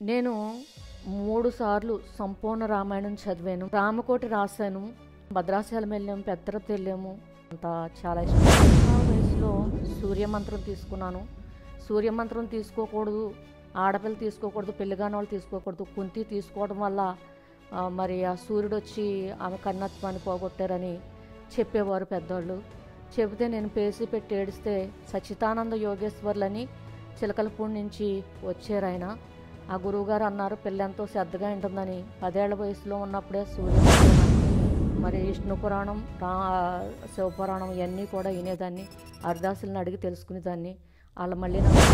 నేను 3 సార్లు సంపూర్ణ రామాయణం చదివాను. రామకోటి రాశాను. భద్రాచలం వెళ్ళాము, పెద్దరపు వెళ్ళాము. అంతా చాలా ఇష్టం. ఆ వయసులో సూర్యమంత్రం తీసుకున్నాను. సూర్యమంత్రం తీసుకోకూడదు, ఆడపిల్ల తీసుకోకూడదు, పెళ్ళిగాని వాళ్ళు తీసుకోకూడదు. కుంతి తీసుకోవడం వల్ల మరి ఆ సూర్యుడు వచ్చి ఆమె కన్నత్వాన్ని పోగొట్టారని చెప్పేవారు పెద్దవాళ్ళు. చెబితే నేను పేసి పెట్టి ఏడిస్తే సచ్చిదానంద యోగేశ్వర్లని చిలకలపూడి నుంచి వచ్చారు ఆయన. ఆ గురువుగారు అన్నారు, పిల్ల ఎంతో శ్రద్ధగా ఉంటుందని. 10 ఏళ్ల వయసులో ఉన్నప్పుడే సూర్యమంత్రం, మరి విష్ణు పురాణం, శివపురాణం ఇవన్నీ కూడా వినేదాన్ని. హరిదాసులను అడిగి తెలుసుకునేదాన్ని. వాళ్ళు మళ్ళీ నాకు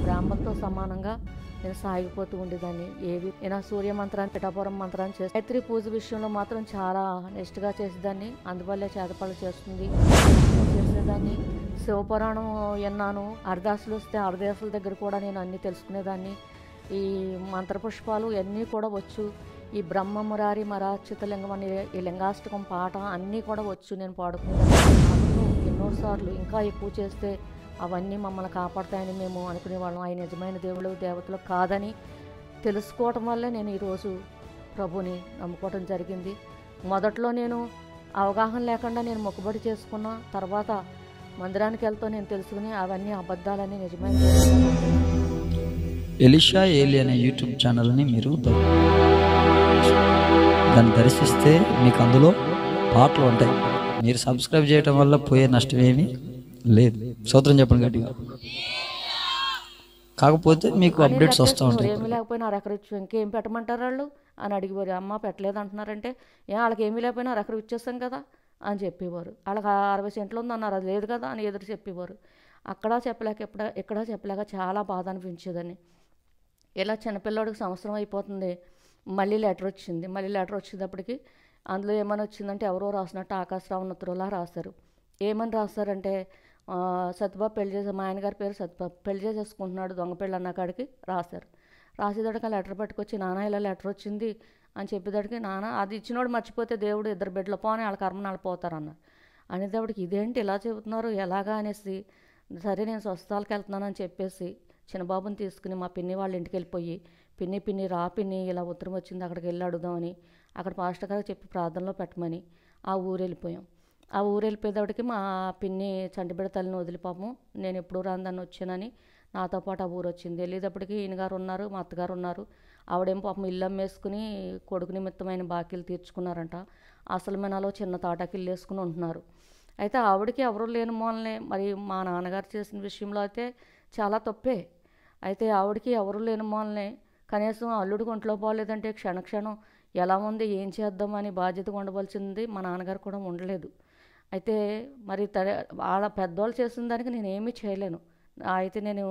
బ్రాహ్మణతో సమానంగా నేను సాగిపోతూ ఉండేదాన్ని. ఏవి నేను సూర్యమంత్రాన్ని, పిఠాపురం మంత్రాన్ని చేసి గాయత్రి పూజ విషయంలో మాత్రం చాలా నిష్ఠగా చేసేదాన్ని. అందువల్లే చేతపళ్ళు చేసేదాన్ని. శివపురాణం విన్నాను. హరిదాసులు వస్తే హరిదాసుల దగ్గర కూడా నేను అన్నీ తెలుసుకునేదాన్ని. ఈ మంత్రపుష్పాలు ఇవన్నీ కూడా వచ్చు. ఈ బ్రహ్మమురారి మరాచితలింగం అనే ఈ లింగాష్టకం పాట అన్నీ కూడా వచ్చు. నేను పాడుకునేదాన్ని. ఎన్నోసార్లు ఇంకా ఎక్కువ చేస్తే అవన్నీ మమ్మల్ని కాపాడుతాయని మేము అనుకునేవాళ్ళం. ఆయన నిజమైన దేవుడు దేవతలు కాదని తెలుసుకోవటం వల్లే నేను ఈరోజు ప్రభుని నమ్ముకోవటం జరిగింది. మొదట్లో నేను అవగాహన లేకుండా నేను మొక్కుబడి చేసుకున్న తర్వాత మందిరానికి వెళ్తూ నేను తెలుసుకుని అవన్నీ అబద్ధాలని నిజమైన ఎలీషా ఏలి అనే యూట్యూబ్ ఛానల్ని మీరు దాన్ని దర్శిస్తే మీకు అందులో పాటలు ఉంటాయి. మీరు సబ్స్క్రైబ్ చేయడం వల్ల పోయే నష్టం ఏమీ లేదు. స్తోత్రం చెప్పండి గట్టిగా. కాకపోతే మీకు అప్డేట్స్ వస్తూ ఉంటాయి. ఏమీ లేకపోయినా అరెకరు ఇంకేం పెట్టమంటారు వాళ్ళు అని అడిగేవారు. అమ్మ పెట్టలేదు అంటున్నారంటే, వాళ్ళకి ఏమీ లేకపోయినా అరెకరు ఇచ్చేస్తాం కదా అని చెప్పేవారు. వాళ్ళకి 60 సెంట్లు ఉందన్నారు, అది లేదు కదా అని ఎదురు చెప్పేవారు. అక్కడ చెప్పలేక ఇక్కడ చెప్పలేక చాలా బాధ అనిపించేదని. ఇలా చిన్నపిల్లడికి సంవత్సరం అయిపోతుంది, మళ్ళీ లెటర్ వచ్చింది. మళ్ళీ లెటర్ వచ్చేటప్పటికి అందులో ఏమని వచ్చిందంటే, ఎవరో రాసినట్టు ఆకాశరావు నత్రులా రాశారు. ఏమని రాస్తారంటే, సత్యబాబు పెళ్లి చేసే, మా ఆయన గారి పేరు సత్యబాబు, పెళ్లి చేసేసుకుంటున్నాడు దొంగ పెళ్ళి అన్న కాడికి రాశారు. రాసేదాడికి ఆ లెటర్ పట్టుకొచ్చి, నాన్న ఇలా లెటర్ వచ్చింది అని చెప్పేదాడికి, నాన్న అది ఇచ్చినోడు మర్చిపోతే దేవుడు 2 బిడ్డలు పోని వాళ్ళ కర్మను వాళ్ళు పోతారన్నారు. అనేటప్పటికి ఇదేంటి ఇలా చెబుతున్నారు ఎలాగా అనేసి, సరే నేను స్వస్థాలకు వెళ్తున్నానని చెప్పేసి చిన్నబాబుని తీసుకుని మా పిన్ని వాళ్ళ ఇంటికి వెళ్ళిపోయి, పిన్ని రా పిన్ని ఇలా ఉత్తరం వచ్చింది, అక్కడికి వెళ్ళి అడుగుదామని అక్కడ పాస్టర్ గారికి చెప్పి ప్రార్థనలో పెట్టమని ఆ ఊరు వెళ్ళిపోయాం. ఆ ఊరు వెళ్ళిపోయేటప్పటికి మా పిన్ని చంటిబిడ్డ తల్లిని వదిలిపాము, నేను ఎప్పుడు రాందని వచ్చానని నాతో పాటు ఆ ఊరు వచ్చింది. వెళ్ళేటప్పటికి ఈయనగారు ఉన్నారు, మా అత్తగారు ఉన్నారు. ఆవిడేం పాపం ఇల్లు అమ్మేసుకుని కొడుకు నిమిత్తమైన బాకీలు తీర్చుకున్నారంట. అసలు మెనాలో చిన్న తాటాకిల్లు వేసుకుని ఉంటున్నారు. అయితే ఆవిడకి ఎవరు లేని మూలనే, మరి మా నాన్నగారు చేసిన విషయంలో అయితే చాలా తప్పే. అయితే ఆవిడకి ఎవరు లేని మూలనే కనీసం అల్లుడికి ఒంట్లో బాగోలేదంటే క్షణక్షణం ఎలా ఉంది ఏం చేద్దామని బాధ్యతగా ఉండవలసింది మా నాన్నగారు కూడా ఉండలేదు. అయితే మరి వాళ్ళ పెద్దవాళ్ళు చేసిన దానికి నేను ఏమీ చేయలేను. అయితే నేను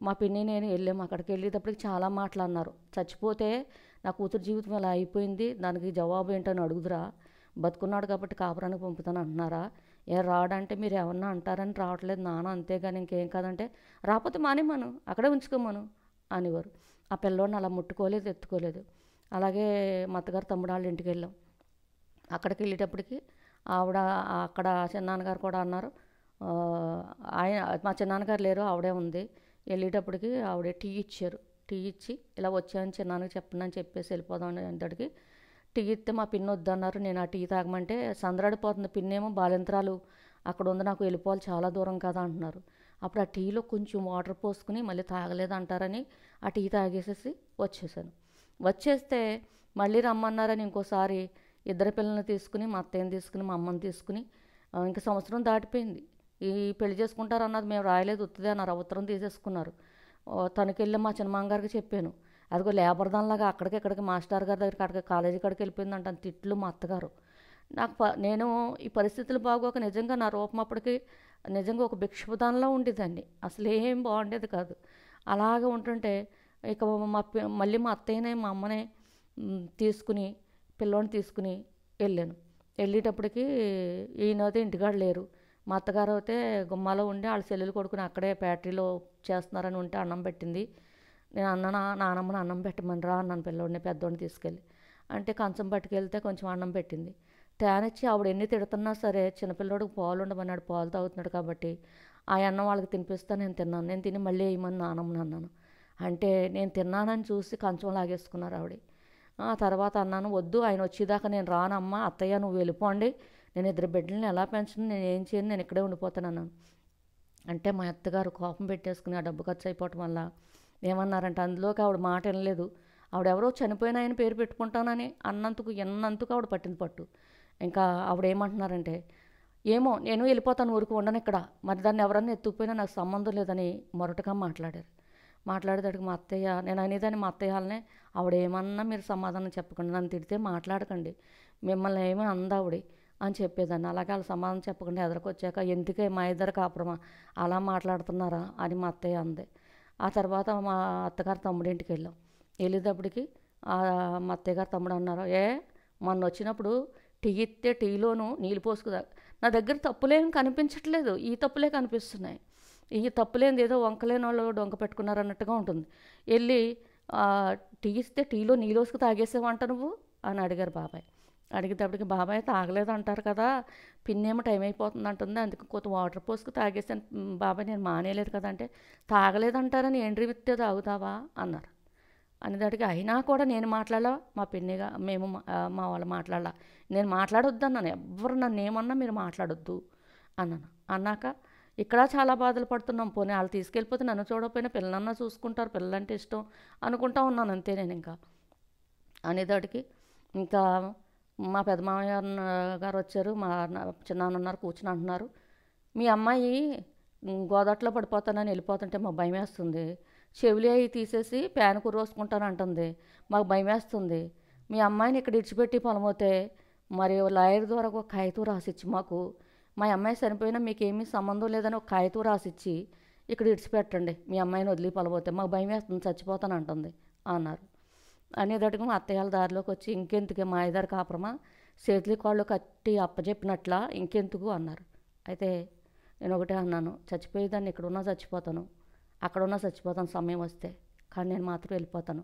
మా పిన్ని నేను వెళ్ళాము. అక్కడికి వెళ్ళేటప్పటికి చాలా మాటలు అన్నారు. చచ్చిపోతే నా కూతురు జీవితం ఇలా అయిపోయింది, దానికి జవాబు ఏంటని అడుగుదురా, బతుకున్నాడు కాబట్టి కాపురానికి పంపుతాను అంటున్నారా, రాడంటే మీరు ఏమన్నా అంటారని రావట్లేదు నాన్న, అంతేగాని ఇంకేం కాదంటే, రాకపోతే మానేమను, అక్కడే ఉంచుకోమను అనేవారు. ఆ పిల్లోడిని అలా ముట్టుకోలేదు, ఎత్తుకోలేదు. అలాగే మా అత్తగారు తమ్ముడు వాళ్ళ ఇంటికి వెళ్ళాం. అక్కడికి వెళ్ళేటప్పటికి ఆవిడ అక్కడ చిన్నాన్నగారు కూడా అన్నారు. ఆయన మా చిన్నాన్నగారు లేరు, ఆవిడే ఉంది. వెళ్ళేటప్పటికి ఆవిడ టీ ఇచ్చారు. టీ ఇచ్చి ఇలా వచ్చాను చిన్నాన్నకి చెప్పండి అని చెప్పేసి వెళ్ళిపోదాం అంతటికి టీ ఇస్తే మా పిన్ని వద్దన్నారు. నేను ఆ టీ తాగమంటే సందరాడిపోతుంది. పిన్నేమో బాలింత్రాలు అక్కడ ఉంది, నాకు వెళ్ళిపోవాలి చాలా దూరం కదా అంటున్నారు. అప్పుడు ఆ టీలో కొంచెం వాటర్ పోసుకుని మళ్ళీ తాగలేదంటారని ఆ టీ తాగేసేసి వచ్చేసాను. వచ్చేస్తే మళ్ళీ రమ్మన్నారని ఇంకోసారి 2 పిల్లల్ని తీసుకుని, మా అత్తయ్యని తీసుకుని, మా అమ్మని తీసుకుని, ఇంకా సంవత్సరం దాటిపోయింది. ఈ పెళ్లి చేసుకుంటారన్నది మేము రాయలేదు, ఉత్తిదే అన్నారు. ఉత్తరం తీసేసుకున్నారు. తనకెళ్ళి మా చిన్నమాంగారికి చెప్పాను. అదిగో లేబర్ దానిలాగా అక్కడికి మాస్టర్ గారి దగ్గరికి అక్కడికి కాలేజీ కాడికి వెళ్ళిపోయిందంట తిట్లు మా అత్తగారు. నాకు నేను ఈ పరిస్థితులు బాగోక నిజంగా నా రూపం అప్పటికి నిజంగా ఒక భిక్షపదానిలో ఉండేదాన్ని. అసలు ఏం బాగుండేది కాదు. అలాగే ఉంటుంటే ఇక మళ్ళీ మా అత్తయ్యనే మా అమ్మనే తీసుకుని పిల్లోని తీసుకుని వెళ్ళాను. వెళ్ళేటప్పటికి ఈయనైతే ఇంటికాడ లేరు. మా అత్తగారు అయితే గుమ్మాలో ఉండి వాళ్ళ చెల్లెలు కొడుకుని అక్కడే ఫ్యాక్టరీలో చేస్తున్నారని ఉంటే అన్నం పెట్టింది. నేను నానమ్మని అన్నం పెట్టమని రా అన్నాను పిల్లోడిని పెద్దోడిని తీసుకెళ్ళి. అంటే కంచం పట్టుకెళ్తే కొంచెం అన్నం పెట్టింది. తేనిచ్చి ఆవిడ ఎన్ని తిడుతున్నా సరే చిన్నపిల్లోడికి పాలు ఉండమన్నాడు, పాలు తాగుతున్నాడు కాబట్టి ఆ అన్నం వాళ్ళకి తినిపిస్తా నేను తిన్నాను. నేను తిని మళ్ళీ వేయమని నానమ్మని అన్నాను. అంటే నేను తిన్నానని చూసి కంచం లాగేసుకున్నారు ఆవిడ. ఆ తర్వాత అన్నాను, వద్దు ఆయన వచ్చేదాకా నేను రానమ్మా, అత్తయ్య నువ్వు వెళ్ళిపోండి, నేను 2 బిడ్డలని ఎలా పెంచను, నేను ఏం చేయను, నేను ఇక్కడే ఉండిపోతాను అన్నాను. అంటే మా అత్తగారు కోపం పెట్టేసుకుని ఆ డబ్బు ఖర్చు అయిపోవటం వల్ల ఏమన్నారంటే, అందులోకి ఆవిడ మాట వినలేదు. ఆవిడెవరో చనిపోయిన ఆయన పేరు పెట్టుకుంటానని ఎన్నందుకు ఆవిడ పట్టింది పట్టు. ఇంకా ఆవిడ ఏమంటున్నారంటే, ఏమో నేను వెళ్ళిపోతాను, ఊరికి ఉండను ఇక్కడ, మరి దాన్ని ఎవరన్నా ఎత్తుకుపోయినా నాకు సంబంధం లేదని మొరటగా మాట్లాడారు. మాట్లాడేటట్టుకు మా అత్తయ్య, నేను అనేదాన్ని మా అత్తయ్య వాళ్ళనే, ఆవిడ ఏమన్నా మీరు సమాధానం చెప్పకండి, నన్ను తిడితే మాట్లాడకండి, మిమ్మల్ని ఏమీ అందావిడి అని చెప్పేదాన్ని. అలాగే వాళ్ళు సమాధానం చెప్పకుండా ఎదరికొచ్చాక, ఎందుకే మా ఇద్దరు కాపురమా అలా మాట్లాడుతున్నారా అని మా అత్తయ్య అంది. ఆ తర్వాత మా అత్తగారు తమ్ముడింటికి వెళ్ళాం. వెళ్ళేటప్పటికి మా అత్తయ్య తమ్ముడు అన్నారు, మొన్న వచ్చినప్పుడు టీ ఇస్తే టీలోను నీళ్ళు పోసుకుదా, నా దగ్గర తప్పులేం కనిపించట్లేదు, ఈ తప్పులే కనిపిస్తున్నాయి, ఈ తప్పులేంది ఏదో వంకలేని వాళ్ళు డొంక పెట్టుకున్నారు అన్నట్టుగా ఉంటుంది. వెళ్ళి టీ ఇస్తే టీలో నీళ్ళు పోసుకు తాగేసేవంట నువ్వు అని అడిగారు బాబాయ్. అడిగేటప్పటికి, బాబాయ్ తాగలేదు అంటారు కదా, పిన్నేమో టైం అయిపోతుంది అంటుంది, అందుకు కొంత వాటర్ పోసుకు తాగేసాను బాబాయ్, నేను మానేయలేదు కదా అంటే, తాగలేదంటారని ఎండ్రి విత్తే తాగుతావా అన్నారు. అనేదానికి అయినా కూడా నేను మాట్లాడాలా, మా పిన్నిగా మా వాళ్ళు మాట్లాడాల, నేను మాట్లాడొద్దు అన్నాను, ఎవ్వరు నన్ను ఏమన్నా మీరు మాట్లాడొద్దు అన్నాను. అన్నాక ఇక్కడ చాలా బాధలు పడుతున్నాం, పోనీ వాళ్ళు తీసుకెళ్ళిపోతే నన్ను చూడకపోయినా పిల్లలన్నా చూసుకుంటారు, పిల్లలంటే ఇష్టం అనుకుంటా ఉన్నాను అంతే నేను. ఇంకా అనేదాటికి ఇంకా మా పెదమామయ్య గారు వచ్చారు, మా చిన్నాన్న ఉన్నారు, కూర్చుని అంటున్నారు, మీ అమ్మాయి గోదాట్లో పడిపోతానని వెళ్ళిపోతుంటే మాకు భయం వేస్తుంది, చెవులు అవి తీసేసి ప్యాన్ కుర్రోసుకుంటాను అంటుంది, మాకు భయం వేస్తుంది, మీ అమ్మాయిని ఇక్కడ ఇడిచిపెట్టి పొలమోతే మరి లాయర్ ద్వారా ఒక కాగితం రాసిచ్చి మాకు, మా అమ్మాయి చనిపోయినా మీకేమీ సంబంధం లేదని ఒక కాగితం రాసిచ్చి ఇక్కడ ఇడిచిపెట్టండి, మీ అమ్మాయిని వదిలి పొలమోతే మాకు భయం వేస్తుంది, చచ్చిపోతాను అంటుంది అన్నారు. అనేటట్టుగా మా అత్తయ్యల దారిలోకి వచ్చి, ఇంకెందుకే మా ఇద్దరు కాపురమా, చేతులు కాళ్ళు కట్టి అప్పచెప్పినట్ల ఇంకెందుకు అన్నారు. అయితే నేను ఒకటే అన్నాను, చచ్చిపోయేదాన్ని ఇక్కడున్నా చచ్చిపోతాను, అక్కడున్నా చచ్చిపోతాను సమయం వస్తే, కానీ నేను మాత్రం వెళ్ళిపోతాను,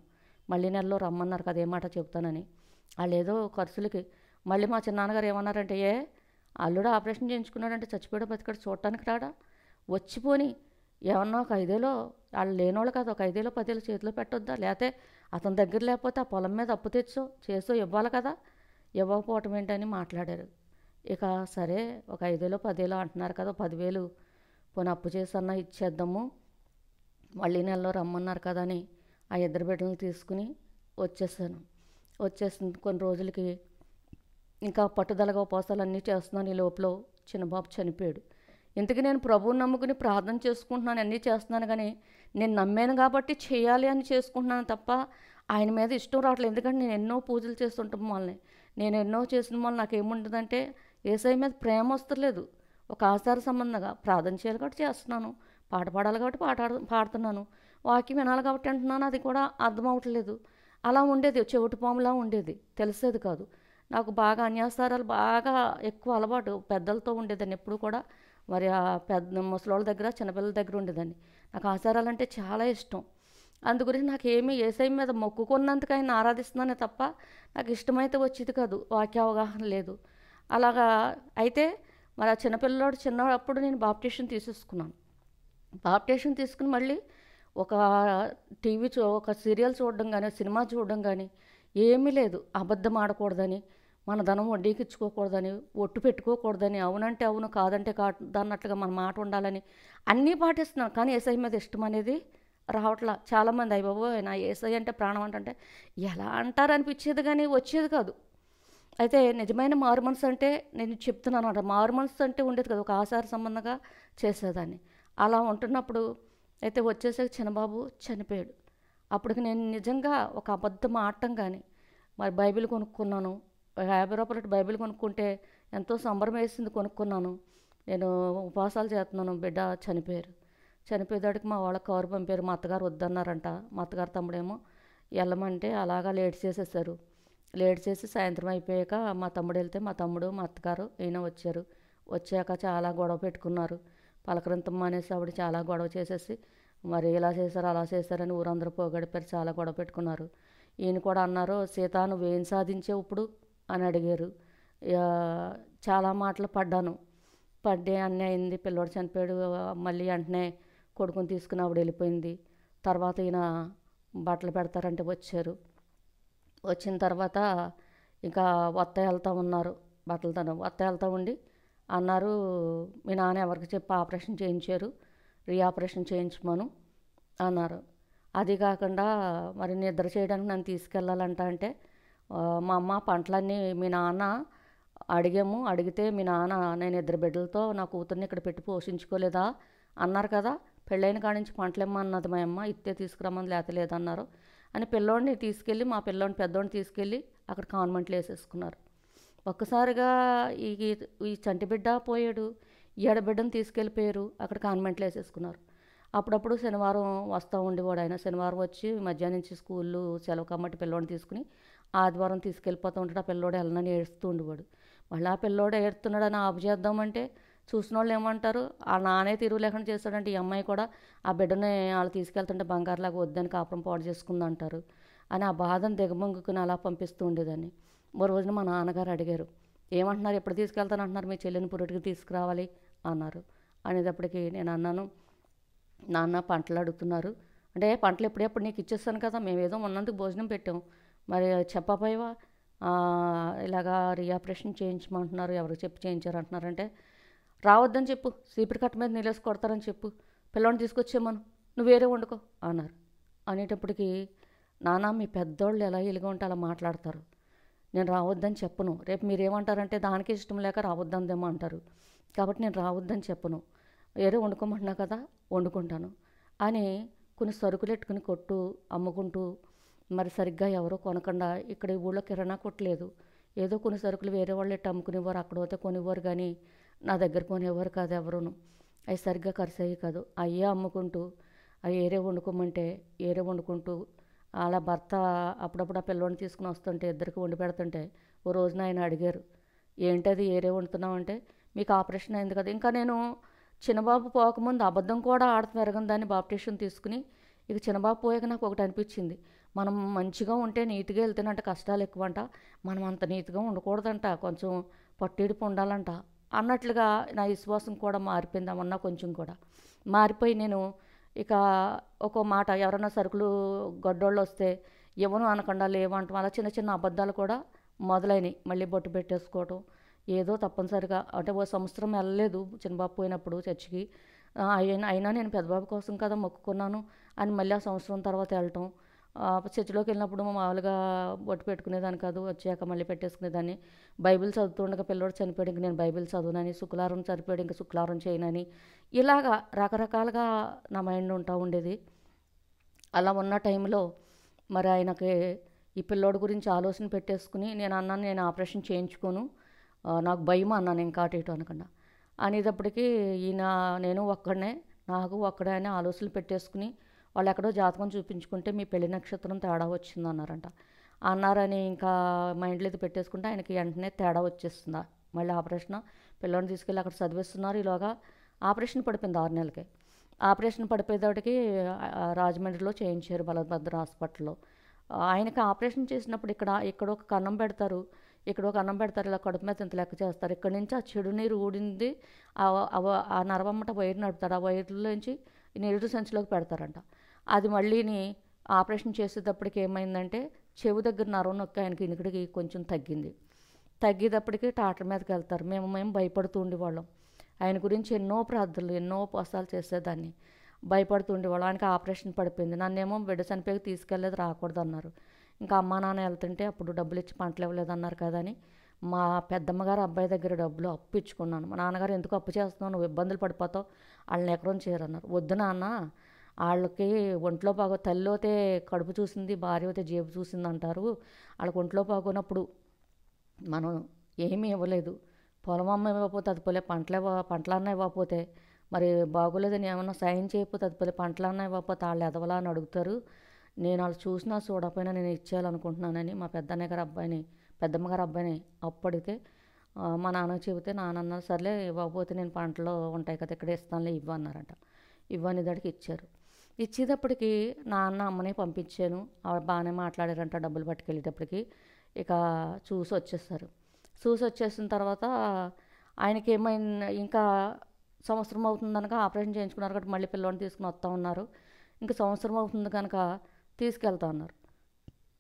మళ్ళీ నెలలో రమ్మన్నారు కదా, ఏ మాట చెప్తానని. వాళ్ళు ఏదో ఖర్చులకి మళ్ళీ మా చిన్నాన్నగారు ఏమన్నారంటే, అల్లుడు ఆపరేషన్ చేయించుకున్నాడంటే చచ్చిపోయాడు బతికాడు చూడటానికి రాడా, వచ్చిపోని ఏమన్నా ఒక 5 ఏలో, వాళ్ళు లేనోళ్ళు కాదు, ఒక 5 ఏలో 10 ఏలో చేతిలో పెట్టొద్దా, లేకపోతే అతని దగ్గర లేకపోతే ఆ పొలం మీద అప్పు చేసో ఇవ్వాలి కదా, ఇవ్వకపోవటం ఏంటని మాట్లాడారు. ఇక సరే ఒక 5 ఏలో 10 ఏలో అంటున్నారు కదా, 10,000 పోనీ అప్పు చేసన్నా ఇచ్చేద్దాము, మళ్ళీ నెలలో రమ్మన్నారు కదా అని ఆ 2 బిడ్డలను తీసుకుని వచ్చేసాను. కొన్ని రోజులకి ఇంకా పట్టుదలగా ఉపవాసాలు అన్నీ చేస్తున్నాను. ఈ లోపల చిన్నబాబు చనిపోయాడు. ఇంతకీ నేను ప్రభువుని నమ్ముకుని ప్రార్థన చేసుకుంటున్నాను, అన్నీ చేస్తున్నాను, కానీ నేను నమ్మాను కాబట్టి చేయాలి అని చేసుకుంటున్నాను తప్ప ఆయన మీద ఇష్టం రావట్లేదు. ఎందుకంటే నేను ఎన్నో పూజలు చేస్తుంటాం వాళ్ళని, నేను ఎన్నో చేసిన వల్ల నాకేముంటుందంటే యేసయ్య మీద ప్రేమ వస్తలేదు. ఒక ఆచార సంబంధంగా ప్రార్థన చేయాలి కాబట్టి చేస్తున్నాను, పాట పాడాలి కాబట్టి పాడుతున్నాను, వాక్యం వినాలి కాబట్టి అంటున్నాను, అది కూడా అర్థం అవ్వట్లేదు. అలా ఉండేది, చెవిటి పాములా ఉండేది, తెలిసేది కాదు. నాకు బాగా అన్యాసారాలు బాగా ఎక్కువ అలవాటు, పెద్దలతో ఉండేదాన్ని ఎప్పుడు కూడా, మరి ఆ పెద్ద ముసలోళ్ళ దగ్గర చిన్నపిల్లల దగ్గర ఉండేదాన్ని. నాకు ఆచారాలంటే చాలా ఇష్టం. అందుగురించి నాకు ఏమీ యేసయ్య మీద మొక్కుకున్నందుకు ఆయన ఆరాధిస్తున్నానే తప్ప నాకు ఇష్టమైతే వచ్చేది కాదు, వాక్య అవగాహన లేదు. అలాగా అయితే మరి ఆ చిన్నపిల్లడు చిన్నప్పుడు నేను బాప్టిషన్ తీసేసుకున్నాను. బాప్టిషన్ తీసుకుని మళ్ళీ ఒక ఒక సీరియల్ చూడడం కానీ, సినిమా చూడడం కానీ ఏమీ లేదు. అబద్ధం ఆడకూడదని, మన ధనం వడ్డీకి ఇచ్చుకోకూడదని, ఒట్టు పెట్టుకోకూడదని, అవునంటే అవును కాదంటే కాదు అన్నట్లుగా మన మాట ఉండాలని అన్నీ పాటిస్తున్నాను. కానీ యేసయ్య మీద ఇష్టం అనేది రావట్లా. చాలామంది అయ్య బాబోయ్ నా యేసయ్య అంటే ప్రాణం అంటే ఎలా అంటారు అనిపించేది, కానీ వచ్చేది కాదు. అయితే నిజమైన మారు మనసు అంటే నేను చెప్తున్నాను అన్నమాట, మారు మనసు అంటే ఉండేది కదా, ఒక ఆచార సంబంధంగా చేసేదాన్ని. అలా ఉంటున్నప్పుడు అయితే వచ్చేసాక చిన్నబాబు చనిపోయాడు. అప్పటికి నేను నిజంగా ఒక అబద్ధం ఆడటం కానీ, మరి బైబిల్ కొనుక్కున్నాను, 50 రూపాయలు బైబిల్ కొనుక్కుంటే ఎంతో సంబరం వేసింది, కొనుక్కున్నాను. నేను ఉపవాసాలు చేస్తున్నాను, బిడ్డ చనిపోయారు. చనిపోయేదాడికి మా వాళ్ళకి కవర్ పంపారు, మా అత్తగారు వద్దన్నారంట. మా అత్తగారు తమ్ముడేమో వెళ్ళమంటే అలాగా లేట్ చేసేసారు. లేట్ చేసి సాయంత్రం అయిపోయాక మా తమ్ముడు వెళ్తే మా తమ్ముడు మా అత్తగారు ఈయన వచ్చారు. వచ్చాక చాలా గొడవ పెట్టుకున్నారు. పలకరింతమ్మ అనేసి ఆవిడ చాలా గొడవ చేసేసి, మరి ఇలా చేశారు అలా చేశారని ఊరందరూ పోగడిపారు, చాలా గొడవ పెట్టుకున్నారు. ఈయన కూడా అన్నారు, సీత నువ్వేం సాధించావు ఇప్పుడు అని అడిగారు. చాలా మాటలు పడ్డాను, పడ్డే అన్నీ అయింది. పిల్లోడు చనిపోయాడు, మళ్ళీ వెంటనే కొడుకుని తీసుకుని ఆవిడ వెళ్ళిపోయింది. తర్వాత ఈయన బట్టలు పెడతారంటే వచ్చారు. వచ్చిన తర్వాత ఇంకా వత్త వెళ్తూ ఉన్నారు, బట్టలతో వత్త వెళ్తూ ఉండి అన్నారు, మీ నాన్న ఎవరికి చెప్పి ఆపరేషన్ చేయించారు, రీఆపరేషన్ చేయించమను అన్నారు. అది కాకుండా మరి నిద్ర చేయడానికి నన్ను తీసుకెళ్ళాలంట అంటే మా అమ్మ పంటలన్నీ మీ నాన్న అడిగితే మీ నాన్న నేను 2 బిడ్డలతో నా కూతుర్ని ఇక్కడ పెట్టి పోషించుకోలేదా అన్నారు కదా, పెళ్ళైన కాడి నుంచి పంటలేమ్మన్నది మా అమ్మ, ఇత్తే తీసుకురమ్మని లేదన్నారు అని పిల్లోడిని తీసుకెళ్ళి మా పిల్లోడిని పెద్దోడిని తీసుకెళ్ళి అక్కడ కాన్వెంట్లో వేసేసుకున్నారు. ఒక్కసారిగా ఈ ఈ చంటి బిడ్డ పోయాడు, ఈ బిడ్డను తీసుకెళ్ళిపోయారు, అక్కడ కాన్వెంట్లో వేసేసుకున్నారు. అప్పుడప్పుడు శనివారం వస్తూ ఉండేవాడు ఆయన. శనివారం వచ్చి మధ్యాహ్నం నుంచి స్కూళ్ళు సెలవు కమ్మటి పిల్లోడిని తీసుకుని ఆదివారం తీసుకెళ్ళిపోతూ ఉంటాడు. ఆ పిల్లోడు వెళ్ళనని ఏడుస్తూ ఉండేవాడు. మళ్ళీ ఆ పిల్లోడు ఏడుతున్నాడని ఆపు చేద్దామంటే చూసిన వాళ్ళు ఏమంటారు, ఆ నానే తిరుగు లేకుండా చేస్తాడంటే ఈ అమ్మాయి కూడా ఆ బిడ్డని వాళ్ళు తీసుకెళ్తుంటే బంగారులాగా వద్దని కాపురం పాడు చేసుకుందంటారు అని ఆ బాధను దిగమొంగుకుని అలా పంపిస్తూ ఉండేదాన్ని. ఓ రోజున మా నాన్నగారు అడిగారు, ఏమంటున్నారు, ఎప్పుడు తీసుకెళ్తానంటున్నారు, మీ చెల్లిని పురుటికి తీసుకురావాలి అన్నారు. అనేటప్పటికి నేను అన్నాను, నాన్న పంటలు అడుగుతున్నారు అంటే పంటలు ఎప్పుడెప్పుడు నీకు ఇచ్చేస్తాను కదా, మేము ఏదో ఉన్నందుకు భోజనం పెట్టాం, మరి చెప్పపోయావా, ఇలాగా రీఆపరేషన్ చేయించమంటున్నారు, ఎవరు చెప్పి చేయించారు అంటున్నారంటే రావద్దని చెప్పు, సీపిరి కట్ట మీద నీళ్ళేసి కొడతారని చెప్పు, పిల్లోని తీసుకొచ్చేమను, నువ్వు వేరే వండుకో అన్నారు. అనేటప్పటికి నాన్న మీ పెద్దోళ్ళు ఎలా ఇలాగ ఉంటే అలా మాట్లాడతారు, నేను రావద్దని చెప్పను, రేపు మీరేమంటారంటే దానికి ఇష్టం లేక రావద్దందేమో అంటారు, కాబట్టి నేను రావద్దని చెప్పను, వేరే వండుకోమంటున్నా కదా వండుకుంటాను అని కొన్ని సరుకులు ఎట్టుకుని కొట్టు అమ్ముకుంటూ మరి సరిగ్గా ఎవరో కొనకుండా ఇక్కడ ఈ ఊళ్ళో కిరాణా కొట్టలేదు, ఏదో కొన్ని సరుకులు వేరే వాళ్ళు ఎట్టు అమ్ముకునేవారు, అక్కడ పోతే కొనివ్వరు కానీ నా దగ్గర కొనేవారు కాదు ఎవరును, అవి సరిగ్గా ఖర్చు అయ్యి కాదు, అయ్యే అమ్ముకుంటూ అవి ఏరే వండుకోమంటే ఏరే వండుకుంటూ అలా భర్త అప్పుడప్పుడు ఆ పిల్లోని తీసుకుని వస్తుంటే ఇద్దరికి వండి పెడుతుంటే ఓ రోజున ఆయన అడిగారు, ఏంటది ఏరే వండుతున్నావు అంటే మీకు ఆపరేషన్ అయింది కదా. ఇంకా నేను చిన్నబాబు పోకముందు అబద్ధం కూడా ఆడతాం ఎరగని బాప్టిషన్ తీసుకుని ఇక చిన్నబాబు పోయాక నాకు ఒకటి అనిపించింది, మనం మంచిగా ఉంటే నీట్గా వెళ్తేనంట కష్టాలు ఎక్కువంట, మనం అంత నీట్గా ఉండకూడదంట, కొంచెం పట్టిడిపు ఉండాలంట అన్నట్లుగా నా విశ్వాసం కూడా మారిపోయింది. అమన్నా కొంచెం కూడా మారిపోయి నేను ఇక ఒక మాట ఎవరైనా సరుకులు గడ్డోళ్ళు వస్తే ఇవ్వను అనకుండా లేవంటాం, అలా చిన్న చిన్న అబద్ధాలు కూడా మొదలైనవి. మళ్ళీ బొట్టు పెట్టేసుకోవటం ఏదో తప్పనిసరిగా అంటే ఓ సంవత్సరం వెళ్ళలేదు చిన్నబాబు పోయినప్పుడు చర్చికి, అయినా నేను పెద్దబాబు కోసం కదా మొక్కుకున్నాను అని మళ్ళీ ఆ సంవత్సరం తర్వాత వెళ్ళటం, చర్చిలోకి వెళ్ళినప్పుడు మామూలుగా బొట్టు పెట్టుకునేదాన్ని కాదు, వచ్చాక మళ్ళీ పెట్టేసుకునేదాన్ని. బైబిల్ చదువుతుండగా పిల్లోడు చనిపోయాడు ఇంక నేను బైబిల్ చదువునని, శుక్రవారం చనిపోయాడు ఇంక శుక్రవారం చేయనని, ఇలాగా రకరకాలుగా నా మైండ్ ఉంటా ఉండేది. అలా ఉన్న టైంలో మరి ఆయనకి ఈ పిల్లోడు గురించి ఆలోచన పెట్టేసుకుని నేను అన్నాను, నేను ఆపరేషన్ చేయించుకోను, నాకు భయం అన్నాను, ఇంకా అటు ఇటు అనకుండా. అనేటప్పటికీ ఈయన నేను ఒక్కడనే నాకు ఒక్కడే అని ఆలోచనలు పెట్టేసుకుని వాళ్ళు ఎక్కడో జాతకం చూపించుకుంటే మీ పెళ్లి నక్షత్రం తేడా వచ్చింది అన్నారంట. అన్నారని ఇంకా మైండ్లో ఇది పెట్టేసుకుంటే ఆయనకి వెంటనే తేడా వచ్చేస్తుందా, మళ్ళీ ఆపరేషన్ పిల్లోని తీసుకెళ్ళి అక్కడ చదివిస్తున్నారు. ఈలోగా ఆపరేషన్ పడిపోయింది 6 నెలలకి. ఆపరేషన్ పడిపోయేదాటికి రాజమండ్రిలో చేయించారు బలభద్ర హాస్పిటల్లో. ఆయనకి ఆపరేషన్ చేసినప్పుడు ఇక్కడ ఒక కన్నం పెడతారు, ఇక్కడ ఒక అన్నం పెడతారు, ఇలా కడుపు మీద ఇంత లెక్క చేస్తారు, ఇక్కడ నుంచి ఆ చెడు నీరు ఊడింది ఆ నరవమ్మట వైర్ నడుపుతారు, ఆ వైర్లోంచి నీరు సంచిలోకి పెడతారంట. అది మళ్ళీని ఆపరేషన్ చేసేటప్పటికి ఏమైందంటే చెవు దగ్గర నరం నొక్కి ఆయనకి ఇనికిడికి కొంచెం తగ్గేటప్పటికి డాక్టర్ మీదకి వెళ్తారు. మేము భయపడుతూ ఉండేవాళ్ళం, ఆయన గురించి ఎన్నో ప్రార్థనలు ఎన్నో ఉపవాసాలు చేసేదాన్ని, భయపడుతూ ఉండేవాళ్ళం. ఆయనకి ఆపరేషన్ పడిపోయింది, నన్నేమో బిడ్డ చనిపోయి తీసుకెళ్ళలేదు, రాకూడదు అన్నారు. ఇంకా అమ్మా నాన్న వెళ్తుంటే అప్పుడు డబ్బులు ఇచ్చి పంటలు ఇవ్వలేదన్నారు కదా అని మా పెద్దమ్మగారు అబ్బాయి దగ్గర డబ్బులు అప్పు ఇచ్చుకున్నాను. మా నాన్నగారు ఎందుకు అప్పు చేస్తున్నావు, నువ్వు ఇబ్బందులు పడిపోతావు, వాళ్ళని ఎకరం చేయరన్నారు. వద్దు నాన్న, వాళ్ళకి ఒంట్లో తల్లితే కడుపు చూసింది, భార్య అయితే జేబు చూసింది అంటారు, వాళ్ళకి ఒంట్లో బాగోనప్పుడు మనం ఏమీ ఇవ్వలేదు, పొలం అమ్మ ఇవ్వకపోతే అది పోలే, పంటలన్నా ఇవ్వకపోతే మరి బాగోలేదని ఏమన్నా సాయం చేయకపోతే అది పోలే, పంటలన్నా ఇవ్వకపోతే వాళ్ళు ఎదవలా అని అడుగుతారు, నేను వాళ్ళు చూసినా చూడకపోయినా నేను ఇచ్చేయాలనుకుంటున్నానని మా పెద్దమ్మగారు అబ్బాయిని అప్పు అడిగితే మా నాన్నకి చెబితే నాన్న సర్లే ఇవ్వకపోతే నేను పంటలో ఉంటాయి కదా ఇక్కడ ఇస్తానులే ఇవ్వన్నారంట. ఇవ్వనిదాడికి ఇచ్చారు. ఇచ్చేటప్పటికి నాన్న అమ్మని పంపించాను, బాగానే మాట్లాడారంట. డబ్బులు పట్టుకెళ్ళేటప్పటికి ఇక చూసి వచ్చేసిన తర్వాత ఆయనకి ఏమైంది, ఇంకా సంవత్సరం అవుతుందనగా ఆపరేషన్ చేయించుకున్నారు కాబట్టి మళ్ళీ పిల్లోని తీసుకుని వస్తూ ఉన్నారు. ఇంక సంవత్సరం అవుతుంది కనుక తీసుకెళ్తా అన్నారు.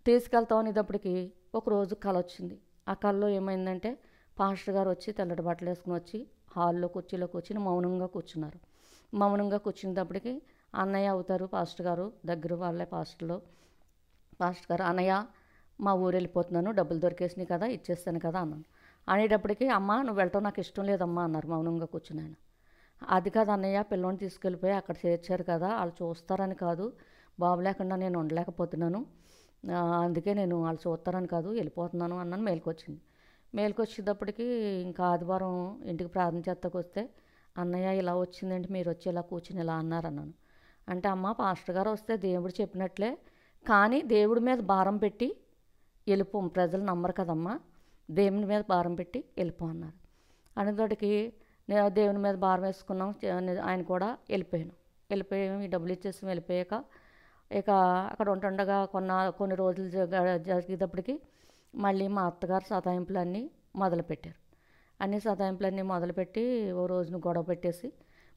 తీసుకెళ్తాం అనేటప్పటికి ఒకరోజు కల వచ్చింది. ఆ కలలో ఏమైందంటే పాస్టర్ గారు వచ్చి తెల్లటి బట్టలు వేసుకుని వచ్చి హాల్లో కుర్చీలో కూర్చుని మౌనంగా కూర్చున్నారు. మౌనంగా కూర్చునేటప్పటికి అన్నయ్య అవుతారు పాస్టర్ గారు, దగ్గర వాళ్ళే పాస్టర్ గారు, అన్నయ్య మా ఊరు వెళ్ళిపోతున్నాను, డబ్బులు దొరికేసినాయి కదా, ఇచ్చేస్తాను కదా అన్నాను. అనేటప్పటికి అమ్మ నువ్వు వెళ్ళటం నాకు ఇష్టం లేదమ్మా అన్నారు మౌనంగా కూర్చుని ఆయన. అది కాదు అన్నయ్య, పిల్లోని తీసుకెళ్ళిపోయి అక్కడ చేర్చారు కదా, వాళ్ళు చూస్తారని కాదు, బాబు లేకుండా నేను ఉండలేకపోతున్నాను, అందుకే నేను వాళ్ళు చూస్తారని కాదు వెళ్ళిపోతున్నాను అన్నాను. మేలుకొచ్చేటప్పటికి ఇంకా ఆదివారం ఇంటికి ప్రార్థన చేస్తాకు వస్తే అన్నయ్య ఇలా వచ్చిందంటే మీరు వచ్చి ఇలా కూర్చుని ఇలా అన్నారన్నాను. అంటే అమ్మ పాస్టర్ గారు వస్తే దేవుడు చెప్పినట్లే, కానీ దేవుడి మీద భారం పెట్టి వెళ్ళిపో, ప్రజలు నమ్మరు కదమ్మా, దేవుని మీద భారం పెట్టి వెళ్ళిపో అన్నారు. అనేటోటికి నేను దేవుని మీద భారం వేసుకున్నాం, ఆయన కూడా వెళ్ళిపోయాము. ఈ డబ్బులు ఇచ్చేసి వెళ్ళిపోయాక ఇక అక్కడ ఉంటుండగా కొన్ని రోజులు జరిగేటప్పటికి మళ్ళీ మా అత్తగారు సతాయింపులన్నీ మొదలుపెట్టారు. సతాయింపులన్నీ మొదలుపెట్టి ఓ రోజున గొడవ పెట్టేసి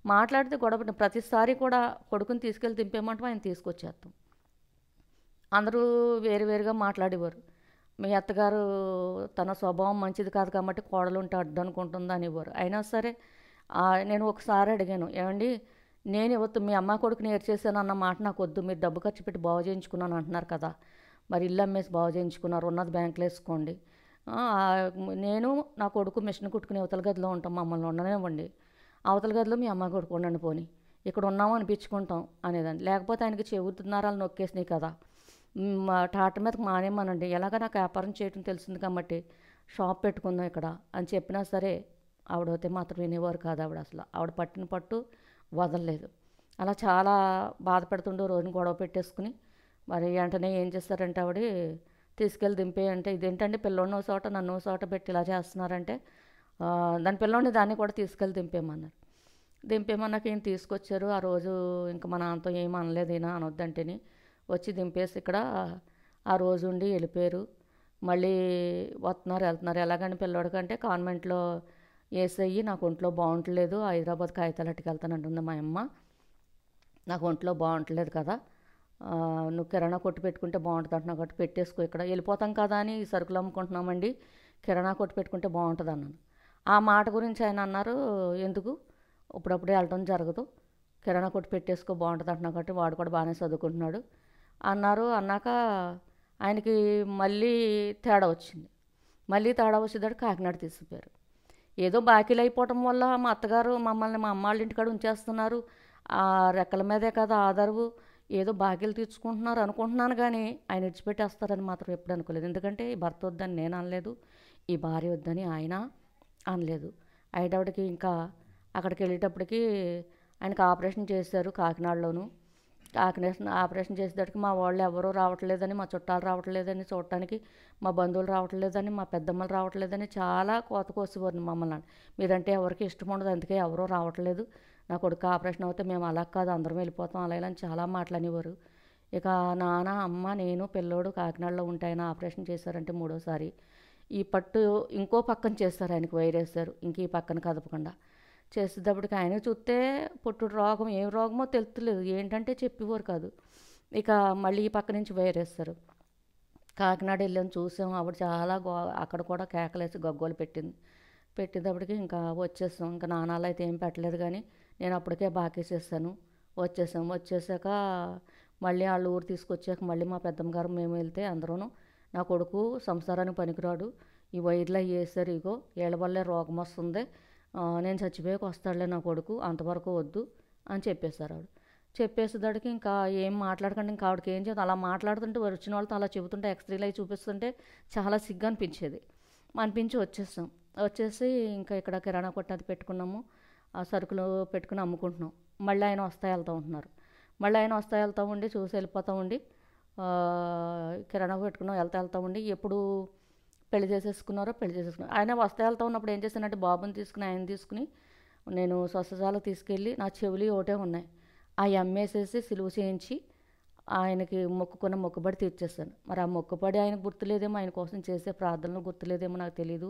మాట్లాడితే గొడవ పెట్టిన ప్రతిసారి కూడా కొడుకుని తీసుకెళ్ళి దింపేయమంటే ఆయన తీసుకొచ్చేస్తాం. అందరూ వేరువేరుగా మాట్లాడేవారు. మీ అత్తగారు తన స్వభావం మంచిది కాదు కాబట్టి కోడలు ఉంటే అడ్డు అనుకుంటుంది అనేవారు. అయినా సరే నేను ఒకసారి అడిగాను, ఏమండి నేను ఇవ్వద్దు, మీ అమ్మ కొడుకుని ఏడ్చేసాను అన్న మాట నాకు వద్దు, మీరు డబ్బు ఖర్చు పెట్టి బాగు చేయించుకున్నాను అంటున్నారు కదా, మరి ఇల్లు అమ్మేసి బాగు చేయించుకున్నారు, ఉన్నది బ్యాంకులో వేసుకోండి, నేను నా కొడుకు మిషన్ కుట్టుకుని అవతల గదిలో ఉంటాం, మమ్మల్ని ఉండనివ్వండి, అవతల గదిలో మీ అమ్మ కొడుకు ఉండండి, పోని ఇక్కడ ఉన్నాము అనిపించుకుంటాం అనేదాన్ని. లేకపోతే ఆయనకి చెబుతున్నారాలు నొక్కేసినాయి కదా, టాట మీదకి మానేమనండి, ఎలాగ నాకు వ్యాపారం చేయటం తెలిసింది కాబట్టి షాప్ పెట్టుకుందాం ఇక్కడ అని చెప్పినా సరే ఆవిడైతే మాత్రం వినేవారు కాదు. ఆవిడ పట్టిన పట్టు వదలలేదు. అలా చాలా బాధపడుతుండే రోజున గొడవ పెట్టేసుకుని మరి వెంటనే ఏం చేస్తారంటే ఆవిడ తీసుకెళ్ళి దింపేయంటే, ఇదేంటంటే పిల్లోడిని ఓ చోట నన్ను ఓ చోట పెట్టి ఇలా చేస్తున్నారంటే దాని పిల్లోడిని దాన్ని కూడా తీసుకెళ్ళి దింపేయమన్నారు. దింపేమన్నాక ఈయన తీసుకొచ్చారు. ఆ రోజు ఇంకా మా నాన్నతో ఏం అనలేదు, ఈయన అనొద్దంటేని వచ్చి దింపేసి ఇక్కడ ఆ రోజు ఉండి వెళ్ళిపోయారు. మళ్ళీ వెళ్తున్నారు ఎలాగని పిల్లోడికంటే కాన్వెంట్లో వేసయ్యి నాకు ఒంట్లో బాగుంటలేదు, హైదరాబాద్ కాగితాలట్టుకు వెళ్తానంటుంది మా అమ్మ, నాకు ఒంట్లో బాగుంటలేదు కదా, నువ్వు కిరాణా కొట్టు పెట్టుకుంటే బాగుంటుంది అంటున్నావు కాబట్టి పెట్టేసుకో, ఇక్కడ వెళ్ళిపోతాం కదా అని సరుకులు అమ్ముకుంటున్నామండి, కిరాణా కొట్టు పెట్టుకుంటే బాగుంటుంది అన్నాను. ఆ మాట గురించి ఆయన అన్నారు, ఎందుకు ఇప్పుడప్పుడే వెళ్ళటం జరగదు, కిరాణా కొట్టు పెట్టేసుకో బాగుంటుంది అంటున్నావు కాబట్టి వాడు కూడా బాగానే చదువుకుంటున్నాడు అన్నారు. అన్నాక ఆయనకి మళ్ళీ తేడా వచ్చింది. వచ్చేదాడు కాకినాడ తీసుకుపోయారు. ఏదో బాకీలు అయిపోవటం వల్ల మా అత్తగారు మమ్మల్ని మా అమ్మ వాళ్ళ ఇంటికాడ ఉంచేస్తున్నారు, ఆ రెక్కల మీదే కదా ఆదరువు, ఏదో బాకీలు తీర్చుకుంటున్నారు అనుకుంటున్నాను, కానీ ఆయన విడిచిపెట్టేస్తారని మాత్రం ఎప్పుడు అనుకోలేదు. ఎందుకంటే ఈ భర్త వద్దని నేను అనలేదు, ఈ భార్య వద్దని ఆయన అనలేదు. అయ్యేటప్పటికి ఇంకా అక్కడికి వెళ్ళేటప్పటికి ఆయనకు ఆపరేషన్ చేశారు కాకినాడలోను. ఆపరేషన్ చేసేటప్పటికి మా వాళ్ళు ఎవరూ రావట్లేదని, మా చుట్టాలు రావట్లేదని చూడటానికి, మా బంధువులు రావట్లేదని, మా పెద్దమ్మలు రావట్లేదని చాలా కోసేవారు మమ్మల్ని. మీరంటే ఎవరికి ఇష్టం ఉండదు, అందుకే ఎవరూ రావట్లేదు, నా కొడుకు ఆపరేషన్ అవుతే మేము అలా కాదు అందరం వెళ్ళిపోతాం అలా ఇలా అని చాలా మాటలనేవారు. ఇక నాన్న అమ్మ నేను పిల్లోడు కాకినాడలో ఉంటాయని ఆపరేషన్ చేశారంటే మూడోసారి ఈ పట్టు ఇంకో పక్కన చేస్తారు, ఆయనకు వైరేశారు, ఇంక ఈ పక్కన కదపకుండా చేసేటప్పటికి ఆయన చూస్తే పుట్టుడు రోగం ఏం రోగమో తెలుస్తలేదు, ఏంటంటే చెప్పేవారు కాదు. ఇక మళ్ళీ ఈ పక్క నుంచి వైరేస్తారు. కాకినాడ వెళ్ళాము చూసాము, ఆవిడ చాలా అక్కడ కూడా కేకలేసి గగ్గోలు పెట్టేటప్పటికి ఇంకా వచ్చేసాం. ఇంకా నాణాలు అయితే ఏం పెట్టలేదు, కానీ నేను అప్పటికే బాకేసేసాను. వచ్చేసాక మళ్ళీ వాళ్ళ ఊరు తీసుకొచ్చాక మళ్ళీ మా పెద్దమ్మ గారు మేము వెళ్తే అందరూ నా కొడుకు సంసారానికి పనికిరాడు, ఈ వైర్లు అవి వేసారు, ఇగో వీళ్ళ వల్లే రోగం వస్తుంది, నేను చచ్చిపోయాక వస్తాడులే నా కొడుకు, అంతవరకు వద్దు అని చెప్పేశారు ఆవిడ. చెప్పేసేదానికి ఇంకా ఏం మాట్లాడకండి, ఇంకా ఆవిడకి ఏం చేద్దాం, అలా మాట్లాడుతుంటే వచ్చిన వాళ్ళతో అలా చెబుతుంటే ఎక్స్రేలు అవి చూపిస్తుంటే చాలా సిగ్గు అనిపించేది. వచ్చేసి ఇంకా ఇక్కడ కిరాణా కొట్టు అది పెట్టుకున్నాము, ఆ సరుకులు పెట్టుకుని అమ్ముకుంటున్నాం. మళ్ళీ ఆయన వెళ్తూ ఉంటున్నారు. వెళ్తూ ఉండి చూసి వెళ్ళిపోతూ ఉండి కిరాణా పెట్టుకున్నాం, వెళ్తూ ఉండి ఎప్పుడు పెళ్లి చేసేసుకున్నారు. ఆయన వెళ్తూ ఉన్నప్పుడు ఏం చేశానంటే బాబుని తీసుకుని ఆయన తీసుకుని నేను స్వస్థశాలకు తీసుకెళ్ళి నా చెవులు ఒకటే ఉన్నాయి, అవి అమ్మేసేసి సిలువ చేయించి ఆయనకి మొక్కుకున్న మొక్కుబడి తీర్చేస్తాను. మరి ఆ మొక్కుబడి ఆయనకు గుర్తులేదేమో, ఆయన కోసం చేసే ప్రార్థనలు గుర్తులేదేమో నాకు తెలియదు.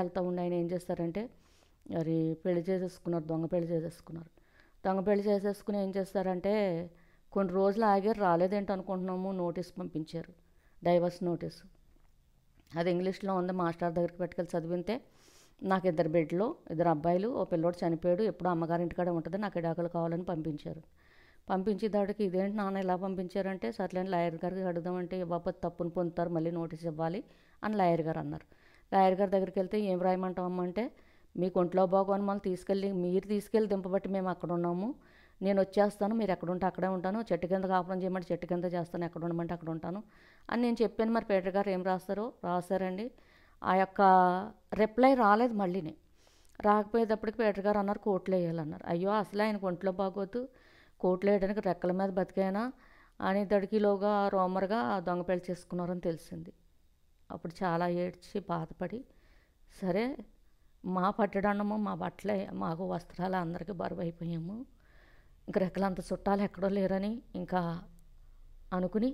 వెళ్తూ ఉండి ఆయన ఏం చేస్తారంటే మరి పెళ్లి చేసేసుకున్నారు, దొంగ పెళ్లి చేసేసుకుని ఏం చేస్తారంటే కొన్ని రోజులు ఆగారు, రాలేదేంటి అనుకుంటున్నాము, నోటీస్ పంపించారు, డైవర్స్ నోటీసు. అది ఇంగ్లీష్లో ఉంది. మాస్టర్ దగ్గరికి పట్టుకెళ్ళి చదివితే నాకు 2 బిడ్డలు, 2 అబ్బాయిలు, ఓ పిల్లోడు చనిపోయాడు, ఎప్పుడు అమ్మగారింటికాడే ఉంటుంది, నాకు విడాకులు కావాలని పంపించారు. పంపించేదాడికి ఇదేంటి నాన్న ఇలా పంపించారంటే, సర్లేని లాయర్ గారికి అడుగుదామంటే ఇవ్వకపోతే తప్పును పొందుతారు, మళ్ళీ నోటీస్ ఇవ్వాలి అని లాయర్ గారు అన్నారు. లాయర్ గారి దగ్గరికి వెళ్తే ఏం రాయమంటామమ్మ అంటే, మీకు ఒంట్లో బాగోని మళ్ళీ మీరు తీసుకెళ్ళి దింపబట్టి మేము అక్కడ ఉన్నాము, నేను వచ్చేస్తాను, మీరు ఎక్కడ ఉంటే అక్కడే ఉంటాను, చెట్టు కింద కాపురం చేయమంటే చెట్టు కింద చేస్తాను, ఎక్కడ ఉండమంటే అక్కడ ఉంటాను అని నేను చెప్పాను. మరి పీటర్ గారు ఏం రాశారండి. ఆ యొక్క రిప్లై రాలేదు. మళ్ళీని రాకపోయేటప్పటికి పీటర్ గారు అన్నారు కోర్టులో వేయాలన్నారు. అయ్యో అసలు ఆయనకు ఒంట్లో బాగోద్దు, కోర్టులో వేయడానికి రెక్కల మీద బతికైనా అని దడికిలోగా రోమర్గా దొంగ పెళ్లి చేసుకున్నారని తెలిసింది. అప్పుడు చాలా ఏడ్చి బాధపడి, సరే మా పట్టడన్నము మా బట్టలే మాకు వస్త్రాలు అందరికీ బరువు అయిపోయాము, ఇంక రెక్కలంత చుట్టాలు ఎక్కడో లేరని ఇంకా అనుకుని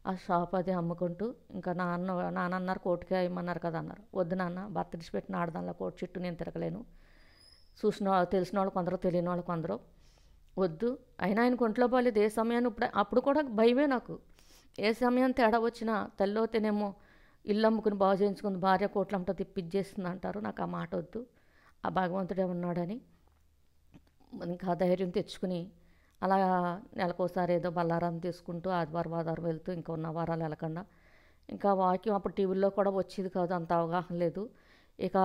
ఆ షాప్ అది అమ్ముకుంటూ ఇంకా నాన్న అన్నారు కోర్టుకే ఇమ్మన్నారు కదా అన్నారు. వద్దు నాన్న, భర్త విడిచిపెట్టిన ఆడదానిలో కోర్టు చుట్టూ నేను తిరగలేను, తెలిసిన వాళ్ళు కొందరు, తెలియని వాళ్ళు కొందరు, వద్దు. అయినా ఆయనకు ఒంట్లో బాగాలేదు. ఏ సమయాన్ని అప్పుడు కూడా భయమే నాకు. ఏ సమయం తేడా వచ్చినా తల్లితేనేమో ఇల్లు అమ్ముకుని బాగు చేయించుకుంది, భార్య కోట్లంతా తిప్పిచ్చేస్తుంది అంటారు. నాకు ఆ మాట వద్దు, ఆ భగవంతుడే ఉన్నాడని ఇంకా ధైర్యం తెచ్చుకుని అలా నెలకోసారి ఏదో బల్లారం తీసుకుంటూ ఆదివారం వెళ్తూ ఇంకా ఉన్న వారాలు వెళ్ళకుండా ఇంకా వాక్యం అప్పుడు టీవీల్లో కూడా వచ్చేది కాదు, అంత అవగాహన లేదు. ఇక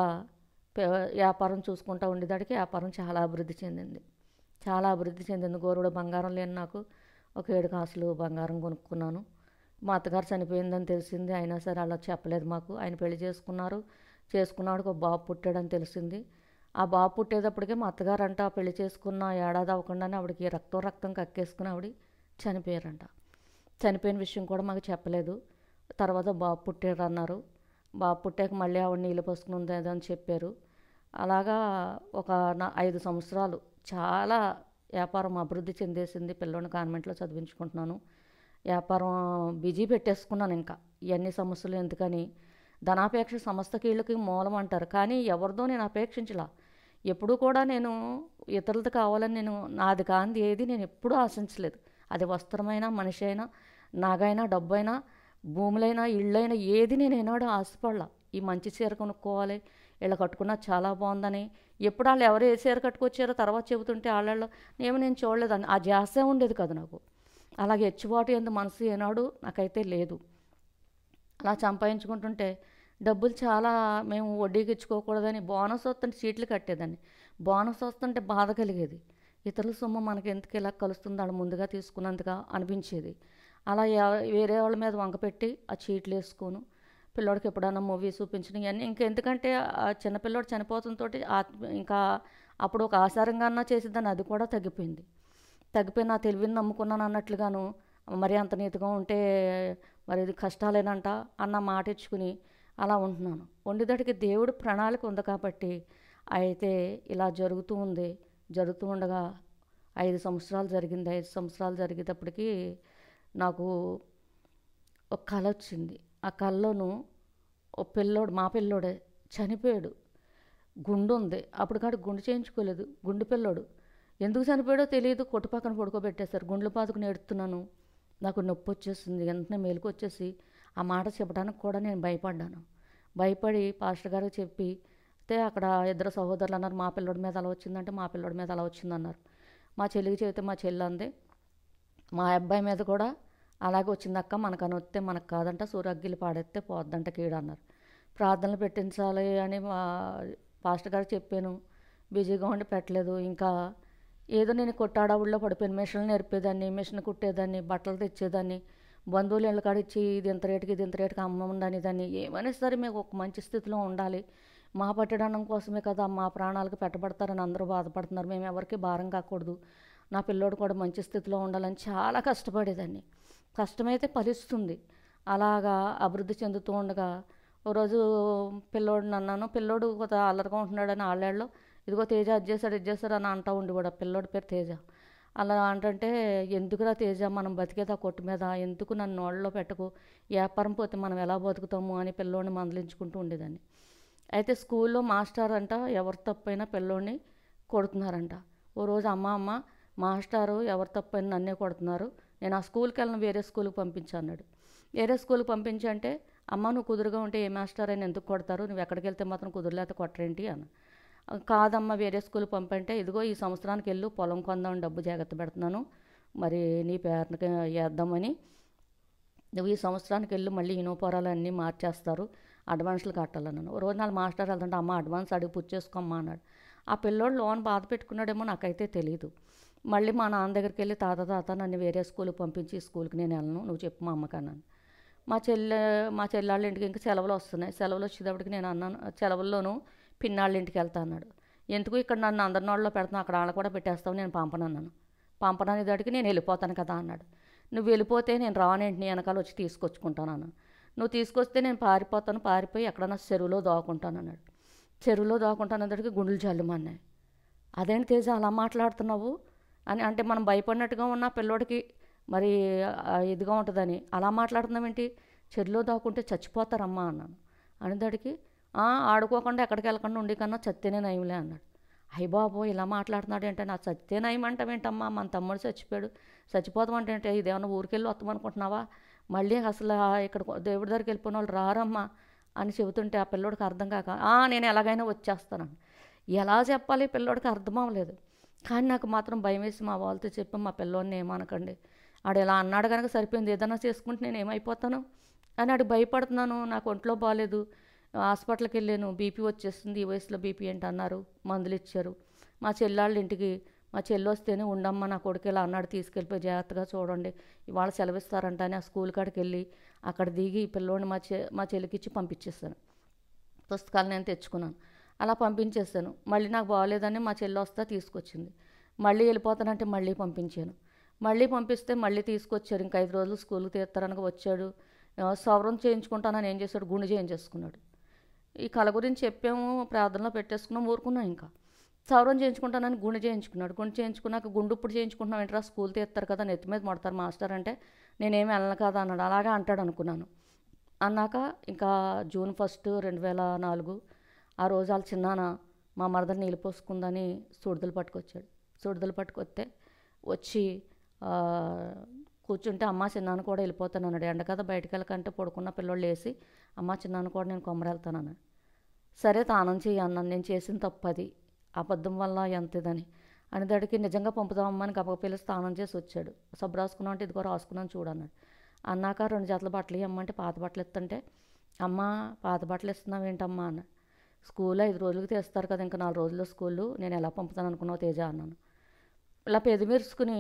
వ్యాపారం చూసుకుంటూ ఉండేదానికి వ్యాపారం చాలా అభివృద్ధి చెందింది. గోరుడు బంగారం లేని నాకు ఒక 7 కాసులు బంగారం కొనుక్కున్నాను. మా అత్తగారు చనిపోయిందని తెలిసింది, అయినా సరే అలా చెప్పలేదు మాకు. ఆయన పెళ్లి చేసుకున్నాడు, ఒక బాబు పుట్టాడని తెలిసింది. ఆ బాబు పుట్టేటప్పటికే మా అత్తగారు అంట పెళ్లి చేసుకున్న ఏడాది అవ్వకుండానే ఆవిడకి రక్తం కక్కేసుకుని ఆవిడ చనిపోయారంట. చనిపోయిన విషయం కూడా మాకు చెప్పలేదు. తర్వాత బాబు పుట్టాడు అన్నారు. బాబు పుట్టాక మళ్ళీ ఆవిడ నీళ్ళు పోసుకుని ఉందేదో అని చెప్పారు. అలాగా ఒక 5 సంవత్సరాలు చాలా వ్యాపారం అభివృద్ధి చెందేసింది. పిల్లోని కాన్వెంట్లో చదివించుకుంటున్నాను. వ్యాపారం బిజీ పెట్టేసుకున్నాను. ఇంకా ఇవన్నీ సమస్యలు ఎందుకని, ధనాపేక్ష సమస్త కీళ్ళకి మూలం అంటారు, కానీ ఎవరిదో నేను అపేక్షించలా. ఎప్పుడూ కూడా నేను ఇతరులది కావాలని నేను నాది కాంది ఏది నేను ఎప్పుడూ ఆశించలేదు. అది వస్త్రమైనా, మనిషి అయినా, నాగైనా, డబ్బైనా, భూములైనా, ఇళ్ళైనా ఏది నేను ఏనాడు ఆశపడలా. ఈ మంచి చీర కొనుక్కోవాలి, వీళ్ళు కట్టుకున్నా చాలా బాగుందని. ఎప్పుడు వాళ్ళు ఎవరు ఏ చీర కట్టుకొచ్చారో తర్వాత చెబుతుంటే వాళ్ళల్లో నేను చూడలేదని ఆ ధ్యాసే ఉండేది కదా నాకు. అలాగే హెచ్చుబాటు ఎందు మనసు ఏనాడు నాకైతే లేదు. అలా సంపాదించుకుంటుంటే డబ్బులు చాలా మేము వడ్డీకి ఇచ్చుకోకూడదని బోనస్ వస్తుంటే చీట్లు కట్టేదాన్ని. బోనస్ వస్తుంటే బాధ కలిగేది. ఇతరుల సొమ్ము మనకి ఎందుకు ఇలా కలుస్తుంది, వాళ్ళు ముందుగా తీసుకున్నందుగా అనిపించేది. అలా వేరే వాళ్ళ మీద వంకపెట్టి ఆ చీట్లు వేసుకోను. పిల్లోడికి ఎప్పుడన్నా మూవీ చూపించడం ఇవన్నీ ఇంకెందుకంటే ఆ చిన్నపిల్లోడు చనిపోతుంతో ఇంకా అప్పుడు ఒక ఆచారంగా అన్నా చేసేదాన్ని, అది కూడా తగ్గిపోయి నా తెలివిని నమ్ముకున్నాను అన్నట్లుగాను, మరి అంత నీతిగా ఉంటే మరి ఇది కష్టాలేనంట అన్న మాట ఇచ్చుకుని అలా ఉంటున్నాను. ఉండేదానికి దేవుడు ప్రణాళిక ఉంది కాబట్టి అయితే ఇలా జరుగుతూ ఉండగా 5 సంవత్సరాలు జరిగింది. 5 సంవత్సరాలు జరిగేటప్పటికి నాకు ఒక కళ వచ్చింది. ఆ కళలోను మా పిల్లోడే చనిపోయాడు. గుండు ఉంది, అప్పుడు కాడు గుండు చేయించుకోలేదు, గుండు పిల్లోడు. ఎందుకు చనిపోయాడో తెలియదు, కొట్టు పక్కన పడుకోబెట్టేశారు. గుండెలు పాతుకుని ఎడుతున్నాను, నాకు నొప్పి వచ్చేసింది. వెంటనే మేలుకు వచ్చేసి ఆ మాట చెప్పడానికి కూడా నేను భయపడి పాస్టర్ గారికి చెప్పి అక్కడ 2 సహోదరులు అన్నారు, మా పిల్లోడి మీద అలా వచ్చిందంటే మా పిల్లోడి మీద అలా వచ్చిందన్నారు. మా చెల్లికి చెబితే మా చెల్లి అంది, మా అబ్బాయి మీద కూడా అలాగే వచ్చిందక్క, మనకని వస్తే మనకు కాదంట, సూరగ్గిలు పాడేస్తే పోద్దంట కీడు అన్నారు. ప్రార్థనలు పెట్టించాలి అని మా పాస్టర్ గారికి చెప్పాను. బిజీగా ఉండి పెట్టలేదు. ఇంకా ఏదో నేను కొట్టాడవుల్లో పడిపోయాను. మిషన్లు నేర్పేదాన్ని, మిషన్ కుట్టేదాన్ని, బట్టలు తెచ్చేదాన్ని, బంధువులు ఇళ్ళ కాడిచ్చి ఇది ఇంత రేటుకి అమ్మండని దాన్ని. ఏమైనా సరే మేము ఒక మంచి స్థితిలో ఉండాలి, మా పట్టడం కోసమే కదా మా ప్రాణాలకు పెట్టబడతారని అందరూ బాధపడుతున్నారు, మేము ఎవరికి భారం కాకూడదు, నా పిల్లోడు కూడా మంచి స్థితిలో ఉండాలని చాలా కష్టపడేదాన్ని. కష్టమైతే ఫలిస్తుంది. అలాగా అభివృద్ధి చెందుతూ ఉండగా ఓ రోజు పిల్లోడిని అన్నాను. పిల్లోడు కొత్త అల్లరిగా ఉంటున్నాడని ఆళ్ళలో ఇదిగో తేజ అది చేశాడు అని అంటూ ఉండి కూడా, పిల్లోడి పేరు తేజ. అలా అంటే ఎందుకురా తేజ, మనం బతికేదా కొట్టు మీద, ఎందుకు నన్ను నోళ్ళలో పెట్టకు, వ్యాపారం పోతే మనం ఎలా బతుకుతాము అని పిల్లోడిని మందలించుకుంటూ ఉండేదాన్ని. అయితే స్కూల్లో మాస్టర్ అంట ఎవరు తప్పైనా పిల్లోడిని కొడుతున్నారంట. ఓ రోజు అమ్మ మాస్టారు ఎవరు తప్పైనా నన్నే కొడుతున్నారు, నేను ఆ స్కూల్కి వెళ్ళను, వేరే స్కూల్కి పంపించు అన్నాడు. వేరే స్కూల్కి పంపించంటే, అమ్మ నువ్వు కుదురుగా ఉంటే ఏ మాస్టర్ అయినా ఎందుకు కొడతారు, నువ్వు ఎక్కడికి వెళ్తే మాత్రం కుదురులేత కొట్టరేంటి అన్న. కాదమ్మా వేరే స్కూల్కి పంపంటే, ఇదిగో ఈ సంవత్సరానికి వెళ్ళు, పొలం కొందామని డబ్బు జాగ్రత్త పెడుతున్నాను, మరి నీ పేరుకి వేద్దామని, నువ్వు ఈ సంవత్సరానికి వెళ్ళి మళ్ళీ ఇనోపరాలు అన్నీ మార్చేస్తారు, అడ్వాన్స్లు కట్టాలన్నాను. రోజు నాలుగు మాస్టర్ వెళ్తుంటే అమ్మ అడ్వాన్స్ అడిగి పుచ్చేసుకోమ్మా అన్నాడు. ఆ పిల్లోడు లోన్ బాధ పెట్టుకున్నాడేమో నాకైతే తెలీదు. మళ్ళీ మా నాన్న దగ్గరికి వెళ్ళి తాత నన్ను వేరే స్కూల్కి పంపించి ఈ స్కూల్కి నేను వెళ్ళను, నువ్వు చెప్పు మా అమ్మకి అన్నాను. మా చెల్లెళ్ళ ఇంటికి ఇంకా సెలవులు వస్తున్నాయి, సెలవులు వచ్చేటప్పటికి నేను అన్నాను సెలవుల్లోనూ పిన్నాళ్ళ ఇంటికి వెళ్తా అన్నాడు. ఎందుకు ఇక్కడ నన్ను అందరి నోళ్ళలో పెడుతున్నా, అక్కడ వాళ్ళ కూడా పెట్టేస్తావు, నేను పంపనన్నాను. పంపనని దాటికి నేను వెళ్ళిపోతాను కదా అన్నాడు. నువ్వు వెళ్ళిపోతే నేను రానేంటి, నీ వెనకాల వచ్చి తీసుకొచ్చుకుంటాను అన్నాను. నువ్వు తీసుకొస్తే నేను పారిపోయి ఎక్కడన్నా చెరువులో దాక్కుంటాను అన్నాడు. చెరువులో దాక్కుంటాను అందరికి గుండెలు జల్లుమన్నాయి. అదేంటి తేజ అలా మాట్లాడుతున్నావు అని, అంటే మనం భయపడినట్టుగా ఉన్న పిల్లోడికి మరి ఇదిగా ఉంటుందని అలా మాట్లాడుతున్నావేంటి, చెరువులో దాక్కుంటే చచ్చిపోతారమ్మా అన్నాను. అనేదాడికి ఆడుకోకుండా ఎక్కడికి వెళ్ళకుండా ఉండి కన్నా చస్తేనే నయంలే అన్నాడు. అయ్య బాబో ఇలా మాట్లాడుతున్నాడు ఏంటంటే, నా చస్తే నయం అంటావేంటమ్మా, మన తమ్ముడు చచ్చిపోయాడు, చచ్చిపోతామంటే ఏంటి, ఇదేమన్నా ఊరికెళ్ళి వస్తామనుకుంటున్నావా, మళ్ళీ అసలు ఇక్కడ దేవుడి దగ్గరికి వెళ్ళిపోయిన వాళ్ళు రారమ్మా అని చెబుతుంటే ఆ పిల్లోడికి అర్థం కాక నేను ఎలాగైనా వచ్చేస్తానని. ఎలా చెప్పాలి పిల్లోడికి అర్థం అవ్వలేదు. కానీ నాకు మాత్రం భయం వేసి మా వాళ్ళతో చెప్పి, మా పిల్లోడిని ఏమనకండి, ఆడు ఇలా అన్నాడు కనుక సరిపోయింది, ఏదైనా చేసుకుంటే నేను ఏమైపోతాను అని ఆడు భయపడుతున్నాను. నాకు ఒంట్లో బాగాలేదు, హాస్పిటల్కి వెళ్ళాను, బీపీ వచ్చేస్తుంది, ఈ వయసులో బీపీ ఏంటి అన్నారు, మందులు ఇచ్చారు. మా చెల్లాళ్ళ ఇంటికి మా చెల్లి వస్తేనే ఉండమ్మా నా కొడుకు ఇలా అన్నాడు, తీసుకెళ్ళిపోయి జాగ్రత్తగా చూడండి, ఇవాళ సెలవిస్తారంట అని ఆ స్కూల్ కాడికి వెళ్ళి అక్కడ దిగి పిల్లోడిని మా చెల్లికి ఇచ్చి పంపించేస్తాను. పుస్తకాలు నేను తెచ్చుకున్నాను, అలా పంపించేస్తాను. మళ్ళీ నాకు బాగాలేదని మా చెల్లి వస్తా తీసుకొచ్చింది. మళ్ళీ వెళ్ళిపోతానంటే మళ్ళీ పంపించాను. మళ్ళీ పంపిస్తే మళ్ళీ తీసుకొచ్చారు. ఇంకా 5 రోజులు స్కూల్కి తీస్తారనగా వచ్చాడు. సవరం చేయించుకుంటానని ఏం చేశాడు, గుండు చేయించేసుకున్నాడు. ఈ కళ గురించి చెప్పాము, ప్రార్థనలో పెట్టేసుకున్నాం, ఊరుకున్నాం. ఇంకా సవరం చేయించుకుంటానని గుండు చేయించుకున్నాడు. గుండు చేయించుకున్నాక గుండు ఇప్పుడు చేయించుకుంటున్నాం ఏంట్రా, స్కూల్ తీస్తారు కదా, నెత్తి మీద మొడతారు మాస్టర్ అంటే నేనేమి వెళ్ళను కదా అన్నాడు. అలాగే అంటాడు అనుకున్నాను. అన్నాక ఇంకా జూన్ 1, 2004 ఆ రోజు వాళ్ళ చిన్నాన మా మరదలు నీళ్ళు పోసుకుందని సుడిదలు పట్టుకొచ్చాడు. సుడిదలు పట్టుకొస్తే వచ్చి కూర్చుంటే అమ్మ చిన్నాను కూడా వెళ్ళిపోతాను అన్నాడు. ఎండ కదా బయటకు వెళ్ళకంటే పడుకున్న పిల్లోళ్ళు వేసి అమ్మ చిన్నాను కూడా నేను కొమ్మర వెళ్తాను అన్నాడు. సరే తానం చెయ్యి అన్నాను. నేను చేసిన తప్పది, అబద్ధం వల్ల ఎంత ఇదని అనేదాడికి నిజంగా పంపుతామమ్మని గబగ పిలిచి స్నానం చేసి వచ్చాడు. సబ్బు రాసుకున్నావు అంటే ఇదిగో రాసుకున్నాను చూడన్నాడు. అన్నాక 2 జతల బట్టలు ఇవ్వమంటే పాత బట్టలు ఇస్తుంటే, అమ్మ పాత బట్టలు ఇస్తున్నావు ఏంటమ్మా అన్నాడు. స్కూల్ 5 రోజులకి తీస్తారు కదా, ఇంకా 4 రోజుల్లో స్కూలు, నేను ఎలా పంపుతాను అనుకున్నావు తేజ అన్నాను. ఇలా పెదిమిరుసుకుని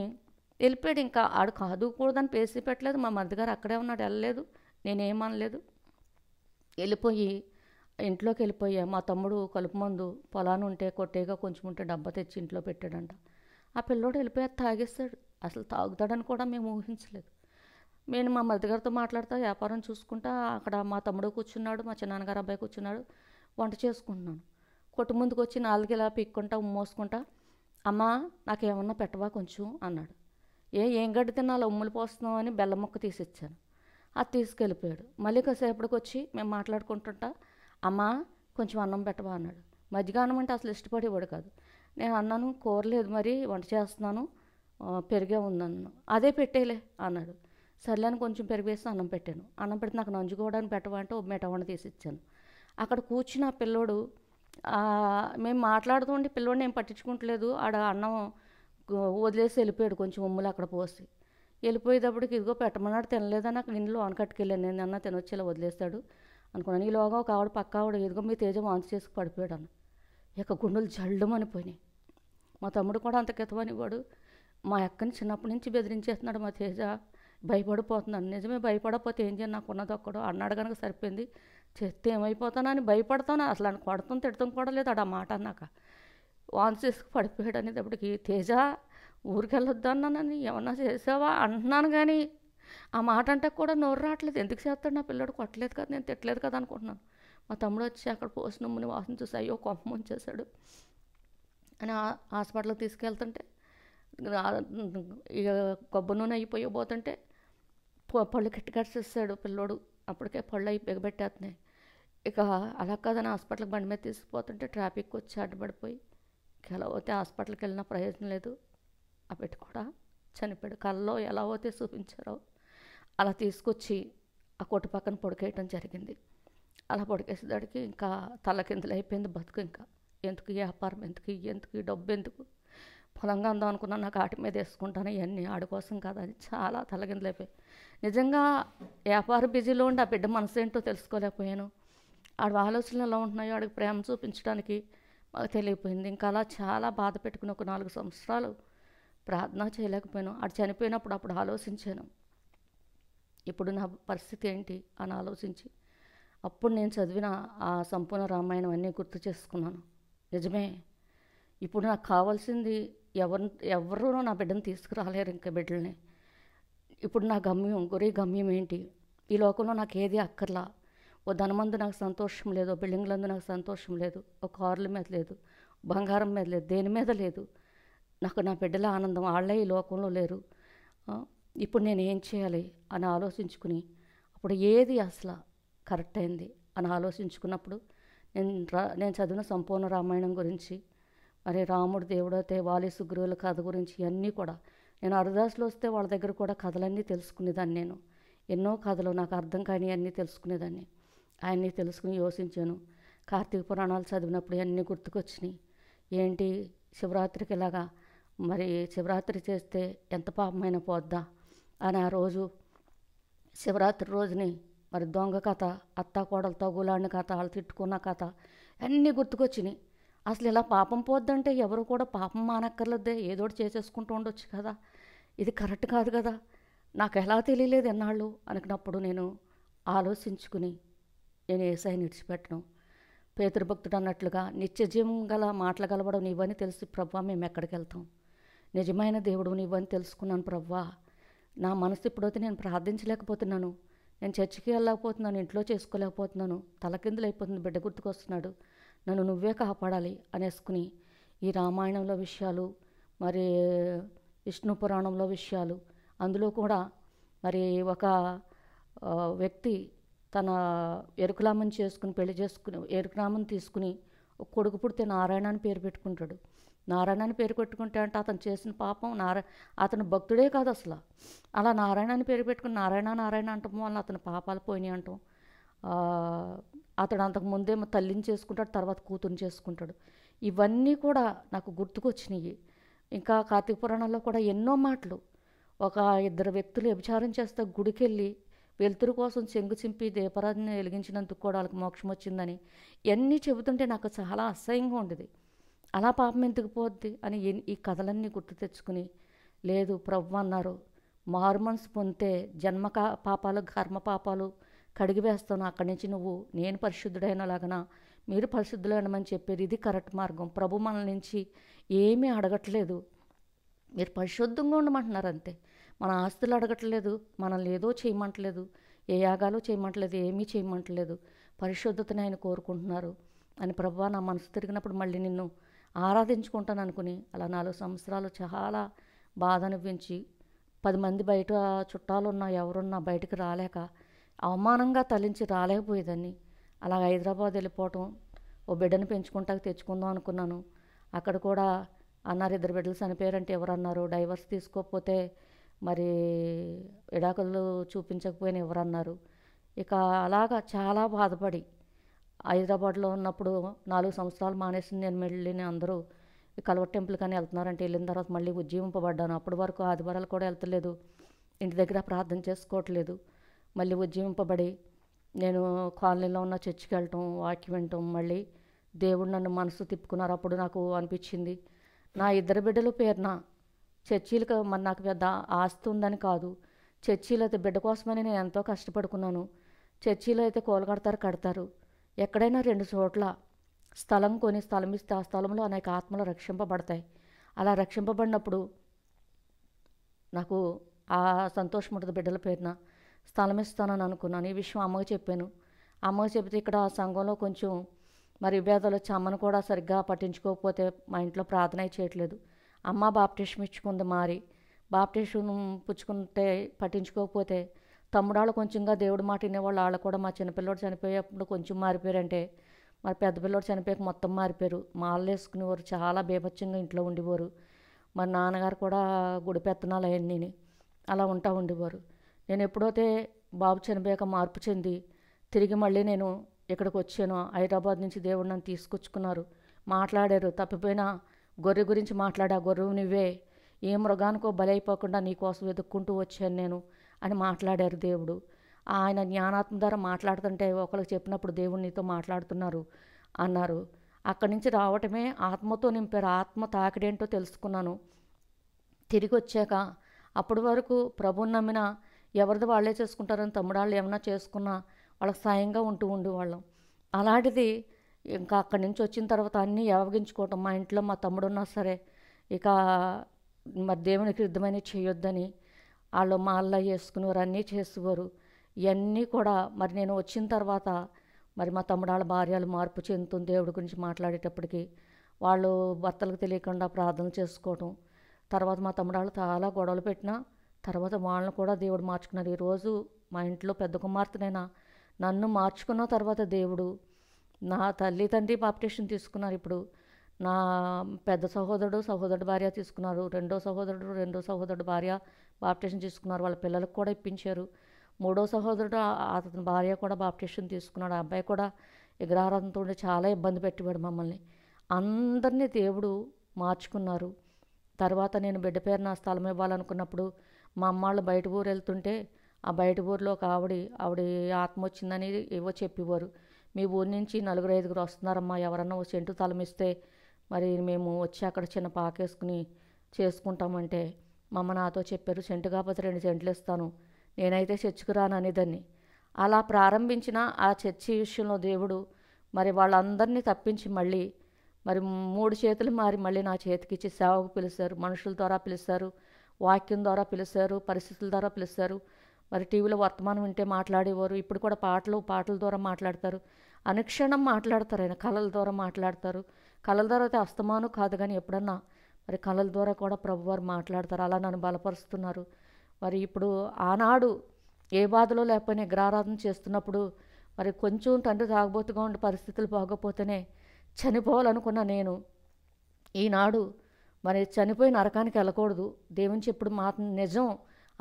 వెళ్ళిపోయాడు. ఇంకా ఆడు కాదు కూడదని పేసి పెట్టలేదు. మా మరిదిగారు అక్కడే ఉన్నాడు, వెళ్ళలేదు, నేనేమనలేదు. వెళ్ళిపోయి ఇంట్లోకి వెళ్ళిపోయా. మా తమ్ముడు కలుపు మందు పొలాన్ని ఉంటే కొట్టేగా కొంచెం ఉంటే డబ్బా తెచ్చి ఇంట్లో పెట్టాడంట. ఆ పిల్లోడు వెళ్ళిపోయి తాగేస్తాడు. అసలు తాగుతాడని కూడా మేము ఊహించలేదు. నేను మా మరిదిగారితో మాట్లాడుతూ వ్యాపారం చూసుకుంటా అక్కడ మా తమ్ముడు కూర్చున్నాడు, మా చిన్నాన్నగారు అబ్బాయి కూర్చున్నాడు, వంట చేసుకుంటున్నాను. కొట్టు ముందుకు వచ్చి 4 ఇలా పీక్కుంటా మోసుకుంటా, అమ్మ నాకేమన్నా పెట్టవా కొంచెం అన్నాడు. ఏం గడ్డి తిన్నాలో ఉమ్ములు పోస్తున్నావు అని బెల్లం ముక్క తీసిచ్చాను. అది తీసుకెళ్ళిపోయాడు. మళ్ళీ కాసేపటికి వచ్చి మేము మాట్లాడుకుంటుంటా, అమ్మ కొంచెం అన్నం పెట్టవా అన్నాడు. మజ్జిగ అన్నం అంటే అసలు ఇష్టపడేవాడు కాదు. నేను అన్నాను కూర లేదు మరి వంట చేస్తున్నాను, పెరిగే ఉందన్నాను. అదే పెట్టేలే అన్నాడు. సర్లేని కొంచెం పెరుగు వేసి అన్నం పెట్టాను. అన్నం పెడితే నాకు నంజుకోవడానికి పెట్టవా అంటే ఓ మెటవండ తీసి ఇచ్చాను. అక్కడ కూర్చుని ఆ పిల్లోడు మేము మాట్లాడుతుంటే పిల్లోడిని ఏం పట్టించుకుంటలేదు. ఆడ అన్నం వదిలేసి వెళ్ళిపోయాడు, కొంచెం ఉమ్ములు అక్కడ పోసి వెళ్ళిపోయేటప్పటికి ఇదిగో పెట్టమన్నాడు, తినలేదని నాకు ఇంట్లో కట్టుకెళ్ళాను. నేను అన్న తినొచ్చేలా వదిలేస్తాడు అనుకున్నాను. ఈలోగా ఒక ఆవిడ పక్క ఆవిడ ఇదిగో మీ తేజ వాంతి చేసుకు పడిపోయాడు అన్న. ఇక గుండెలు జల్లుమనిపోయినాయి. మా తమ్ముడు కూడా అంత కితమనివాడు. మా అక్కని చిన్నప్పటి నుంచి బెదిరించేస్తున్నాడు మా తేజ, భయపడిపోతున్నాను. నిజమే, భయపడకపోతే ఏం చేయను, నాకు ఉన్నది ఒక్కడు అన్నాడు కనుక సరిపోయింది, చేస్తే ఏమైపోతాను అని భయపడతాను. అసలు అని కొడతాం తిడతాం కూడా లేదు. ఆడ మాట అన్నాక వాంతి చేసుకు పడిపోయాడు అనేటప్పటికి, తేజ ఊరికి వెళ్ళొద్దు అన్నానని ఏమన్నా చేసావా అంటున్నాను, కానీ ఆ మాట అంటే కూడా నోరు రావట్లేదు. ఎందుకు చేస్తాడు నా పిల్లడు, కొట్టలేదు కదా, నేను తిట్టలేదు కదా అనుకుంటున్నాను. మా తమ్ముడు వచ్చి అక్కడ పోసిన ఉమ్ముని వాసన చూసి అయ్యో కొంప ముంచేశాడు అని హాస్పిటల్కి తీసుకెళ్తుంటే ఇక కొబ్బరి నూనె అయిపోయబోతుంటే పళ్ళు కట్టికట్టేస్తాడు పిల్లోడు. అప్పటికే పళ్ళు అయి బిగబెట్టేస్తున్నాయి. ఇక అలా కాదని హాస్పిటల్కి బండి మీద తీసుకుపోతుంటే ట్రాఫిక్ వచ్చి అడ్డుపడిపోయి ఎలా పోతే హాస్పిటల్కి వెళ్ళినా ప్రయోజనం లేదు. ఆ పెట్టి కూడా చనిపోయాడు. కల్లో ఎలా అయితే చూపించారో అలా తీసుకొచ్చి ఆ కొట్టు పక్కన పొడికేయటం జరిగింది. అలా పొడికేసేదానికి ఇంకా తలకిందులైపోయింది బతుకు. ఇంకా ఎందుకు ఈ వ్యాపారం, ఎందుకు ఈ డబ్బు, ఎందుకు పొలంగా ఉందాం అనుకున్నా, నాకు ఆటి మీద వేసుకుంటాను, ఇవన్నీ ఆడి కోసం కాదు అని చాలా తలకిందులైపోయి నిజంగా వ్యాపార బిజీలో ఉండి ఆ బిడ్డ మనసు ఏంటో తెలుసుకోలేకపోయాను. ఆడ ఆలోచనలు ఎలా ఉంటున్నాయో ఆడికి ప్రేమ చూపించడానికి మాకు తెలియపోయింది. ఇంకా అలా చాలా బాధ పెట్టుకుని ఒక 4 సంవత్సరాలు ప్రార్థన చేయలేకపోయాను. ఆడు చనిపోయినప్పుడు అప్పుడు ఆలోచించాను, ఇప్పుడు నా పరిస్థితి ఏంటి అని ఆలోచించి అప్పుడు నేను చదివిన ఆ సంపూర్ణ రామాయణం అన్నీ గుర్తు చేసుకున్నాను. నిజమే, ఇప్పుడు నాకు కావాల్సింది ఎవరు నా బిడ్డను తీసుకురాలేరు, ఇంకా బిడ్డల్ని. ఇప్పుడు నా గమ్యం, గురి గమ్యం ఏంటి? ఈ లోకంలో నాకు ఏది అక్కర్లా. ఓ ధనమందు నాకు సంతోషం లేదు, ఓ బిల్డింగ్లందు నాకు సంతోషం లేదు, ఓ కార్ల మీద లేదు, బంగారం మీద లేదు, దేని మీద లేదు. నాకు నా బిడ్డల ఆనందం, వాళ్ళే ఈ లోకంలో లేరు. ఇప్పుడు నేను ఏం చేయాలి అని ఆలోచించుకుని అప్పుడు ఏది అసలు కరెక్ట్ అయింది అని ఆలోచించుకున్నప్పుడు నేను చదివిన సంపూర్ణ రామాయణం గురించి, మరి రాముడు దేవుడైతే వాలి సుగ్రీవుల కథ గురించి ఇవన్నీ కూడా నేను అరుదాసులో వస్తే వాళ్ళ దగ్గర కూడా కథలన్నీ తెలుసుకునేదాన్ని. నేను ఎన్నో కథలు నాకు అర్థం కాని అన్నీ తెలుసుకునేదాన్ని. ఆయన్ని తెలుసుకుని యోచించాను. కార్తీక పురాణాలు చదివినప్పుడు అన్నీ గుర్తుకొచ్చినాయి. ఏంటి శివరాత్రికి ఇలాగా, మరి శివరాత్రి చేస్తే ఎంత పాపమైన పోద్దా అని ఆ రోజు శివరాత్రి రోజుని మరి దొంగ కథ, అత్తా కోడలతో గులాడిన కథ, వాళ్ళు తిట్టుకున్న కథ అన్నీ గుర్తుకొచ్చినాయి. అసలు ఇలా పాపం పోద్దంటే ఎవరు కూడా పాపం మానక్కర్లేదే, ఏదోటి చేసేసుకుంటూ ఉండొచ్చు కదా, ఇది కరెక్ట్ కాదు కదా, నాకు ఎలా తెలియలేదు ఎన్నాళ్ళు అనుకున్నప్పుడు నేను ఆలోచించుకుని నేను యేసయ్యని విడిచిపెట్టను. పేతురు అన్నట్లుగా నిత్య జీవం గల మాటలు గలవడం నీవని తెలిసి ప్రభువా మేము ఎక్కడికి వెళ్తాం, నిజమైన దేవుడు నీవని తెలుసుకున్నాను ప్రభువా. నా మనసు ఇప్పుడైతే నేను ప్రార్థించలేకపోతున్నాను, నేను చర్చికి వెళ్ళలేకపోతున్నాను, ఇంట్లో చేసుకోలేకపోతున్నాను, తలకిందులైపోతుంది, బిడ్డ గుర్తుకొస్తున్నాడు, నన్ను నువ్వే కాపాడాలి అనేసుకుని ఈ రామాయణంలో విషయాలు, మరి విష్ణు పురాణంలో విషయాలు, అందులో కూడా మరి ఒక వ్యక్తి తన ఎరుకులామని చేసుకుని పెళ్లి చేసుకుని ఎరుకులామని తీసుకుని ఒక కొడుకు పుడితే నారాయణ అని పేరు పెట్టుకుంటాడు. నారాయణ అని పేరు పెట్టుకుంటే అంటే అతను చేసిన పాపం అతను భక్తుడే కాదు అసలు. అలా నారాయణ అని పేరు పెట్టుకుని నారాయణ నారాయణ అంటాం వల్ల అతని పాపాలు పోయినాయి అంటాం. అతడు అంతకు ముందేమో తల్లిని చేసుకుంటాడు, తర్వాత కూతురుని చేసుకుంటాడు. ఇవన్నీ కూడా నాకు గుర్తుకొచ్చినాయి. ఇంకా కార్తీక పురాణంలో కూడా ఎన్నో మాటలు, ఒక 2 వ్యక్తులు వ్యభిచారం చేస్తే గుడికి వెళ్ళి వెలుతురు కోసం చెంగు చింపి దీపారాధన వెలిగించినందుకు కూడా వాళ్ళకి మోక్షం వచ్చిందని ఇవన్నీ చెబుతుంటే నాకు చాలా అసహ్యంగా ఉండేది. అలా పాపం ఎందుకు పోద్ది అని ఈ కథలన్నీ గుర్తు తెచ్చుకుని, లేదు ప్రభు అన్నారు, మారు మనసు పొందితే పాపాలు కర్మ పాపాలు కడిగివేస్తాను, అక్కడి నుంచి నువ్వు నేను పరిశుద్ధుడైనలాగన మీరు పరిశుద్ధులైనమని చెప్పారు, ఇది కరెక్ట్ మార్గం. ప్రభు మన నుంచి ఏమీ అడగట్లేదు, మీరు పరిశుద్ధంగా ఉండమంటున్నారు అంతే. మన ఆస్తులు అడగట్లేదు, మనల్ని ఏదో చేయమంటలేదు, ఏ యాగాలు చేయమంటలేదు, ఏమీ చేయమంటలేదు, పరిశుద్ధతని ఆయన కోరుకుంటున్నారు అని ప్రభువా నా మనసు తిరిగినప్పుడు మళ్ళీ నిన్ను ఆరాధించుకుంటాను అనుకుని అలా 4 సంవత్సరాలు చాలా బాధ అనిపించి 10 మంది బయట చుట్టాలున్నా ఎవరున్నా బయటకు రాలేక అవమానంగా తలించి రాలేకపోయేదాన్ని. అలా హైదరాబాద్ వెళ్ళిపోవటం, ఓ బిడ్డను పెంచుకుంటాక తెచ్చుకుందాం అనుకున్నాను. అక్కడ కూడా అన్నారు 2 బిడ్డలు చనిపోయారంటే ఎవరన్నారు, డైవర్స్ తీసుకోకపోతే మరి విడాకులు చూపించకపోయినా ఎవరన్నారు. ఇక అలాగా చాలా బాధపడి హైదరాబాద్లో ఉన్నప్పుడు 4 సంవత్సరాలు మానేసింది నేను వెళ్ళిన అందరూ కల్వర్ టెంపుల్ కానీ వెళ్తున్నారంటే వెళ్ళిన తర్వాత మళ్ళీ ఉజ్జీవింపబడ్డాను. అప్పటి వరకు ఆదివారాలు కూడా వెళ్తలేదు, ఇంటి దగ్గర ప్రార్థన చేసుకోవట్లేదు. మళ్ళీ ఉజ్జీవింపబడి నేను కాలనీలో ఉన్న చర్చికి వెళ్ళటం, వాక్యం వినటం, మళ్ళీ దేవుడు నన్ను మనసు తిప్పుకున్నారు. అప్పుడు నాకు అనిపించింది, నా 2 బిడ్డల పేరున చర్చీలకు మరి నాకు పెద్ద ఆస్తి ఉందని కాదు, చర్చీలో అయితే బిడ్డ కోసమని నేను ఎంతో కష్టపడుకున్నాను. చర్చీలో అయితే కడతారు, ఎక్కడైనా 2 చోట్ల స్థలం కొని స్థలం ఇస్తే ఆ స్థలంలో అనేక ఆత్మలు రక్షింపబడతాయి. అలా రక్షింపబడినప్పుడు నాకు ఆ సంతోషం ఉంటుంది, బిడ్డల పేరున స్థలం ఇస్తానని అనుకున్నాను. ఈ విషయం అమ్మకి చెప్పాను. అమ్మకి చెబితే ఇక్కడ సంఘంలో కొంచెం మరి విభేదాలు వచ్చి అమ్మను కూడా సరిగ్గా పట్టించుకోకపోతే మా ఇంట్లో ప్రార్థన చేయట్లేదు. అమ్మ బాప్టిజం ఇచ్చుకుంది, మారి బాప్టిజం పుచ్చుకుంటే పట్టించుకోకపోతే తమ్ముడాళ్ళు కొంచెంగా దేవుడి మాట వినేవాళ్ళు, వాళ్ళు కూడా మా చిన్నపిల్లోడు చనిపోయేప్పుడు కొంచెం మారిపోయారంటే మరి పెద్ద పిల్లోడు చనిపోయాక మొత్తం మారిపోయారు. మాలలు వేసుకునేవారు, చాలా బీభత్సంగా ఇంట్లో ఉండేవారు. మరి నాన్నగారు కూడా గుడి పెత్తనాలు అవన్నీ అలా ఉంటా ఉండేవారు. నేను ఎప్పుడైతే బాబు చనిపోయాక మార్పు చెంది తిరిగి మళ్ళీ నేను ఇక్కడికి వచ్చాను, హైదరాబాద్ నుంచి దేవుడు నన్ను తీసుకొచ్చుకున్నారు. మాట్లాడారు, తప్పిపోయిన గొర్రె గురించి మాట్లాడా, గొర్రెవు నువ్వే, ఏ మృగానికో బలైపోకుండా నీకోసం వెతుక్కుంటూ వచ్చాను నేను అని మాట్లాడారు దేవుడు. ఆయన జ్ఞానాత్మ ద్వారా మాట్లాడుతుంటే ఒకరికి చెప్పినప్పుడు దేవుడు నీతో మాట్లాడుతున్నారు అన్నారు. అక్కడి నుంచి రావటమే ఆత్మతో నింపారు. ఆత్మ తాకిడేంటో తెలుసుకున్నాను తిరిగి వచ్చాక. అప్పటి వరకు ప్రభువుని నమ్మిన ఎవరిది వాళ్ళే చేసుకుంటారని తమ్ముడాళ్ళు ఏమన్నా చేసుకున్నా వాళ్ళకి సాయంగా ఉంటూ ఉండేవాళ్ళం. అలాంటిది ఇంకా అక్కడి నుంచి వచ్చిన తర్వాత అన్నీ యావగించుకోవటం. మా ఇంట్లో మా తమ్ముడు ఉన్నా సరే ఇక మరి దేవునికి యుద్ధమని చేయొద్దని వాళ్ళు మా అల్ల వేసుకునేవారు, అన్నీ చేసేవారు. ఇవన్నీ కూడా మరి నేను వచ్చిన తర్వాత మరి మా తమ్ముడు వాళ్ళ భార్యలు మార్పు చెందుతుంది దేవుడి గురించి మాట్లాడేటప్పటికి. వాళ్ళు భర్తలకు తెలియకుండా ప్రార్థన చేసుకోవటం. తర్వాత మా తమ్ముడు వాళ్ళు చాలా గొడవలు పెట్టినా తర్వాత వాళ్ళని కూడా దేవుడు మార్చుకున్నారు. ఈరోజు మా ఇంట్లో పెద్ద కుమార్తెనైనా నన్ను మార్చుకున్న తర్వాత దేవుడు నా తల్లి తండ్రి బాప్టిషన్ తీసుకున్నారు. ఇప్పుడు నా పెద్ద సహోదరుడు భార్య తీసుకున్నారు. రెండో సహోదరుడు భార్య బాప్టిషన్ తీసుకున్నారు. వాళ్ళ పిల్లలకు కూడా ఇప్పించారు. మూడో సహోదరుడు అతని భార్య కూడా బాప్టిషన్ తీసుకున్నాడు. ఆ అబ్బాయి కూడా విగ్రహారాధనతో చాలా ఇబ్బంది పెట్టేవాడు మమ్మల్ని. అందరినీ దేవుడు మార్చుకున్నారు. తర్వాత నేను బిడ్డ పేరు నా స్థలం ఇవ్వాలనుకున్నప్పుడు మా అమ్మాళ్ళు బయట ఊరు వెళ్తుంటే ఆ బయట ఊరిలో ఒక ఆవిడ ఆత్మ వచ్చిందని ఏవో చెప్పేవారు. మీ ఊరి నుంచి 4-5 వస్తున్నారమ్మా, ఎవరన్నా ఓ సెంటు స్థలం ఇస్తే మరి మేము వచ్చి అక్కడ చిన్న పాకేసుకుని చేసుకుంటామంటే మా అమ్మ నాతో చెప్పారు, సెంటు కాకపోతే 2 సెంట్లు ఇస్తాను, నేనైతే చర్చికి రాను అనేదాన్ని. అలా ప్రారంభించిన ఆ చర్చి విషయంలో దేవుడు మరి వాళ్ళందరినీ తప్పించి మళ్ళీ మరి 3 చేతులు మారి మళ్ళీ నా చేతికిచ్చి సేవకు పిలిచారు. మనుషుల ద్వారా పిలిచారు, వాక్యం ద్వారా పిలిచారు, పరిస్థితుల ద్వారా పిలిచారు. మరి టీవీలో వర్తమానం వింటే మాట్లాడేవారు. ఇప్పుడు కూడా పాటల ద్వారా మాట్లాడతారు. అనుక్షణం మాట్లాడతారు. ఆయన కళల ద్వారా మాట్లాడతారు. కళల ద్వారా అయితే అస్తమానం కాదు కానీ ఎప్పుడన్నా మరి కళల ద్వారా కూడా ప్రభువారు మాట్లాడతారు. అలా నన్ను బలపరుస్తున్నారు. మరి ఇప్పుడు ఆనాడు ఏ బాధలో లేకపోయినా విగ్రహారాధన చేస్తున్నప్పుడు మరి కొంచెం తండ్రి తాగబోతుగా ఉండే పరిస్థితులు బాగోపోతేనే చనిపోవాలనుకున్న నేను ఈనాడు మరి చనిపోయి నరకానికి వెళ్ళకూడదు, దేవుని చెప్పుడు నిజం,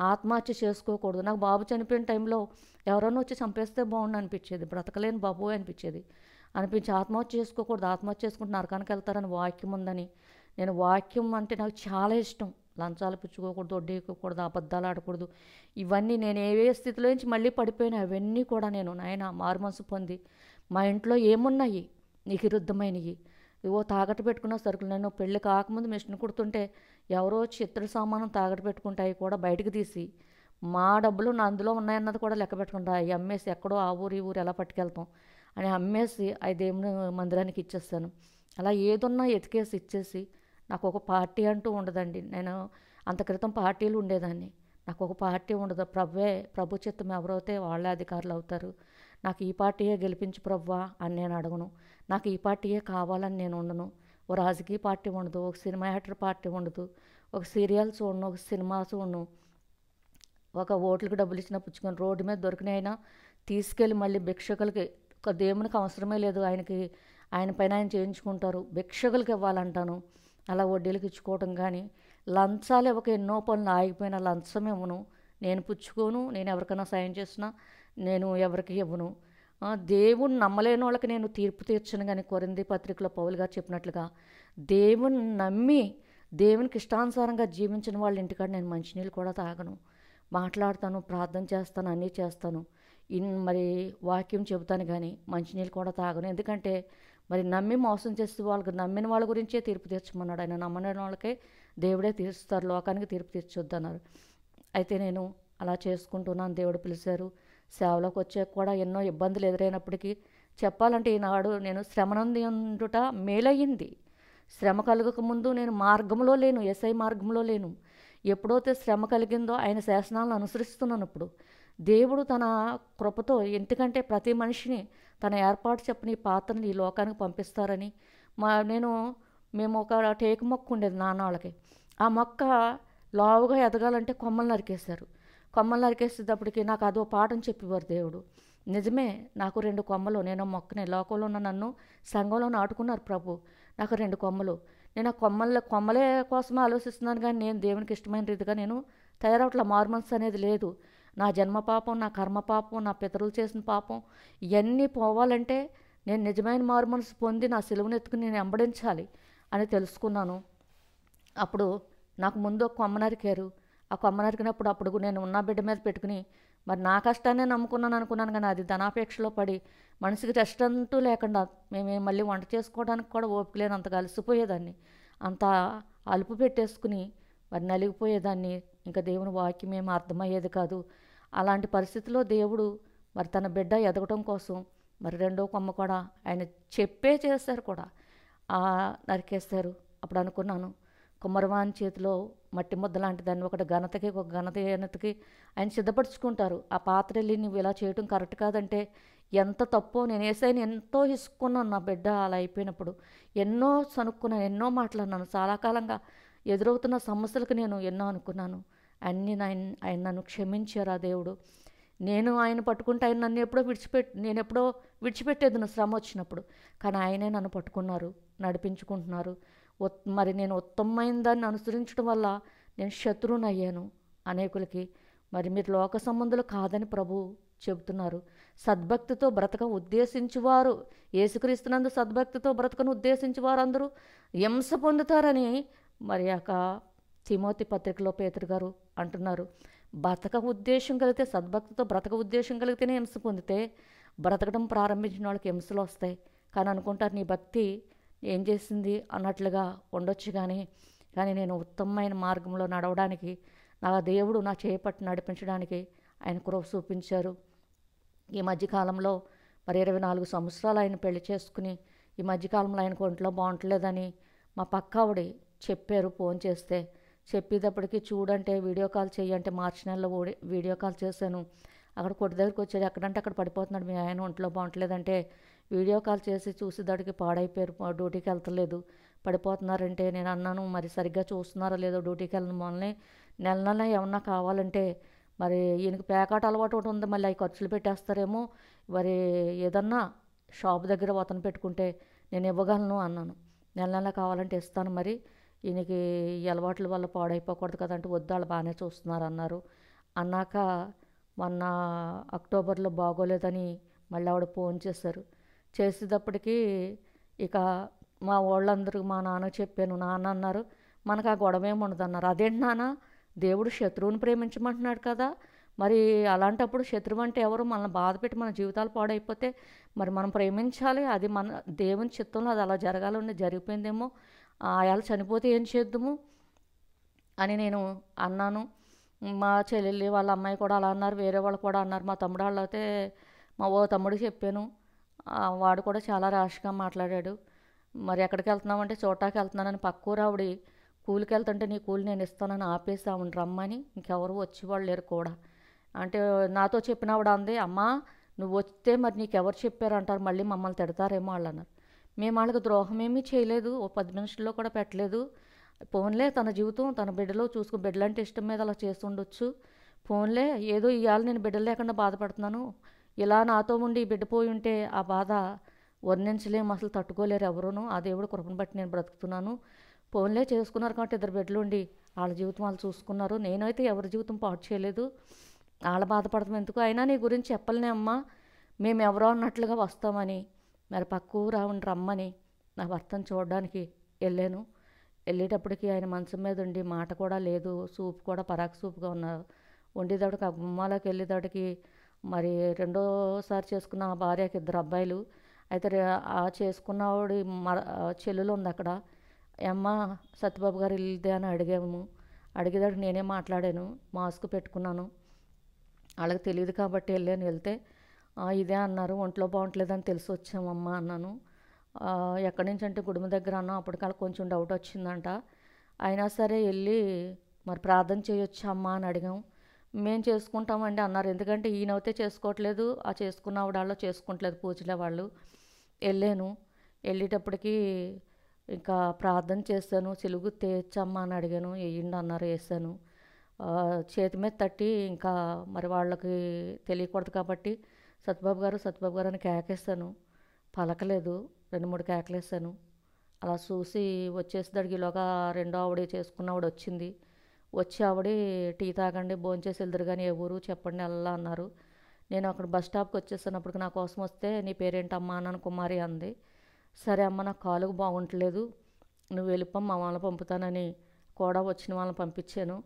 ఆత్మహత్య చేసుకోకూడదు. నాకు బాబు చనిపోయిన టైంలో ఎవరన్నా వచ్చి చంపేస్తే బాగుండు అనిపించేది, బ్రతకలేని బాబు అనిపించి ఆత్మహత్య చేసుకోకూడదు, ఆత్మహత్య చేసుకుంటే నరకానికి వెళ్తారని వాక్యం ఉందని. నేను వాక్యం అంటే నాకు చాలా ఇష్టం. లంచాలు పుచ్చుకోకూడదు, వడ్డీ ఇవ్వకూడదు, అబద్ధాలు ఆడకూడదు. ఇవన్నీ నేను ఏ స్థితిలో నుంచి మళ్ళీ పడిపోయినా అవన్నీ కూడా నేను నాయన మారు మనసు పొంది మా ఇంట్లో ఏమున్నాయి నీకు విరుద్ధమైనవి, ఇవో తాకట్టు పెట్టుకున్న సరుకులు. నేను పెళ్ళి కాకముందు మిషన్ కుడుతుంటే ఎవరో చిత్ర సామానం తాకట్టు పెట్టుకుంటాయి కూడా బయటకు తీసి మా డబ్బులు నా అందులో ఉన్నాయన్నది కూడా లెక్క పెట్టుకుంటా. అవి అమ్మేసి ఎక్కడో ఆ ఊరు ఈ ఊరు ఎలా పట్టుకెళ్తాం అని అమ్మేసి అవి దేవుని మందిరానికి ఇచ్చేస్తాను. అలా ఏదున్నా ఎతికేసి ఇచ్చేసి నాకు ఒక పార్టీ అంటూ ఉండదండి. నేను అంత క్రితం పార్టీలు ఉండేదాన్ని, నాకు ఒక పార్టీ ఉండదు. ప్రభు చిత్తం ఎవరైతే వాళ్ళే అధికారులు అవుతారు. నాకు ఈ పార్టీయే గెలిపించు ప్రభువా అని నేను అడగను. నాకు ఈ పార్టీయే కావాలని నేను ఉండను. ఓ రాజకీయ పార్టీ ఉండదు, ఒక సినిమా యాక్టర్ పార్టీ ఉండదు, ఒక సీరియల్స్ ఉండను, ఒక సినిమాస్ ఉండను. ఒక ఓట్లకు డబ్బులు ఇచ్చినా పుచ్చుకొని రోడ్డు మీద దొరికినైనా తీసుకెళ్ళి మళ్ళీ భిక్షకులకి, ఒక దేవునికి అవసరమే లేదు, ఆయన పైన ఆయన చేయించుకుంటారు, భిక్షకులకి ఇవ్వాలంటాను. అలా వడ్డీలకు ఇచ్చుకోవటం కానీ లంచాలు ఇవ్వక ఎన్నో పనులు ఆగిపోయిన లంచం ఇవ్వను, నేను పుచ్చుకోను. నేను ఎవరికైనా సాయం చేసినా నేను ఎవరికి ఇవ్వను. దేవుణ్ణి నమ్మలేని వాళ్ళకి నేను తీర్పు తీర్చను. కానీ కొరింథీ పత్రికలో పౌలు గారు చెప్పినట్లుగా దేవుని నమ్మి దేవునికి ఇష్టానుసారంగా జీవించిన వాళ్ళ ఇంటికాడ నేను మంచినీళ్ళు కూడా తాగను, మాట్లాడతాను, ప్రార్థన చేస్తాను, అన్నీ చేస్తాను. మరి వాక్యం చెబుతాను కానీ మంచినీళ్ళు కూడా తాగను. ఎందుకంటే మరి నమ్మి మోసం చేస్తే వాళ్ళకి నమ్మిన వాళ్ళ గురించే తీర్పు తీర్చమన్నాడు. ఆయన నమ్మని వాళ్ళకే దేవుడే తీరుస్తారు, లోకానికి తీర్పు తీర్చొద్దన్నారు. అయితే నేను అలా చేసుకుంటున్నాను. దేవుడు పిలిచారు. సేవలోకి వచ్చాక కూడా ఎన్నో ఇబ్బందులు ఎదురైనప్పటికీ చెప్పాలంటే ఈనాడు నేను శ్రమనందుట మేలయ్యింది. శ్రమ కలగకముందు నేను మార్గంలో లేను, ఎస్ఐ మార్గంలో లేను. ఎప్పుడైతే శ్రమ కలిగిందో ఆయన శాసనాలను అనుసరిస్తున్నాను. ఇప్పుడు దేవుడు తన కృపతో, ఎందుకంటే ప్రతి మనిషిని తన ఏర్పాటు చెప్పని ఈ పాత్రని ఈ లోకానికి పంపిస్తారని మేము ఒక టేకు మొక్క ఉండేది నాన్నవాళ్ళకి. ఆ మొక్క లావుగా ఎదగాలంటే కొమ్మలు నరికేశారు. కొమ్మలు నరికేసేటప్పటికి నాకు అదో పాఠం చెప్పేవారు దేవుడు. నిజమే, నాకు 2 కొమ్మలు, నేను మొక్కనే. లోకంలో ఉన్న నన్ను సంఘంలో నాటుకున్నారు ప్రభు. నాకు 2 కొమ్మలు. నేను ఆ కొమ్మలే కోసమే ఆలోచిస్తున్నాను, కానీ నేను దేవునికి ఇష్టమైన రీతిగా నేను తయారవట్ల. మారుమనసు అనేది లేదు. నా జన్మ పాపం, నా కర్మ పాపం, నా పితరులు చేసిన పాపం ఇవన్నీ పోవాలంటే నేను నిజమైన మారుమనసు పొంది నా సిలువను ఎత్తుకుని నేను వెంబడించాలి అని తెలుసుకున్నాను. అప్పుడు నాకు ముందు ఒక కొమ్మ నరికారు. ఆ కొమ్మ నరికినప్పుడు అప్పుడు నేను ఉన్న బిడ్డ మీద పెట్టుకుని మరి నా కష్టాన్నే నమ్ముకున్నాను అనుకున్నాను, కానీ అది ధనాపేక్షలో పడి మనసుకి రెస్ట్ అంటూ లేకుండా మేము మళ్ళీ వంట చేసుకోవడానికి కూడా ఓపిక లేనంతగా అలసిపోయేదాన్ని. అంత అలుపు పెట్టేసుకుని మరి నలిగిపోయేదాన్ని. ఇంకా దేవుని వాక్యం ఏమీ అర్థమయ్యేది కాదు. అలాంటి పరిస్థితిలో దేవుడు మరి తన బిడ్డ ఎదగటం కోసం మరి రెండో కొమ్మ కూడా ఆయన చెప్పే చేశారు కూడా, నరికేస్తారు. అప్పుడు అనుకున్నాను, కుమ్మరవాని చేతిలో మట్టి ముద్ద లాంటి దాన్ని ఒకటి ఘనతకి ఒక ఘనతకి ఆయన సిద్ధపరచుకుంటారు. ఆ పాత్ర వెళ్ళి నువ్వు ఇలా చేయటం కరెక్ట్ కాదంటే ఎంత తప్పో. నేను ఏసైని ఎంతో ఇసుక్కున్నాను. నా బిడ్డ అలా అయిపోయినప్పుడు ఎన్నో సనుక్కున్నాను, ఎన్నో మాట్లాడినాను. చాలా కాలంగా ఎదురవుతున్న సమస్యలకు నేను ఎన్నో అనుకున్నాను. అన్నీ ఆయన నన్ను క్షమించారు ఆ దేవుడు. నేను ఆయన పట్టుకుంటే ఆయన నన్ను నేను ఎప్పుడో విడిచిపెట్టేది నా శ్రమ వచ్చినప్పుడు, కానీ ఆయనే నన్ను పట్టుకున్నారు, నడిపించుకుంటున్నారు. మరి నేను ఉత్తమమైన దాన్ని అనుసరించడం వల్ల నేను శత్రువుని అయ్యాను అనేకులకి. మరి మీరు లోక సంబంధులు కాదని ప్రభు చెబుతున్నారు. సద్భక్తితో బ్రతక ఉద్దేశించువారు, యేసుక్రీస్తునందు సద్భక్తితో బ్రతకను ఉద్దేశించువారు అందరూ హింస పొందుతారని మరి తిమోతి పత్రికలో పేతురు గారు అంటున్నారు. బ్రతక ఉద్దేశం కలిగితే, సద్భక్తితో బ్రతక ఉద్దేశం కలిగితేనే హింస పొందితే బ్రతకడం ప్రారంభించిన వాళ్ళకి హింసలు వస్తాయి. కానీ అనుకుంటారు నీ భక్తి ఏం చేసింది అన్నట్లుగా ఉండొచ్చు. కానీ నేను ఉత్తమమైన మార్గంలో నడవడానికి నా దేవుడు నా చేపట్టి నడిపించడానికి ఆయన కృప చూపించారు. ఈ మధ్యకాలంలో మరి 24 సంవత్సరాలు ఆయన పెళ్లి చేసుకుని ఈ మధ్యకాలంలో ఆయనకు ఒంట్లో బాగుంటలేదని మా పక్క ఆవిడ చెప్పారు. ఫోన్ చేస్తే చెప్పేటప్పటికి చూడంటే వీడియో కాల్ చేయంటే మార్చి నెలలో వీడియో కాల్ చేశాను. అక్కడ కొట్టి దగ్గరికి వచ్చాడు. ఎక్కడంటే అక్కడ పడిపోతున్నాడు, మీ ఆయన ఒంట్లో బాగుంటలేదంటే వీడియో కాల్ చేసి చూసేదాడికి పాడైపోయారు, డ్యూటీకి వెళ్తలేదు, పడిపోతున్నారంటే నేను అన్నాను మరి సరిగ్గా చూస్తున్నారో లేదో, డ్యూటీకి వెళ్ళిన మొన్ననే నెల ఏమన్నా కావాలంటే మరి ఈయనకి పేకాట అలవాటు ఒకటి ఉంది, మళ్ళీ అవి ఖర్చులు పెట్టేస్తారేమో, మరి ఏదన్నా షాప్ దగ్గర వతన పెట్టుకుంటే నేను ఇవ్వగలను అన్నాను. నెల కావాలంటే ఇస్తాను, మరి ఈయనకి ఈ అలవాట్ల వల్ల పాడైపోకూడదు కదంటే వద్దు వాళ్ళు బాగానే చూస్తున్నారు అన్నారు. అన్నాక మొన్న అక్టోబర్లో బాగోలేదని మళ్ళీ ఆవిడ ఫోన్ చేశారు. చేసేటప్పటికి ఇక మా వాళ్ళందరూ మా నాన్న చెప్పాను. నాన్న అన్నారు మనకు ఆ గొడవ ఏమి ఉండదు అన్నారు. అదేంటి నాన్న, దేవుడు శత్రువుని ప్రేమించమంటున్నాడు కదా, మరి అలాంటప్పుడు శత్రువు అంటే ఎవరు? మనల్ని బాధపెట్టి మన జీవితాలు పాడైపోతే మరి మనం ప్రేమించాలి. అది మన దేవుని చిత్తంలో అది అలా జరగాలని జరిగిపోయిందేమో, అయాలు చనిపోతే ఏం చేద్దాము అని నేను అన్నాను. మా చెల్లెల్లి వాళ్ళ అమ్మాయి కూడా అలా అన్నారు, వేరే వాళ్ళు కూడా అన్నారు. మా తమ్ముడు వాళ్ళు అయితే మా తమ్ముడికి చెప్పాను. వాడు కూడా చాలా ర్యాష్గా మాట్లాడాడు. మరి ఎక్కడికి వెళ్తున్నామంటే చోటాకి వెళ్తున్నానని పక్కూరు ఆవిడ కూలికి వెళ్తుంటే నీ కూలి నేను ఇస్తానని ఆపేసి ఆవిడ రమ్మని, ఇంకెవరు వచ్చేవాళ్ళు లేరు కూడా. అంటే నాతో చెప్పిన ఆవిడ అంది, అమ్మా నువ్వు వస్తే మరి నీకెవరు చెప్పారు అంటారు, మళ్ళీ మమ్మల్ని తిడతారేమో వాళ్ళు అన్నారు. మేము వాళ్ళకి ద్రోహం ఏమీ చేయలేదు, ఓ 10 నిమిషాల్లో కూడా పెట్టలేదు. ఫోన్లే తన జీవితం తన బిడ్డలో బిడ్డలంటే ఇష్టం మీద అలా చేస్తుండొచ్చు. ఫోన్లే ఏదో ఇవాళ నేను బిడ్డలు లేకుండా బాధపడుతున్నాను, ఇలా నాతో ఉండి బిడ్డ పోయి ఉంటే ఆ బాధ వర్ణించలేము, అసలు తట్టుకోలేరు ఎవరును. ఆ దేవుడు కృపను బట్టి నేను బ్రతుకుతున్నాను. ఫోన్లే చేసుకున్నారు కాబట్టి 2 బిడ్డలు ఉండి వాళ్ళ జీవితం వాళ్ళు చూసుకున్నారు. నేనైతే ఎవరి జీవితం పాడు చేయలేదు, వాళ్ళ బాధపడతాం ఎందుకు, అయినా నీ గురించి చెప్పలేనే అమ్మా, మేము ఎవరో అన్నట్లుగా వస్తామని మరి పక్క రావండి రమ్మని నా భర్తను చూడడానికి వెళ్ళాను. వెళ్ళేటప్పటికి ఆయన మంచం మీద ఉండి మాట కూడా లేదు, సూప్ కూడా పరాకు సూపుగా ఉన్నారు. వండేదాడికి ఆ గుమ్మాలోకి వెళ్ళేదాడికి మరి రెండోసారి చేసుకున్న ఆ భార్యకి 2 అబ్బాయిలు. అయితే ఆ చేసుకున్నవాడి చెల్లెలు ఉంది అక్కడ. అమ్మ సత్యబాబు గారు ఇల్లుదే అని అడిగాము. అడిగేదాడికి నేనే మాట్లాడాను, మాస్క్ పెట్టుకున్నాను. వాళ్ళకి తెలియదు కాబట్టి వెళ్తే ఇదే అన్నారు, ఒంట్లో బాగుంటలేదని తెలిసి వచ్చామమ్మా అన్నాను. ఎక్కడి నుంచి అంటే గుడుమ దగ్గర అన్నా. అప్పటికల్లా కొంచెం డౌట్ వచ్చిందంట. అయినా సరే వెళ్ళి మరి ప్రార్థన చేయొచ్చా అమ్మా అని అడిగాం. మేము చేసుకుంటామండి అన్నారు. ఎందుకంటే ఈయనైతే చేసుకోవట్లేదు, ఆ చేసుకున్న ఆవిడాల్లో చేసుకుంటలేదు పూజలే వాళ్ళు. వెళ్ళాను. వెళ్ళేటప్పటికి ఇంకా ప్రార్థన చేశాను. సిలుగు తేచ్చమ్మా అని అడిగాను, వేయండి అన్నారు, వేసాను. చేతి మీద తట్టి ఇంకా మరి వాళ్ళకి తెలియకూడదు కాబట్టి సత్యబాబు గారు అని కేకేస్తాను, పలకలేదు. 2-3 కేకలేసాను. అలా చూసి వచ్చేసేసరికి ఈలోగా రెండో ఆవిడ చేసుకున్న ఆవిడ వచ్చింది. వచ్చి ఆవిడ టీ తాగండి భోంచేసి వెళ్దురు కానీ ఏ ఊరు చెప్పండి అలా అన్నారు. నేను అక్కడ బస్ స్టాప్కి వచ్చేసినప్పటికి నా కోసం వస్తే నీ పేరేంటమ్మా అన్నాను. కుమారి అంది. సరే అమ్మ నాకు కాలుకు బాగుంటలేదు, నువ్వు వెళ్ళిపోమ్మ వాళ్ళని పంపుతానని కూడా వచ్చిన వాళ్ళని పంపించాను.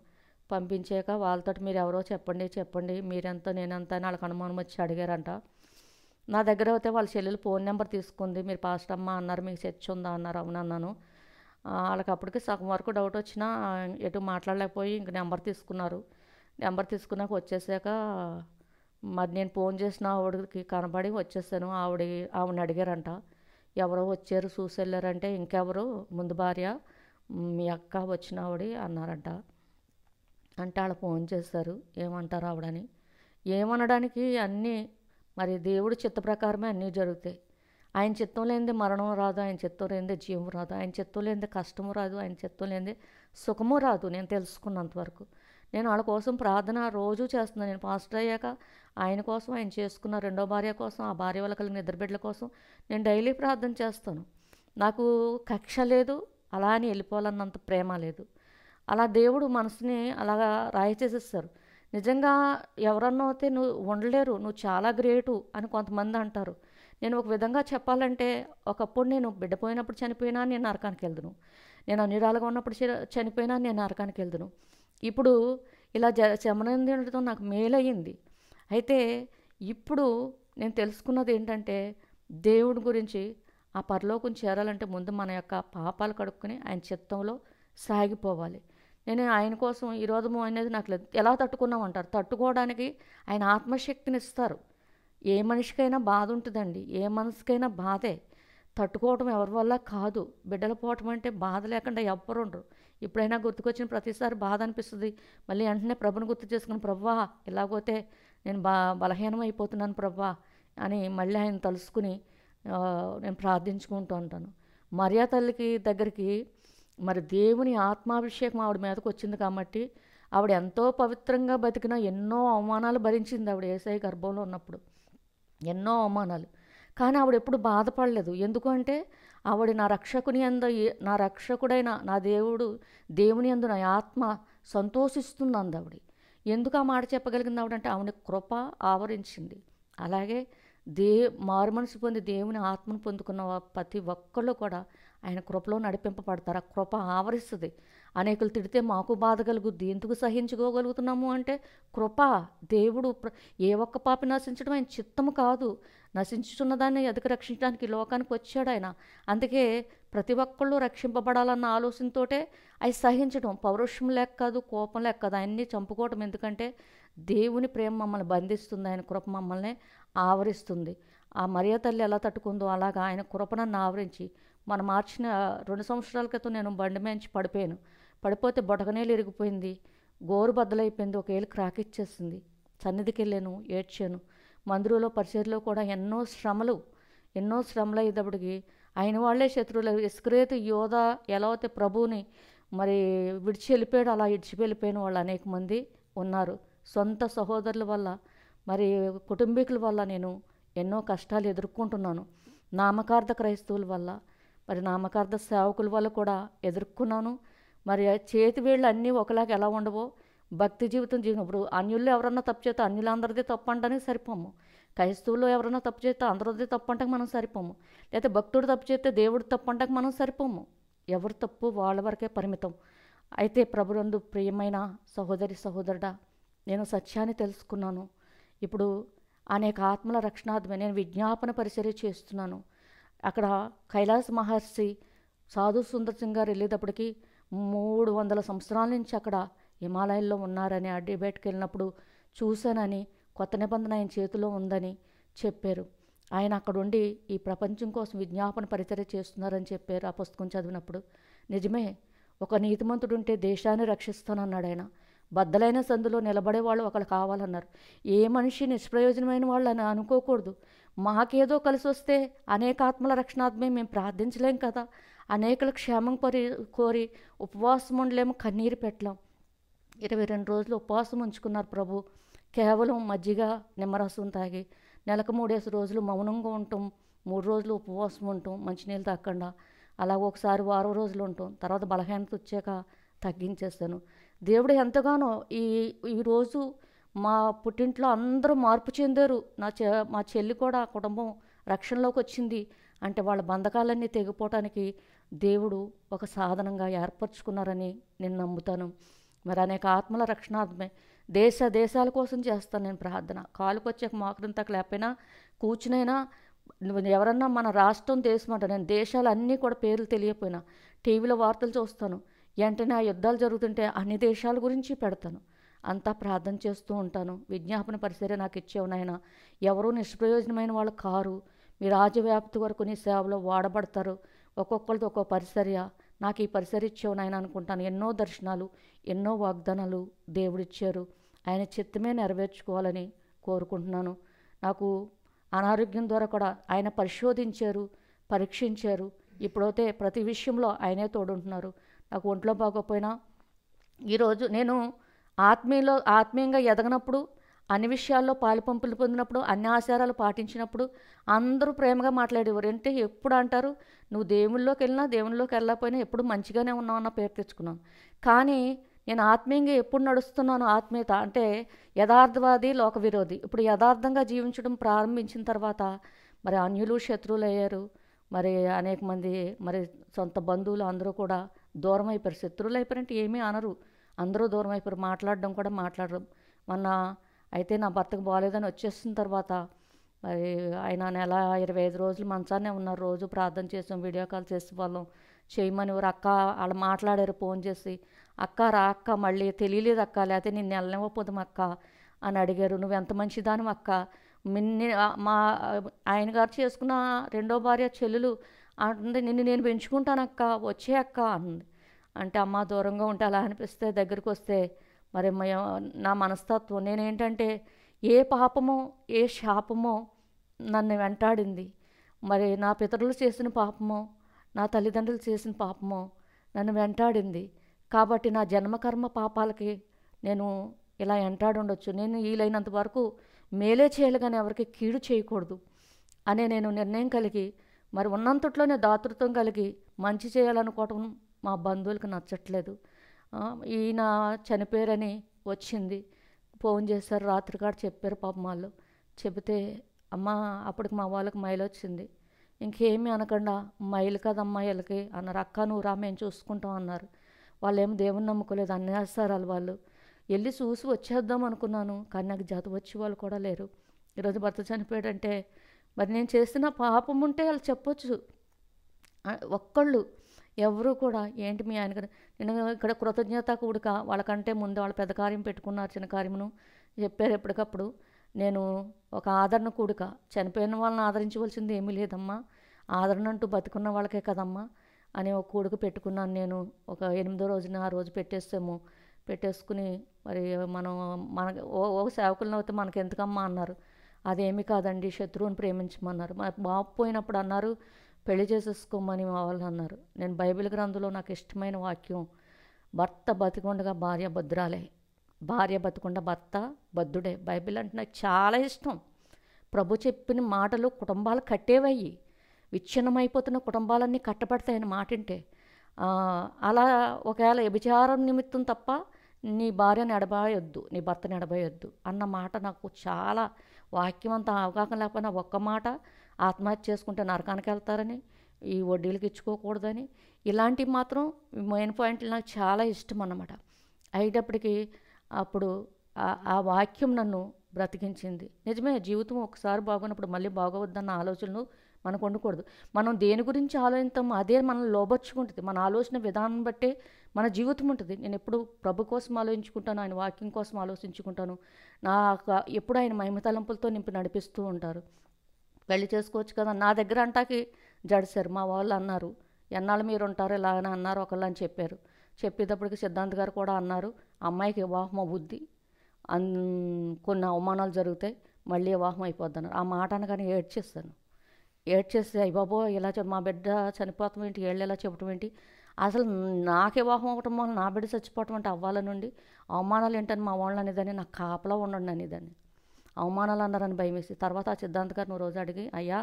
పంపించాక వాళ్ళతో మీరు ఎవరో చెప్పండి చెప్పండి మీరెంత నేనెంత అని వాళ్ళకి అనుమానం వచ్చి అడిగారంట. నా దగ్గర అయితే వాళ్ళ చెల్లెలు ఫోన్ నెంబర్ తీసుకుంది. మీరు పాస్టర్ అమ్మ అన్నారు, మీకు చర్చ్ ఉందా అన్నారు. అవునన్నాను. వాళ్ళకి అప్పటికి సగం వరకు డౌట్ వచ్చినా ఎటు మాట్లాడలేకపోయి ఇంక నెంబర్ తీసుకున్నారు. నెంబర్ తీసుకున్నాక వచ్చేసాక మరి నేను ఫోన్ చేసిన ఆవిడకి కనబడి వచ్చేసాను. ఆవిడని అడిగారంట, ఎవరో వచ్చారు చూసి వెళ్ళారంటే ఇంకెవరు ముందు భార్య మీ అక్క వచ్చిన ఆవిడ అన్నారంట. అంటే వాళ్ళు ఫోన్ చేశారు ఏమంటారు ఆవిడని. ఏమనడానికి అన్నీ మరి దేవుడి చిత్త ప్రకారమే అన్నీ జరుగుతాయి. ఆయన చిత్తం లేనిదే మరణం రాదు, ఆయన చిత్తం లేనిదే జీవం రాదు, ఆయన చిత్తం లేనిదే కష్టము రాదు, ఆయన చిత్తం లేనిదే సుఖము రాదు. నేను తెలుసుకున్నంతవరకు నేను వాళ్ళ కోసం ప్రార్థన రోజు చేస్తున్నాను. నేను పాస్టర్ అయ్యాక ఆయన కోసం, ఆయన చేసుకున్న రెండో భార్య కోసం, ఆ భార్య వాళ్ళ కలిగిన ఇద్దరు బిడ్డల కోసం నేను డైలీ ప్రార్థన చేస్తాను. నాకు కక్ష లేదు, అలా అని వెళ్ళిపోవాలన్నంత ప్రేమ లేదు. అలా దేవుడు మనసుని అలాగా రాయి చేసేస్తారు. నిజంగా ఎవరన్నా అయితే నువ్వు ఉండలేరు, నువ్వు చాలా గ్రేటు అని కొంతమంది అంటారు. నేను ఒక విధంగా చెప్పాలంటే ఒకప్పుడు నేను బిడ్డ పోయినప్పుడు చనిపోయినా నేను నరకానికి వెళ్దును, నేను అన్నిరాలుగా ఉన్నప్పుడు చనిపోయినా నేను నరకానికి వెళ్దును. ఇప్పుడు ఇలా శమనందడం నాకు మేలయ్యింది. అయితే ఇప్పుడు నేను తెలుసుకున్నది ఏంటంటే దేవుడి గురించి ఆ పరలోకం చేరాలంటే ముందు మన యొక్క పాపాలు కడుక్కొని ఆయన చిత్తంలో సాగిపోవాలి. నేను ఆయన కోసం ఈరోజు అనేది నాకు లేదు. ఎలా తట్టుకున్నామంటారు, తట్టుకోవడానికి ఆయన ఆత్మశక్తిని ఇస్తారు. ఏ మనిషికైనా బాధ ఉంటుందండి, ఏ మనసుకైనా బాధే. తట్టుకోవటం ఎవరి వల్ల కాదు. బిడ్డలు పోవటం అంటే బాధ లేకుండా ఎవ్వరు ఉండరు. ఇప్పుడైనా గుర్తుకొచ్చిన ప్రతిసారి బాధ అనిపిస్తుంది. మళ్ళీ వెంటనే ప్రభుని గుర్తు చేసుకుని ప్రభువా ఇలాగోతే నేను బలహీనం అయిపోతున్నాను ప్రభువా అని మళ్ళీ ఆయన తలుసుకుని నేను ప్రార్థించుకుంటూ ఉంటాను. మరియా తల్లికి దగ్గరికి మరి దేవుని ఆత్మాభిషేకం ఆవిడ మీదకి వచ్చింది కాబట్టి ఆవిడ ఎంతో పవిత్రంగా బతికిన ఎన్నో అవమానాలు భరించింది. ఆవిడ యేసయ్య గర్భంలో ఉన్నప్పుడు ఎన్నో అవమానాలు, కానీ ఆవిడ ఎప్పుడు బాధపడలేదు. ఎందుకంటే ఆవిడ నా రక్షకుడైన నా దేవుని యందు నా ఆత్మ సంతోషిస్తుంది అంది ఆవిడ. ఎందుకు ఆ మాట చెప్పగలిగింది ఆవిడంటే ఆవిడ కృప ఆవరించింది. అలాగే మారు మనసు పొంది దేవుని ఆత్మను పొందుకున్న ప్రతి ఒక్కళ్ళు కూడా ఆయన కృపలో నడిపింపబడతారు. ఆ కృప ఆవరిస్తుంది. అనేకులు తిడితే మాకు బాధ కలుగుద్ది, ఎందుకు సహించుకోగలుగుతున్నాము అంటే కృప. దేవుడు ఏ ఒక్క పాపి నశించడం ఆయన చిత్తము కాదు, నశించుచున్న దాన్ని ఎదుగు రక్షించడానికి లోకానికి వచ్చాడు ఆయన. అందుకే ప్రతి ఒక్కళ్ళు రక్షింపబడాలన్న ఆలోచనతోటే అవి సహించడం. పౌరుషం లేక కాదు, కోపం లేక కాదు, ఆయన్ని చంపుకోవటం. ఎందుకంటే దేవుని ప్రేమ మమ్మల్ని బంధిస్తుంది, ఆయన కృప మమ్మల్ని ఆవరిస్తుంది. ఆ మరియ తల్లి ఎలా తట్టుకుందో అలాగా ఆయన కృపనన్ను ఆవరించి మనం మార్చిన 2 సంవత్సరాల క్రితం నేను బండి మేంచి పడిపోతే బొటకనేలు ఇరిగిపోయింది, గోరు బద్దలైపోయింది, ఒక ఏళ్ళు క్రాక్ ఇచ్చేసింది. సన్నిధికి వెళ్ళాను, ఏడ్చాను. మందిరంలో పరిచర్లో కూడా ఎన్నో శ్రమలు అయ్యేటప్పటికి ఆయన వాళ్ళే శత్రువులు. ఇస్కరేతు యోధ ఎలా అయితే ప్రభువుని మరి విడిచి వెళ్ళిపోయాడు, అలా ఇడిచి వెళ్ళిపోయిన వాళ్ళు అనేక మంది ఉన్నారు. సొంత సహోదరుల వల్ల మరి కుటుంబీకుల వల్ల నేను ఎన్నో కష్టాలు ఎదుర్కొంటున్నాను. నామకార్థ క్రైస్తవుల వల్ల మరి నామకార్థ సేవకుల వల్ల కూడా ఎదుర్కొన్నాను. మరి చేతి వేళ్ళు అన్నీ ఒకలాగా ఎలా ఉండవో భక్తి జీవితం ఇప్పుడు అన్యుల్లో ఎవరన్నా తప్పు చేస్తే అన్యులందరిదే తప్పు అంటానికి సరిపోము. క్రైస్తవుల్లో ఎవరన్నా తప్పు చేస్తే అందరిదే తప్పు అంటాక మనం సరిపోము. లేకపోతే భక్తుడు తప్పు చేస్తే దేవుడు తప్పు అంటాక మనం సరిపోము. ఎవరు తప్పు వాళ్ళ వరకే పరిమితం. అయితే ప్రభునందు ప్రియమైన సహోదరుడా, నేను సత్యాన్ని తెలుసుకున్నాను. ఇప్పుడు అనేక ఆత్మల రక్షణార్థమే నేను విజ్ఞాపన పరిచర్య చేస్తున్నాను. అక్కడ కైలాస మహర్షి సాధు సుందర్ సింగ్ గారు వెళ్ళేటప్పటికి 300 సంవత్సరాల నుంచి అక్కడ హిమాలయాల్లో ఉన్నారని, ఆ డిబేట్కి వెళ్ళినప్పుడు చూశానని, కొత్త నిబంధన ఆయన చేతిలో ఉందని చెప్పారు. ఆయన అక్కడ ఉండి ఈ ప్రపంచం కోసం విజ్ఞాపన పరిచర్య చేస్తున్నారని చెప్పారు. ఆ పుస్తకం చదివినప్పుడు నిజమే, ఒక నీతిమంతుడు ఉంటే దేశాన్ని రక్షిస్తానన్నాడు ఆయన. బద్దలైన సందులో నిలబడేవాళ్ళు ఒకళ్ళు కావాలన్నారు. ఏ మనిషి నిష్ప్రయోజనమైన వాళ్ళు అని అనుకోకూడదు. మాకేదో కలిసి వస్తే అనేక ఆత్మల రక్షణాత్మే మేము ప్రార్థించలేం కదా, అనేకల క్షేమం కోరి ఉపవాసం ఉండలేము, కన్నీరు పెట్టలేం. 22 రోజులు ఉపవాసం ఉంచుకున్నారు ప్రభు. కేవలం మజ్జిగ నిమ్మరసం తాగి నెలకు 3 రోజులు మౌనంగా ఉంటాం, 3 రోజులు ఉపవాసం ఉంటాం, మంచినీళ్ళు తాగకుండా అలా ఒకసారి వారం రోజులు ఉంటాం, తర్వాత బలహీనత వచ్చాక తగ్గించేస్తాను. దేవుడు ఎంతగానో ఈరోజు మా పుట్టింట్లో అందరూ మార్పు చెందారు. మా చెల్లి కూడా కుటుంబం రక్షణలోకి వచ్చింది అంటే వాళ్ళ బంధకాలన్నీ తెగిపోవటానికి దేవుడు ఒక సాధనంగా ఏర్పరచుకున్నారని నేను నమ్ముతాను. మరి అనేక ఆత్మల రక్షణార్థమే దేశాల కోసం చేస్తాను నేను ప్రార్థన. కాలుకి వచ్చాక మోకరింతకు లేకపోయినా కూర్చునైనా ఎవరన్నా మన రాష్ట్రం దేశం అంట, నేను దేశాలన్నీ కూడా పేర్లు తెలియకపోయినా టీవీలో వార్తలు చూస్తాను, వెంటనే ఆ యుద్ధాలు జరుగుతుంటే అన్ని దేశాల గురించి పెడతాను. అంతా ప్రార్థన చేస్తూ ఉంటాను. విజ్ఞాపన పరిచర్య నాకు ఇచ్చేవు నాయన. ఎవరూ నిష్ప్రయోజనమైన వాళ్ళు కారు. మీ రాజ్యవ్యాప్తి వరకు నీ సేవలో వాడబడతారు. ఒక్కొక్కరితో ఒక్కో పరిచర్య. నాకు ఈ పరిచర్య ఇచ్చేవు నాయన అనుకుంటాను. ఎన్నో దర్శనాలు, ఎన్నో వాగ్దానాలు దేవుడిచ్చారు. ఆయన చిత్తమే నెరవేర్చుకోవాలని కోరుకుంటున్నాను. నాకు అనారోగ్యం ద్వారా కూడా ఆయన పరిశోధించారు, పరీక్షించారు. ఇప్పుడైతే ప్రతి విషయంలో ఆయనే తోడుంటున్నారు. నాకు ఒంట్లో బాగోపోయినా ఈరోజు నేను ఆత్మీయంగా ఎదగనప్పుడు, అన్ని విషయాల్లో పాలుపంపులు పొందినప్పుడు, అన్ని ఆచారాలు పాటించినప్పుడు అందరూ ప్రేమగా మాట్లాడేవారు. అంటే ఎప్పుడు అంటారు, నువ్వు దేవుళ్ళలోకి వెళ్ళకపోయినా ఎప్పుడు మంచిగానే ఉన్నావు అన్న పేరు తెచ్చుకున్నాను. కానీ నేను ఆత్మీయంగా ఎప్పుడు నడుస్తున్నాను, ఆత్మీయత అంటే యథార్థవాది లోక విరోధి. ఇప్పుడు యథార్థంగా జీవించడం ప్రారంభించిన తర్వాత మరి అన్యులు శత్రువులు అయ్యారు. మరి అనేక మంది మరి సొంత బంధువులు అందరూ కూడా దూరం అయిపోయారు. శత్రువులు అయిపోయారంటే ఏమీ అనరు, అందరూ దూరం అయిపోయారు. మాట్లాడడం కూడా మాట్లాడరు. మొన్న అయితే నా భర్తకు బాగాలేదని వచ్చేసిన తర్వాత మరి ఆయన నెల 25 రోజులు మంచానే ఉన్నారు. రోజు ప్రార్థన చేసాం, వీడియో కాల్ చేసే వాళ్ళం. చేయమని ఎవరు అక్క వాళ్ళు మాట్లాడారు ఫోన్ చేసి, అక్క రా అక్క, మళ్ళీ తెలియలేదు అక్క, లేకపోతే నేను నెలనివ్వపోదాం అక్క అని అడిగారు. నువ్వు ఎంత మంచిదాని అక్క, మా ఆయన గారు చేసుకున్న రెండో భార్య చెల్లెలు అంటుంది, నిన్ను నేను పెంచుకుంటానక్క, వచ్చే అక్క అంది. అంటే అమ్మ దూరంగా ఉంటే అలా అనిపిస్తే, దగ్గరికి వస్తే మరి నా మనస్తత్వం నేనేంటంటే ఏ పాపమో ఏ శాపమో నన్ను వెంటాడింది. మరి నా పితరులు చేసిన పాపమో నా తల్లిదండ్రులు చేసిన పాపమో నన్ను వెంటాడింది. కాబట్టి నా జన్మకర్మ పాపాలకి నేను ఇలా వెంటాడి ఉండొచ్చు. నేను వీలైనంత వరకు మేలే చేయాలి కానీ ఎవరికి కీడు చేయకూడదు అనే నేను నిర్ణయం కలిగి మరి ఉన్నంతట్లోనే దాతృత్వం కలిగి మంచి చేయాలనుకోవటం మా బంధువులకు నచ్చట్లేదు. ఈయన చనిపోయారని వచ్చింది, ఫోన్ చేశారు, రాత్రికాడ చెప్పారు పాపం వాళ్ళు. చెబితే అమ్మ అప్పటికి మా వాళ్ళకి మైలు వచ్చింది. ఇంకేమీ అనకుండా మైలు కదమ్మా వీళ్ళకి అన్నారు. అక్క నువ్వు రా మేము చూసుకుంటాం అన్నారు. వాళ్ళు ఏమో దేవుని నమ్ముకోలేదు, అన్నేస్తారు వాళ్ళు. వెళ్ళి చూసి వచ్చేద్దాం అనుకున్నాను, కానీ నాకు జత వచ్చే వాళ్ళు కూడా లేరు. ఈరోజు భర్త చనిపోయాడంటే మరి నేను చేసిన పాపం ఉంటే వాళ్ళు చెప్పొచ్చు. ఒక్కళ్ళు ఎవరు కూడా ఏంటి మీ ఆయన నేను ఇక్కడ కృతజ్ఞత కూడిక వాళ్ళకంటే ముందు వాళ్ళ పెద్ద కార్యం పెట్టుకున్నారు, చిన్న కార్యమును చెప్పారు ఎప్పటికప్పుడు. నేను ఒక ఆదరణ కూడిక, చనిపోయిన వాళ్ళని ఆదరించవలసింది ఏమీ లేదమ్మా, ఆదరణ అంటూ బతుకున్న వాళ్ళకే కదమ్మా అని ఒక కూడిక పెట్టుకున్నాను. నేను ఒక 8వ రోజున ఆ రోజు పెట్టేసుకుని మరి మన సేవకులను అయితే మనకి ఎందుకమ్మా అన్నారు. అదేమీ కాదండి, శత్రువుని ప్రేమించమన్నారు. మా బాబు పోయినప్పుడు అన్నారు పెళ్లి చేసేసుకోమని మా వాళ్ళు అన్నారు. నేను బైబిల్ గ్రంథంలో నాకు ఇష్టమైన వాక్యం, భర్త బతికొండగా భార్య భద్రాలే, భార్య బతికొండ భర్త బద్ధుడే. బైబిల్ అంటే నాకు చాలా ఇష్టం. ప్రభు చెప్పిన మాటలు కుటుంబాలు కట్టేవయ్యి, విచ్ఛిన్నమైపోతున్న కుటుంబాలన్నీ కట్టబడతాయని మాటింటే. అలా ఒకవేళ వ్యభిచారం నిమిత్తం తప్ప నీ భార్యని ఎడబాయొద్దు, నీ భర్తని ఎడబాయొద్దు అన్న మాట నాకు చాలా, వాక్యం అంతా అవగాహన లేకపోయినా ఒక్క మాట, ఆత్మహత్య చేసుకుంటే నరకానికి వెళ్తారని, ఈ వడ్డీలకు ఇచ్చుకోకూడదని, ఇలాంటివి మాత్రం మెయిన్ పాయింట్లు నాకు చాలా ఇష్టం అన్నమాట. అయ్యేటప్పటికి అప్పుడు ఆ వాక్యం నన్ను బ్రతికించింది. నిజమే, జీవితం ఒకసారి బాగున్నప్పుడు మళ్ళీ బాగోవద్దన్న ఆలోచనలు మనకు ఉండకూడదు. మనం దేని గురించి ఆలోచిస్తాం అదే మనల్ని లోబర్చుకుంటుంది. మన ఆలోచన విధానం బట్టే మన జీవితం ఉంటుంది. నేను ఎప్పుడు ప్రభు కోసం ఆలోచించుకుంటాను, ఆయన వాక్యం కోసం ఆలోచించుకుంటాను. ఎప్పుడు ఆయన మహిమ తలంపులతో నింపి నడిపిస్తూ ఉంటారు. పెళ్లి చేసుకోవచ్చు కదా నా దగ్గర అంటాకి జడిసారు. మా వాళ్ళు అన్నారు, ఎన్నాళ్ళు మీరు ఉంటారు ఇలాగనే అన్నారు ఒకళ్ళు అని చెప్పారు. చెప్పేటప్పటికి సిద్ధాంత్ గారు కూడా అన్నారు, అమ్మాయికి వివాహం అవుద్ది, కొన్ని అవమానాలు జరుగుతాయి, మళ్ళీ వివాహం అయిపోద్ది అన్నారు. ఆ మాట అనగానే ఏడ్చేస్తే అయ్య బాబో ఇలా మా బిడ్డ చనిపోవటం ఏంటి, ఏళ్ళు ఇలా చెప్పటం ఏంటి, అసలు నాకు వివాహం అవ్వటం వల్ల నా బిడ్డ చచ్చిపోవటం అంటే అవ్వాల నుండి అవమానాలు ఏంటని మా వాళ్ళు అనేదాన్ని, నాకు కాపలా ఉండండి అనేదాన్ని. అవమానాలు అన్నారని భయం వేసి తర్వాత ఆ సిద్ధాంత్ గారిని రోజు అడిగి, అయ్యా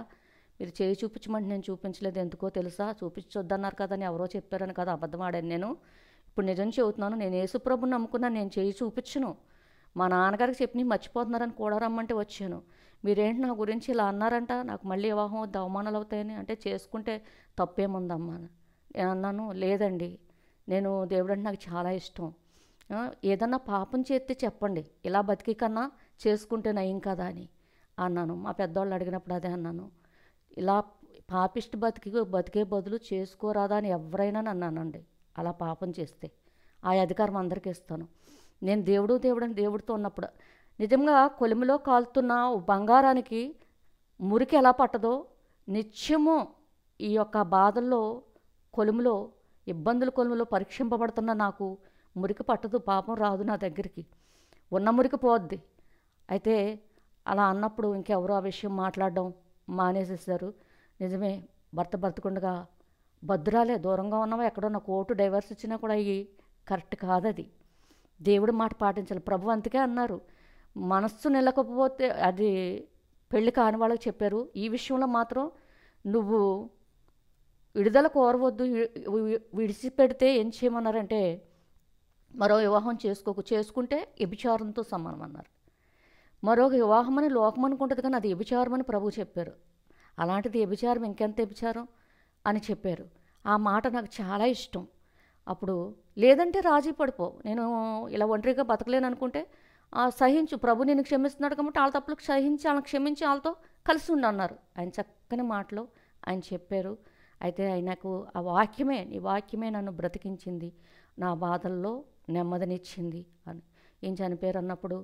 మీరు చేయి చూపించమంటే నేను చూపించలేదు, ఎందుకో తెలుసా, చూపించొద్దన్నారు కదా అని ఎవరో చెప్పారని కదా అబద్ధం ఆడాను నేను. ఇప్పుడు నిజం చెబుతున్నాను, నేను యేసుప్రభుని నమ్ముకున్నాను, నేను చేయి చూపించను. మా నాన్నగారికి చెప్పి మర్చిపోతున్నారని కూడా రమ్మంటే వచ్చాను. మీరేంటి నా గురించి ఇలా అన్నారంట, నాకు మళ్ళీ వివాహం వద్దు, అవమానాలు అవుతాయని. అంటే చేసుకుంటే తప్పేముందమ్మా నేను అన్నాను. లేదండి, నేను దేవుడు అంటే నాకు చాలా ఇష్టం. ఏదన్నా పాపం చేస్తే చెప్పండి, ఇలా బతికి కన్నా చేసుకుంటే నయం కదా అని అన్నాను. మా పెద్దవాళ్ళు అడిగినప్పుడు అదే అన్నాను. ఇలా పాపిష్టి బతికే బదులు చేసుకోరాదా అని ఎవరైనా నన్ను అనండి. అలా పాపం చేస్తే ఆ అధికారం అందరికీ ఇస్తాను. నేను దేవుడు అని దేవుడితో ఉన్నప్పుడు నిజంగా కొలిమిలో కాలుతున్న బంగారానికి మురికి ఎలా పట్టదో, నిత్యము ఈ యొక్క బాధల్లో కొలిమిలో కొలిమిలో పరీక్షింపబడుతున్న నాకు మురికి పట్టదు, పాపం రాదు నా దగ్గరికి, ఉన్న మురికి పోద్ది. అయితే అలా అన్నప్పుడు ఇంకెవరో ఆ విషయం మాట్లాడడం మానేసేసారు. నిజమే, భర్త బ్రతకుండగా భద్రాలే, దూరంగా ఉన్నవా ఎక్కడో నా కోర్టు డైవర్స్ ఇచ్చినా కూడా అవి కరెక్ట్ కాదది. దేవుడి మాట పాటించాలి. ప్రభు అంతకే అన్నారు, మనస్సు నిలకపోతే అది పెళ్లి కాని వాళ్ళకి చెప్పారు. ఈ విషయంలో మాత్రం నువ్వు విడుదల కోరవద్దు, విడిచిపెడితే ఏం చేయమన్నారంటే మరో వివాహం చేసుకోకు, చేసుకుంటే వ్యభిచారంతో సమానం అన్నారు. మరొక వివాహం అని లోకం అనుకుంటుంది కానీ అది వ్యభిచారం అని ప్రభువు చెప్పారు. అలాంటిది వ్యభిచారం ఇంకెంత వ్యభిచారం అని చెప్పారు. ఆ మాట నాకు చాలా ఇష్టం. అప్పుడు లేదంటే రాజీ పడిపో, నేను ఇలా ఒంటరిగా బతకలేను అనుకుంటే సహించు, ప్రభు నేను క్షమిస్తున్నాడు కాబట్టి వాళ్ళ తప్పులకు సహించి వాళ్ళని క్షమించి వాళ్ళతో కలిసి ఉండన్నారు. ఆయన చక్కని మాటలు ఆయన చెప్పారు. అయితే ఆయనకు ఆ వాక్యమే, నీ వాక్యమే నన్ను బ్రతికించింది, నా బాధల్లో నెమ్మదినిచ్చింది అని. ఏం చనిపోయారు అన్నప్పుడు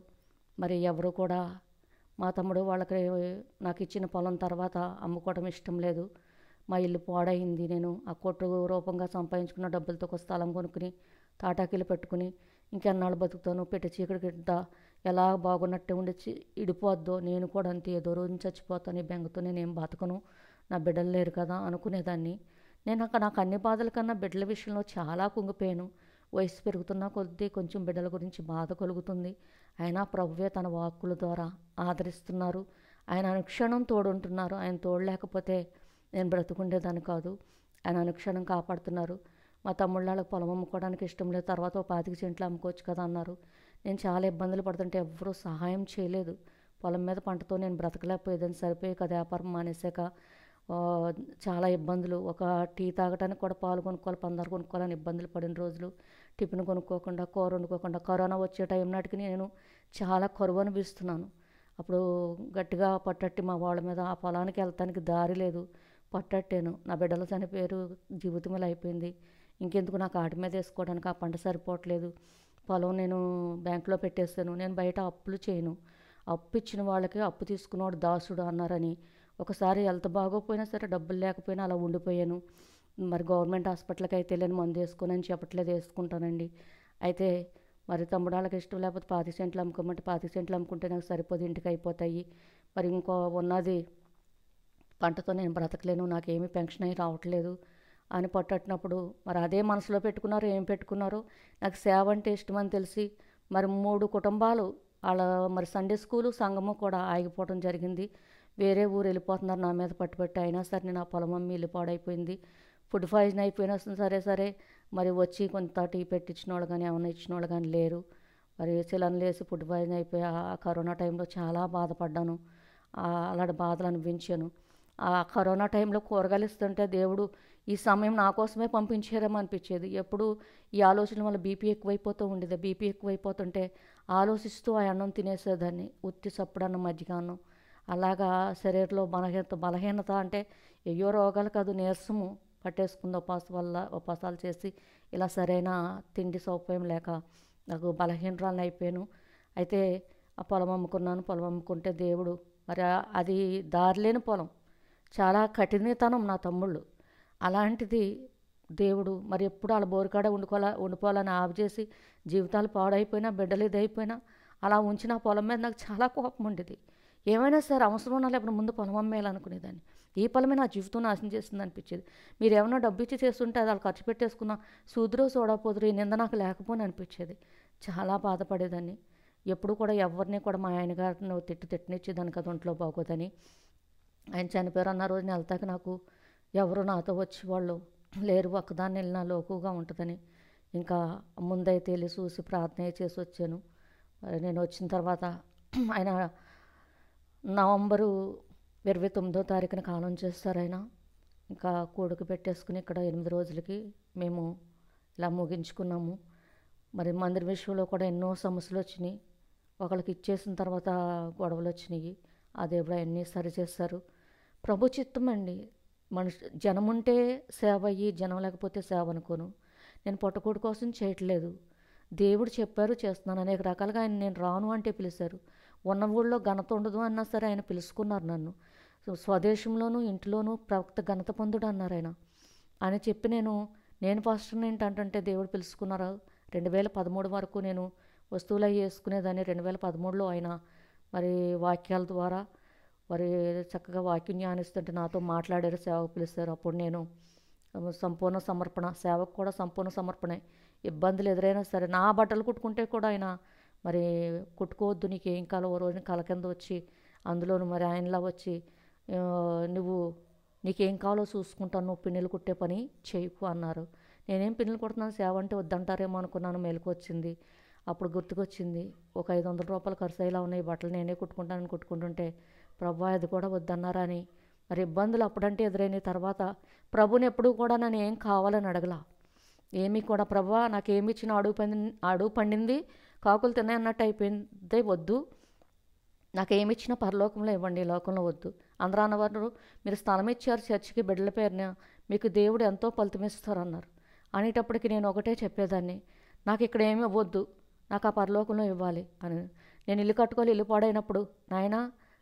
మరి ఎవరు కూడా, మా తమ్ముడు వాళ్ళకి నాకు ఇచ్చిన పొలం తర్వాత అమ్ముకోవడం ఇష్టం లేదు, మా ఇల్లు పాడైంది, నేను ఆ కొట్టు రూపంగా సంపాదించుకున్న డబ్బులతో ఒక స్థలం కొనుక్కుని తాటాకీలు పెట్టుకుని ఇంకెన్నాళ్ళు బతుకుతాను, పెట్టి చీకటి గిడ్డ ఎలా బాగున్నట్టే ఉండి ఇడిపోద్దో, నేను కూడా అంతే, ఏదో రోజు చచ్చిపోతాను, ఈ బెంగతో నేనేం బతకను, నా బిడ్డలు లేరు కదా అనుకునేదాన్ని. నాకు అన్ని బాధల కన్నా బిడ్డల విషయంలో చాలా కుంగిపోయాను. వయసు పెరుగుతున్న కొద్దీ కొంచెం బిడ్డల గురించి బాధ కలుగుతుంది. అయినా ప్రభువే తన వాక్కుల ద్వారా ఆదరిస్తున్నారు, ఆయన అనుక్షణం తోడుంటున్నారు. ఆయన తోడు లేకపోతే నేను బ్రతుకుండేదాన్ని కాదు. ఆయన అనుక్షణం కాపాడుతున్నారు. మా తమ్ముళ్ళకి పొలం అమ్ముకోవడానికి ఇష్టం లేదు, తర్వాత 25 సెంట్లు అమ్ముకోవచ్చు కదా అన్నారు. నేను చాలా ఇబ్బందులు పడుతుంటే ఎవరూ సహాయం చేయలేదు. పొలం మీద పంటతో నేను బ్రతకలేకపోయేదాన్ని, సరిపోయి కదా వ్యాపారం మానేసాక చాలా ఇబ్బందులు. ఒక టీ తాగడానికి కూడా పాలు కొనుక్కోవాలి, పందాలు కొనుక్కోవాలని ఇబ్బందులు పడిన రోజులు, టిఫిన్ కొనుక్కోకుండా, కూర వండుకోకుండా. కరోనా వచ్చే టైం నాటికి నేను చాలా కరువు అనిపిస్తున్నాను. అప్పుడు గట్టిగా పట్టట్టి మా వాళ్ళ మీద, ఆ పొలానికి వెళ్తానికి దారి లేదు, పట్టట్టాను. నా బిడ్డలు చనిపోయారు, జీవితం ఇలా అయిపోయింది, ఇంకెందుకు నాకు ఆటి మీద వేసుకోవడానికి, ఆ పంట సరిపోవట్లేదు, పొలం నేను బ్యాంకులో పెట్టేస్తాను, నేను బయట అప్పులు చేయను, అప్పు ఇచ్చిన వాళ్ళకి అప్పు తీసుకున్నవాడు దాసుడు అన్నారని ఒకసారి హెల్త్ బాగోపోయినా సరే డబ్బులు లేకపోయినా అలా ఉండిపోయాను. మరి గవర్నమెంట్ హాస్పిటల్కి అయితే వెళ్ళని మందు వేసుకొని అని చెప్పట్లేదు, వేసుకుంటానండి. అయితే మరి తమ్ముడు వాళ్ళకి ఇష్టం లేకపోతే 25 సెంట్లు అమ్ముకోమంటే 25 సెంట్లు అమ్ముకుంటే నాకు సరిపోదు, ఇంటికి అయిపోతాయి, మరి ఇంకో ఉన్నది పంటతో నేను బ్రతకలేను, నాకేమీ పెన్షన్ అయి రావట్లేదు అని పట్టట్టినప్పుడు మరి అదే మనసులో పెట్టుకున్నారు. ఏం పెట్టుకున్నారో, నాకు సేవ అంటే ఇష్టమని తెలిసి మరి 3 కుటుంబాలు వాళ్ళ మరి సండే స్కూలు సంఘము కూడా ఆగిపోవడం జరిగింది. వేరే ఊరు వెళ్ళిపోతున్నారు నా మీద పట్టుబట్టి. అయినా సరే నేను ఆ పొలం అమ్మి ఇల్లు పాడైపోయింది, ఫుడ్ పాయిజన్ అయిపోయినా సరే మరి వచ్చి కొంత టీ పెట్టించిన వాళ్ళు కానీ ఏమైనా ఇచ్చిన వాళ్ళు కానీ లేరు. మరి సిలిండర్లు వేసి ఫుడ్ పాయిజన్ అయిపోయి ఆ కరోనా టైంలో చాలా బాధపడ్డాను, అలాంటి బాధలు అనిపించాను. ఆ కరోనా టైంలో కూరగాయలు ఇస్తుంటే దేవుడు ఈ సమయం నా కోసమే పంపించారేమో అనిపించేది. ఎప్పుడు ఈ ఆలోచన వల్ల బీపీ ఎక్కువైపోతూ ఉండేది. బీపీ ఎక్కువైపోతుంటే ఆలోచిస్తూ ఆ అన్నం తినేసేదాన్ని, ఉత్తి సప్పుడన్నం, మజ్జిగ అన్నం. అలాగా శరీరంలో బలహీనత అంటే ఏయో రోగాలు కాదు, నీరసము పట్టేసుకుంది. ఉపాసాలు చేసి ఇలా సరైన తిండి సౌకర్యం లేక నాకు బలహీనరాలను అయిపోయాను. అయితే ఆ పొలం అమ్ముకున్నాను. పొలం అమ్ముకుంటే దేవుడు మరి అది దారిలేని పొలం, చాలా కఠినతనం నా తమ్ముళ్ళు. అలాంటిది దేవుడు మరి ఎప్పుడు వాళ్ళ బోరికాడ ఉండిపోవాలని ఆపు జీవితాలు పాడైపోయినా, బిడ్డలు ఇదైపోయినా అలా ఉంచిన పొలం మీద నాకు చాలా కోపం ఉండేది. ఏమైనా సరే అవసరం ఉన్నా లేకపోతే ముందు పొలం అమ్మేయాలనుకునేదాన్ని. ఈ పొలమే నా జీవితం నాశనం చేస్తుంది అనిపించేది. మీరు ఏమైనా డబ్బు ఇచ్చి చేస్తుంటే అది వాళ్ళు ఖర్చు పెట్టేసుకున్నా సూదురో చూడకపోదురు, ఈ నింద నాకు లేకపోని అనిపించేది. చాలా బాధపడేదాన్ని. ఎప్పుడు కూడా ఎవరిని కూడా మా ఆయనగారిని తిట్టినిచ్చేదాన్ని కదా ఒంట్లో బాగోదని. ఆయన చనిపోయారు అన్న రోజున వెళ్తాక నాకు ఎవరు నాతో వచ్చేవాళ్ళు లేరు, ఒక్కదాన్ని వెళ్ళినా లోకుగా ఉంటుందని ఇంకా ముందైతే వెళ్ళి చూసి ప్రార్థన చేసి వచ్చాను. మరి నేను వచ్చిన తర్వాత ఆయన నవంబరు 29వ తారీఖున కాలం చేస్తారు. ఆయన ఇంకా కొడుకు పెట్టేసుకుని ఇక్కడ 8 రోజులకి మేము ఇలా ముగించుకున్నాము. మరి మందిర విషయంలో కూడా ఎన్నో సమస్యలు వచ్చినాయి. ఒకళ్ళకి ఇచ్చేసిన తర్వాత గొడవలు వచ్చినాయి. ఆ దేవుడు అవన్నీ సరిచేస్తారు. ప్రభు చిత్తం అండి. జనం ఉంటే సేవ అయ్యి, జనం లేకపోతే సేవ అనుకోను. నేను పొట్టకూడు కోసం చేయట్లేదు. దేవుడు చెప్పారు, చేస్తున్నాను. అనేక రకాలుగా ఆయన నేను రాను అంటే పిలిచారు. ఉన్న ఊళ్ళో ఘనత ఉండదు అన్నా సరే ఆయన పిలుచుకున్నారు నన్ను. స్వదేశంలోనూ ఇంట్లోనూ ప్రవక్త ఘనత పొందుడు అన్నారు ఆయన అని చెప్పి నేను పాస్టర్ని ఏంటంటే దేవుడు పిలుచుకున్నారు. 2013 వరకు నేను వస్తువులు అవి వేసుకునేదాన్ని. 2013లో ఆయన మరి వాక్యాల ద్వారా మరి చక్కగా వాక్యం జ్ఞానిస్తుంటే నాతో మాట్లాడారు, సేవకు పిలుస్తారు. అప్పుడు నేను సంపూర్ణ సమర్పణ, సేవకు కూడా సంపూర్ణ సమర్పణే. ఇబ్బందులు ఎదురైనా సరే నా బట్టలు కుట్టుకుంటే కూడా ఆయన మరి కుట్టుకోవద్దు, నీకు ఏం కాలో ఓ రోజున కల కింద వచ్చి అందులోను మరి ఆయనలా వచ్చి నువ్వు నీకేం కావాలో చూసుకుంటాను, నువ్వు పిన్నులు కుట్టే పని చేయకు అన్నారు. నేనేం పిన్నులు కుడుతున్నాను, సేవ అంటే వద్దంటారేమో అనుకున్నాను. మెలకు వచ్చింది. అప్పుడు గుర్తుకొచ్చింది, ఒక 500 రూపాయలు ఖర్చు అయ్యేలా ఉన్నాయి, బట్టలు నేనే కుట్టుకుంటానని కుట్టుకుంటుంటే ప్రభా అది కూడా వద్దన్నారా అని మరి ఇబ్బందులు అప్పుడంటే ఎదురైన తర్వాత ప్రభుని ఎప్పుడూ కూడా నన్ను ఏం కావాలని అడగలా. ఏమీ కూడా ప్రభా నాకేమి ఇచ్చిన అడుగు పండింది కాకులు తిన్నాయి అన్నట్టు అయిపోయిందే, వద్దు నాకేమి ఇచ్చినా పరలోకంలో ఇవ్వండి, ఈ లోకంలో వద్దు. అందరూ అన్నవారు మీరు స్థలం ఇచ్చారు చర్చికి, బిడ్డల పేరున మీకు దేవుడు ఎంతో ఫలితమిస్తారు అన్నారు. అనేటప్పటికి నేను ఒకటే చెప్పేదాన్ని, నాకు ఇక్కడ ఏమి ఇవ్వద్దు, నాకు ఆ పరలోకంలో ఇవ్వాలి అని. నేను ఇల్లు కట్టుకోవాలి, ఇల్లు పాడైనప్పుడు నాయనా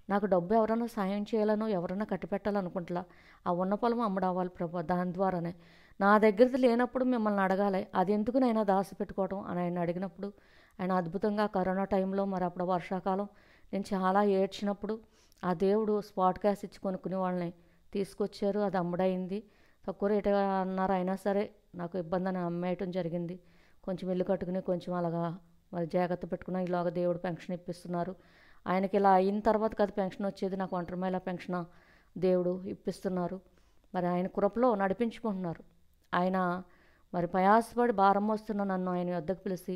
నాకు డబ్బు ఎవరైనా సాయం చేయాలనో ఎవరైనా కట్టిపెట్టాలనుకుంటా, ఆ ఉన్న పొలం అమ్ముడవ్వాలి ప్రభు, దాని ద్వారానే. నా దగ్గరది లేనప్పుడు మిమ్మల్ని అడగాలి, అది ఎందుకు నైనా దాసి పెట్టుకోవడం అని ఆయన అడిగినప్పుడు ఆయన అద్భుతంగా కరోనా టైంలో మరి అప్పుడు వర్షాకాలం నేను చాలా ఏడ్చినప్పుడు ఆ దేవుడు స్పాట్ క్యాష్ ఇచ్చి కొనుక్కునే వాళ్ళని తీసుకొచ్చారు. అది అమ్ముడైంది, తక్కువ రేటు అన్నారు. అయినా సరే నాకు ఇబ్బంది అని అమ్మేయటం జరిగింది. కొంచెం ఇల్లు కట్టుకుని కొంచెం అలాగా మరి జాగ్రత్త పెట్టుకున్నా. ఇలాగ దేవుడు పెన్షన్ ఇప్పిస్తున్నారు. ఆయనకి ఇలా అయిన తర్వాత కదా పెన్షన్ వచ్చేది, నాకు ఒంటరి మహిళా పెన్షన్ దేవుడు ఇప్పిస్తున్నారు. మరి ఆయన కృపలో నడిపించుకుంటున్నారు. ఆయన మరి ప్రయాసపడి భారం వస్తున్న నన్ను ఆయన వద్దకు పిలిచి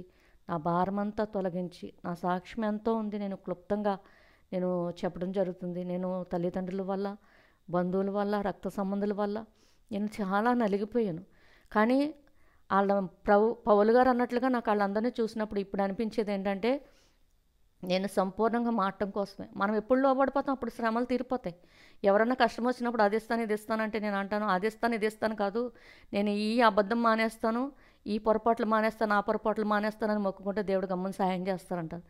నా భారమంతా తొలగించి, నా సాక్ష్యం ఎంతో ఉంది, నేను క్లుప్తంగా నేను చెప్పడం జరుగుతుంది. నేను తల్లిదండ్రుల వల్ల, బంధువుల వల్ల, రక్త సంబంధుల వల్ల నేను చాలా నలిగిపోయాను. కానీ వాళ్ళ పౌలు గారు అన్నట్లుగా నాకు వాళ్ళందరినీ చూసినప్పుడు ఇప్పుడు అనిపించేది ఏంటంటే నేను సంపూర్ణంగా మారటం కోసమే. మనం ఎప్పుడు లోబడిపోతాం అప్పుడు శ్రమలు తీరిపోతాయి. ఎవరన్నా కష్టం వచ్చినప్పుడు అది ఇస్తాను ఇది ఇస్తానంటే నేను అంటాను, అది ఇస్తాను ఇది ఇస్తాను కాదు, నేను ఈ అబద్ధం మానేస్తాను, ఈ పొరపాట్లు మానేస్తాను, ఆ పొరపాట్లు మానేస్తానని మొక్కుకుంటే దేవుడు గమ్మని సాయం చేస్తారంటారు.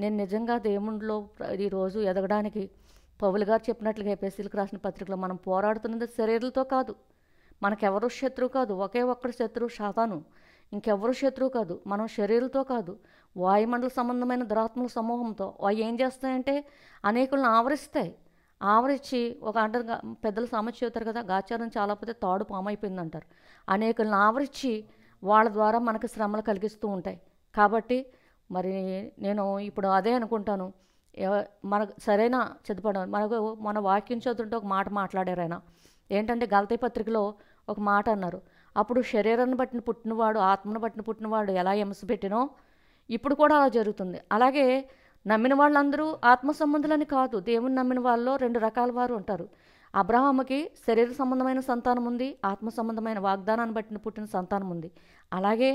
నేను నిజంగా దేవుడిలో ఈరోజు ఎదగడానికి పౌలు గారు చెప్పినట్లుగా ఎఫెసీయులకు రాసిన పత్రికలో మనం పోరాడుతున్నది శరీరాలతో కాదు, మనకెవరు శత్రువు కాదు, ఒకే ఒక్కడు శత్రువు సాతాను, ఇంకెవరు శత్రువు కాదు. మనం శరీరంతో కాదు, వాయుమండల సంబంధమైన దురాత్మల సమూహంతో. అవి ఏం చేస్తాయంటే అనేకులను ఆవరించి ఒక అంటారు, పెద్దలు సామెత చెబుతారు కదా, గాచారం చాలా పోతే తాడు పామైపోయిందంటారు. అనేకులను ఆవరించి వాళ్ళ ద్వారా మనకు శ్రమలు కలిగిస్తూ ఉంటాయి. కాబట్టి మరి నేను ఇప్పుడు అదే అనుకుంటాను, మనకు సరైన చదువుకోవడం మన వాక్యం చదువుతుంటే ఒక మాట మాట్లాడారు ఆయన. ఏంటంటే గలతీ పత్రికలో ఒక మాట అన్నారు, అప్పుడు శరీరాన్ని బట్టిన పుట్టినవాడు ఆత్మను బట్టిన పుట్టినవాడు ఎలా హింస పెట్టినో ఇప్పుడు కూడా అలా జరుగుతుంది. అలాగే నమ్మిన వాళ్ళందరూ ఆత్మ సంబంధులని కాదు, దేవుని నమ్మిన వాళ్ళలో 2 రకాల వారు ఉంటారు. అబ్రహాముకి శరీర సంబంధమైన సంతానం ఉంది, ఆత్మ సంబంధమైన వాగ్దానాన్ని బట్టిన పుట్టిన సంతానం ఉంది. అలాగే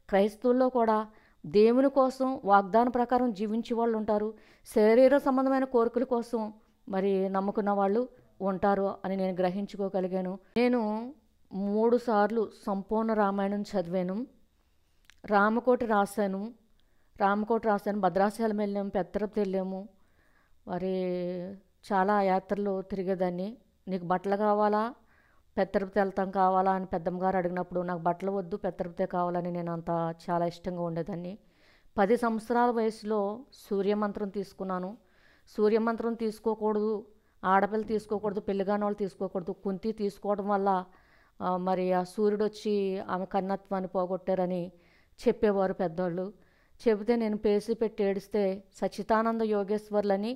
క్రైస్తవుల్లో కూడా దేవుని కోసం వాగ్దాన ప్రకారం జీవించే వాళ్ళు ఉంటారు, శరీర సంబంధమైన కోరికల కోసం మరి నమ్ముకున్న వాళ్ళు ఉంటారు అని నేను గ్రహించుకోగలిగాను. నేను 3 సార్లు సంపూర్ణ రామాయణం చదివాను. రామకోటి రాశాను, భద్రాచలం వెళ్ళాము, పెత్తరపు వెళ్ళాము. మరి చాలా యాత్రలు తిరిగేదాన్ని. నీకు బట్టలు కావాలా, పెత్తరపు వెళ్తాం కావాలా అని పెద్దమ్మగారు అడిగినప్పుడు నాకు బట్టలు వద్దు, పెత్తరపుతే కావాలని నేను అంత చాలా ఇష్టంగా ఉండేదాన్ని. 10 సంవత్సరాల వయసులో సూర్యమంత్రం తీసుకున్నాను. సూర్యమంత్రం తీసుకోకూడదు, ఆడపిల్ల తీసుకోకూడదు, పెళ్ళిగాని వాళ్ళు తీసుకోకూడదు, కుంతి తీసుకోవడం వల్ల మరి ఆ సూర్యుడు వచ్చి ఆమె కన్నత్వాన్ని పోగొట్టారని చెప్పేవారు పెద్దవాళ్ళు. చెబితే నేను పేసి పెట్టి ఏడిస్తే సచ్చిదానంద యోగేశ్వర్లని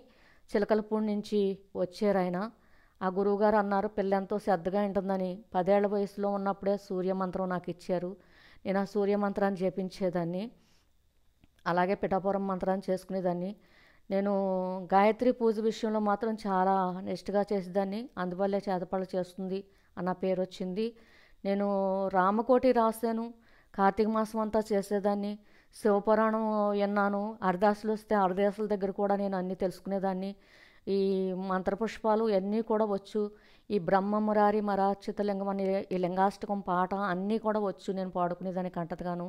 చిలకలపూడి నుంచి వచ్చారు ఆయన. ఆ గురువుగారు అన్నారు పిల్ల ఎంతో శ్రద్ధగా ఉంటుందని. 10 ఏళ్ల వయసులో ఉన్నప్పుడే సూర్యమంత్రం నాకు ఇచ్చారు. నేను ఆ సూర్యమంత్రాన్ని జపించేదాన్ని. అలాగే పిఠాపురం మంత్రాన్ని చేసుకునేదాన్ని. నేను గాయత్రి పూజ విషయంలో మాత్రం చాలా నిష్ఠగా చేసేదాన్ని. అందువల్లే చేతపడ చేస్తుంది అన్న పేరు వచ్చింది. నేను రామకోటి రాశాను. కార్తీక మాసం అంతా చేసేదాన్ని. శివపురాణం విన్నాను. హరిదాసులు వస్తే హరిదాసుల దగ్గర కూడా నేను అన్నీ తెలుసుకునేదాన్ని. ఈ మంత్రపుష్పాలు ఇవన్నీ కూడా వచ్చు. ఈ బ్రహ్మమురారి మరార్చిత లింగం అనే ఈ లింగాష్టకం పాట అన్నీ కూడా వచ్చు. నేను పాడుకునేదాన్ని కంటతగాను.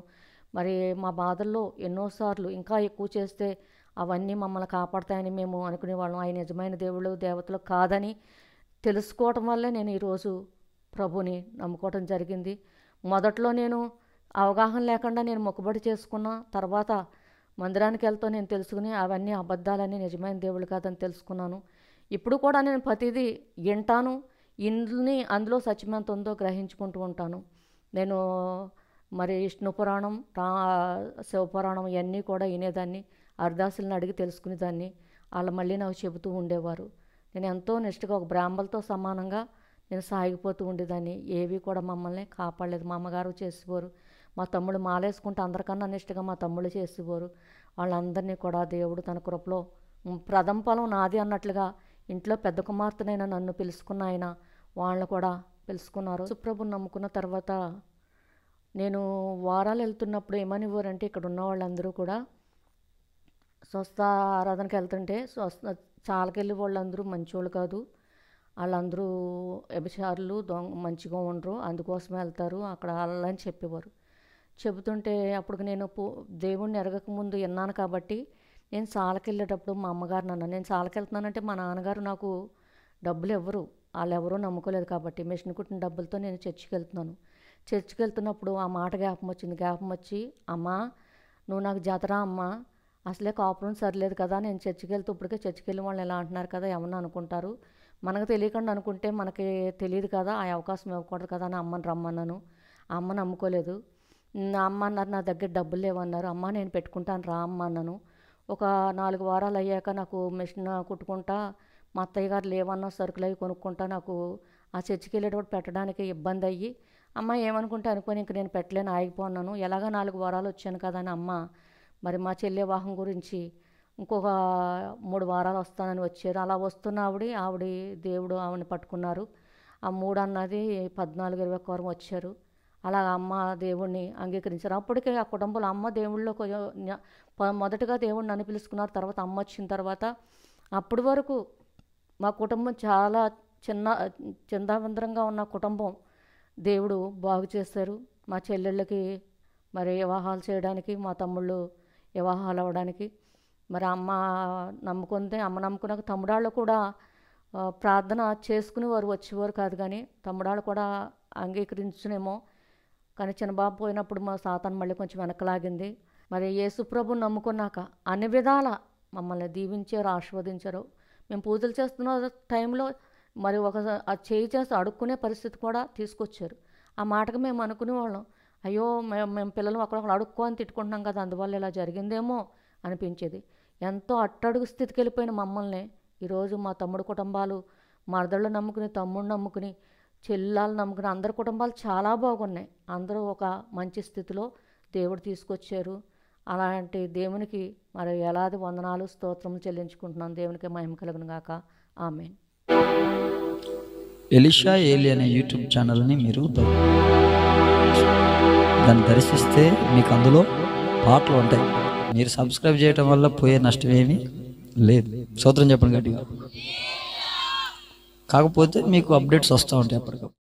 మరి మా బాధల్లో ఎన్నోసార్లు ఇంకా ఎక్కువ చేస్తే అవన్నీ మమ్మల్ని కాపాడతాయని మేము అనుకునేవాళ్ళం. ఆయన నిజమైన దేవుళ్ళు దేవతలు కాదని తెలుసుకోవటం వల్లే నేను ఈరోజు ప్రభుని నమ్ముకోవటం జరిగింది. మొదట్లో నేను అవగాహన లేకుండా నేను మొక్కుబడి చేసుకున్న తర్వాత మందిరానికి వెళ్తూ నేను తెలుసుకుని అవన్నీ అబద్ధాలని నిజమైన దేవుళ్ళు కాదని తెలుసుకున్నాను. ఇప్పుడు కూడా నేను ప్రతిదీ వింటాను. అందులో సత్యమెంత ఉందో గ్రహించుకుంటూ ఉంటాను. నేను మరి విష్ణు పురాణం శివపురాణం ఇవన్నీ కూడా వినేదాన్ని. హరిదాసులను అడిగి తెలుసుకునేదాన్ని. వాళ్ళు మళ్ళీ నాకు చెబుతూ ఉండేవారు. నేను ఎంతో నిష్ఠగా ఒక బ్రాహ్మలతో సమానంగా నేను సాగిపోతూ ఉండేదాన్ని. ఏవి కూడా మమ్మల్ని కాపాడలేదు. మా అమ్మగారు చేసేవారు. మా తమ్ముడు మాలేసుకుంటే అందరికన్నా నిష్ఠగా మా తమ్ముడు చేసేవారు. వాళ్ళందరినీ కూడా దేవుడు తన కృపలో ప్రథమ ఫలం నాది అన్నట్లుగా ఇంట్లో పెద్ద కుమార్తెనైనా నన్ను పిలుచుకున్న ఆయన వాళ్ళని కూడా పిలుచుకున్నారు. సుప్రభుని నమ్ముకున్న తర్వాత నేను వారాలు వెళ్తున్నప్పుడు ఏమనివ్వరంటే ఇక్కడ ఉన్న వాళ్ళందరూ కూడా స్వస్థ ఆరాధనకి వెళ్తుంటే చాలకెళ్ళి వాళ్ళందరూ మంచోళ్ళు కాదు, వాళ్ళందరూ వ్యభిచారులు మంచిగా ఉండరు, అందుకోసమే వెళ్తారు అక్కడ వాళ్ళని చెప్పేవారు. చెబుతుంటే అప్పుడు నేను దేవుణ్ణి ఎరగకముందు విన్నాను కాబట్టి నేను సాలకెళ్ళేటప్పుడు మా అమ్మగారు నేను సాలకెళ్తున్నానంటే మా నాన్నగారు నాకు డబ్బులు ఇవ్వరు. వాళ్ళు ఎవరూ నమ్ముకోలేదు కాబట్టి మిషన్ కుట్టిన డబ్బులతో నేను చర్చికి వెళ్తున్నాను. చర్చికి వెళ్తున్నప్పుడు ఆ మాట జ్ఞాపకం వచ్చింది. జ్ఞాపకం వచ్చి అమ్మా నువ్వు నాకు జాతరా అమ్మా, అసలే కాపురం సరిలేదు కదా, నేను చర్చికి వెళ్తూ ఇప్పటికే చర్చికి వెళ్ళిన వాళ్ళు ఎలా అంటున్నారు కదా ఏమన్నా అనుకుంటారు, మనకు తెలియకుండా అనుకుంటే మనకి తెలియదు కదా, ఆ అవకాశం ఇవ్వకూడదు కదా అని అమ్మని రమ్మన్నాను. ఆ అమ్మ నమ్ముకోలేదు. అమ్మ అన్నారు నా దగ్గర డబ్బులు లేవన్నారు. అమ్మ నేను పెట్టుకుంటాను రా అమ్మ అన్నాను. ఒక 4 వారాలు అయ్యాక నాకు మిషన్ కుట్టుకుంటా మా అత్తయ్య గారు లేవన్నా సరుకులు అవి కొనుక్కుంటా నాకు ఆ చర్చికి వెళ్ళేటప్పుడు పెట్టడానికి ఇబ్బంది అయ్యి అమ్మ ఏమనుకుంటే అనుకొని ఇంక నేను పెట్టలేను ఆగిపోన్నాను. ఎలాగ 4 వారాలు వచ్చాను కదా అని అమ్మ మరి మా చెల్లి వివాహం గురించి ఇంకొక 3 వారాలు వస్తానని వచ్చారు. అలా వస్తున్న ఆవిడ దేవుడు ఆవిడని పట్టుకున్నారు. ఆ 3 అన్నది 14-21 వచ్చారు. అలా అమ్మ దేవుణ్ణి అంగీకరించారు. అప్పటికే ఆ కుటుంబంలో అమ్మ దేవుళ్ళలో మొదటగా దేవుడిని నన్ను పిలుచుకున్నారు. తర్వాత అమ్మ వచ్చిన తర్వాత అప్పటి వరకు మా కుటుంబం చాలా చిందావందరంగా ఉన్న కుటుంబం దేవుడు బాగు చేశారు. మా చెల్లెళ్ళకి మరి వివాహాలు చేయడానికి, మా తమ్ముళ్ళు వివాహాలు అవ్వడానికి మరి అమ్మ నమ్ముకున్నాక తమ్ముడాళ్ళు కూడా ప్రార్థన చేసుకుని వారు వచ్చేవారు కాదు, కానీ తమ్ముడాళ్ళు కూడా అంగీకరించునేమో. కానీ చిన్నబాబు పోయినప్పుడు మా సాతాను మళ్ళీ కొంచెం వెనకలాగింది. మరి యేసుప్రభుని నమ్ముకున్నాక అన్ని విధాల మమ్మల్ని దీవించారు, ఆశీర్వదించారు. మేము పూజలు చేస్తున్న టైంలో మరి ఆ చేయి చేసి అడుక్కునే పరిస్థితి కూడా తీసుకొచ్చారు. ఆ మాటకు మేము అనుకునేవాళ్ళం, అయ్యో మేము పిల్లలు అక్కడొక్కడ అడుక్కో అని తిట్టుకుంటున్నాం కదా, అందువల్ల ఇలా జరిగిందేమో అనిపించేది. ఎంతో అట్టడుగు స్థితికి వెళ్ళిపోయిన మమ్మల్ని ఈరోజు మా తమ్ముడు కుటుంబాలు, మరదళ్ళు నమ్ముకుని, తమ్ముడు నమ్ముకుని, చెల్లాలు నమ్ముకుని అందరి కుటుంబాలు చాలా బాగున్నాయి. అందరూ ఒక మంచి స్థితిలో దేవుడు తీసుకొచ్చారు. అలాంటి దేవునికి మరి ఎలాది వందనాలు స్తోత్రములు చెల్లించుకుంటున్నాను. దేవునికి మహిమ కలుగును గాక. ఆమేన్. ఎలీషా ఏలి అనే యూట్యూబ్ ఛానల్ని మీరు దాన్ని దర్శిస్తే మీకు అందులో పాటలు ఉంటాయి. మీరు సబ్స్క్రైబ్ చేయటం వల్ల పోయే నష్టం ఏమీ లేదు. స్తోత్రం చెప్పండి గట్టిగా. కాకపోతే మీకు అప్డేట్స్ వస్తూ ఉంటాయి అప్పటికప్పుడు.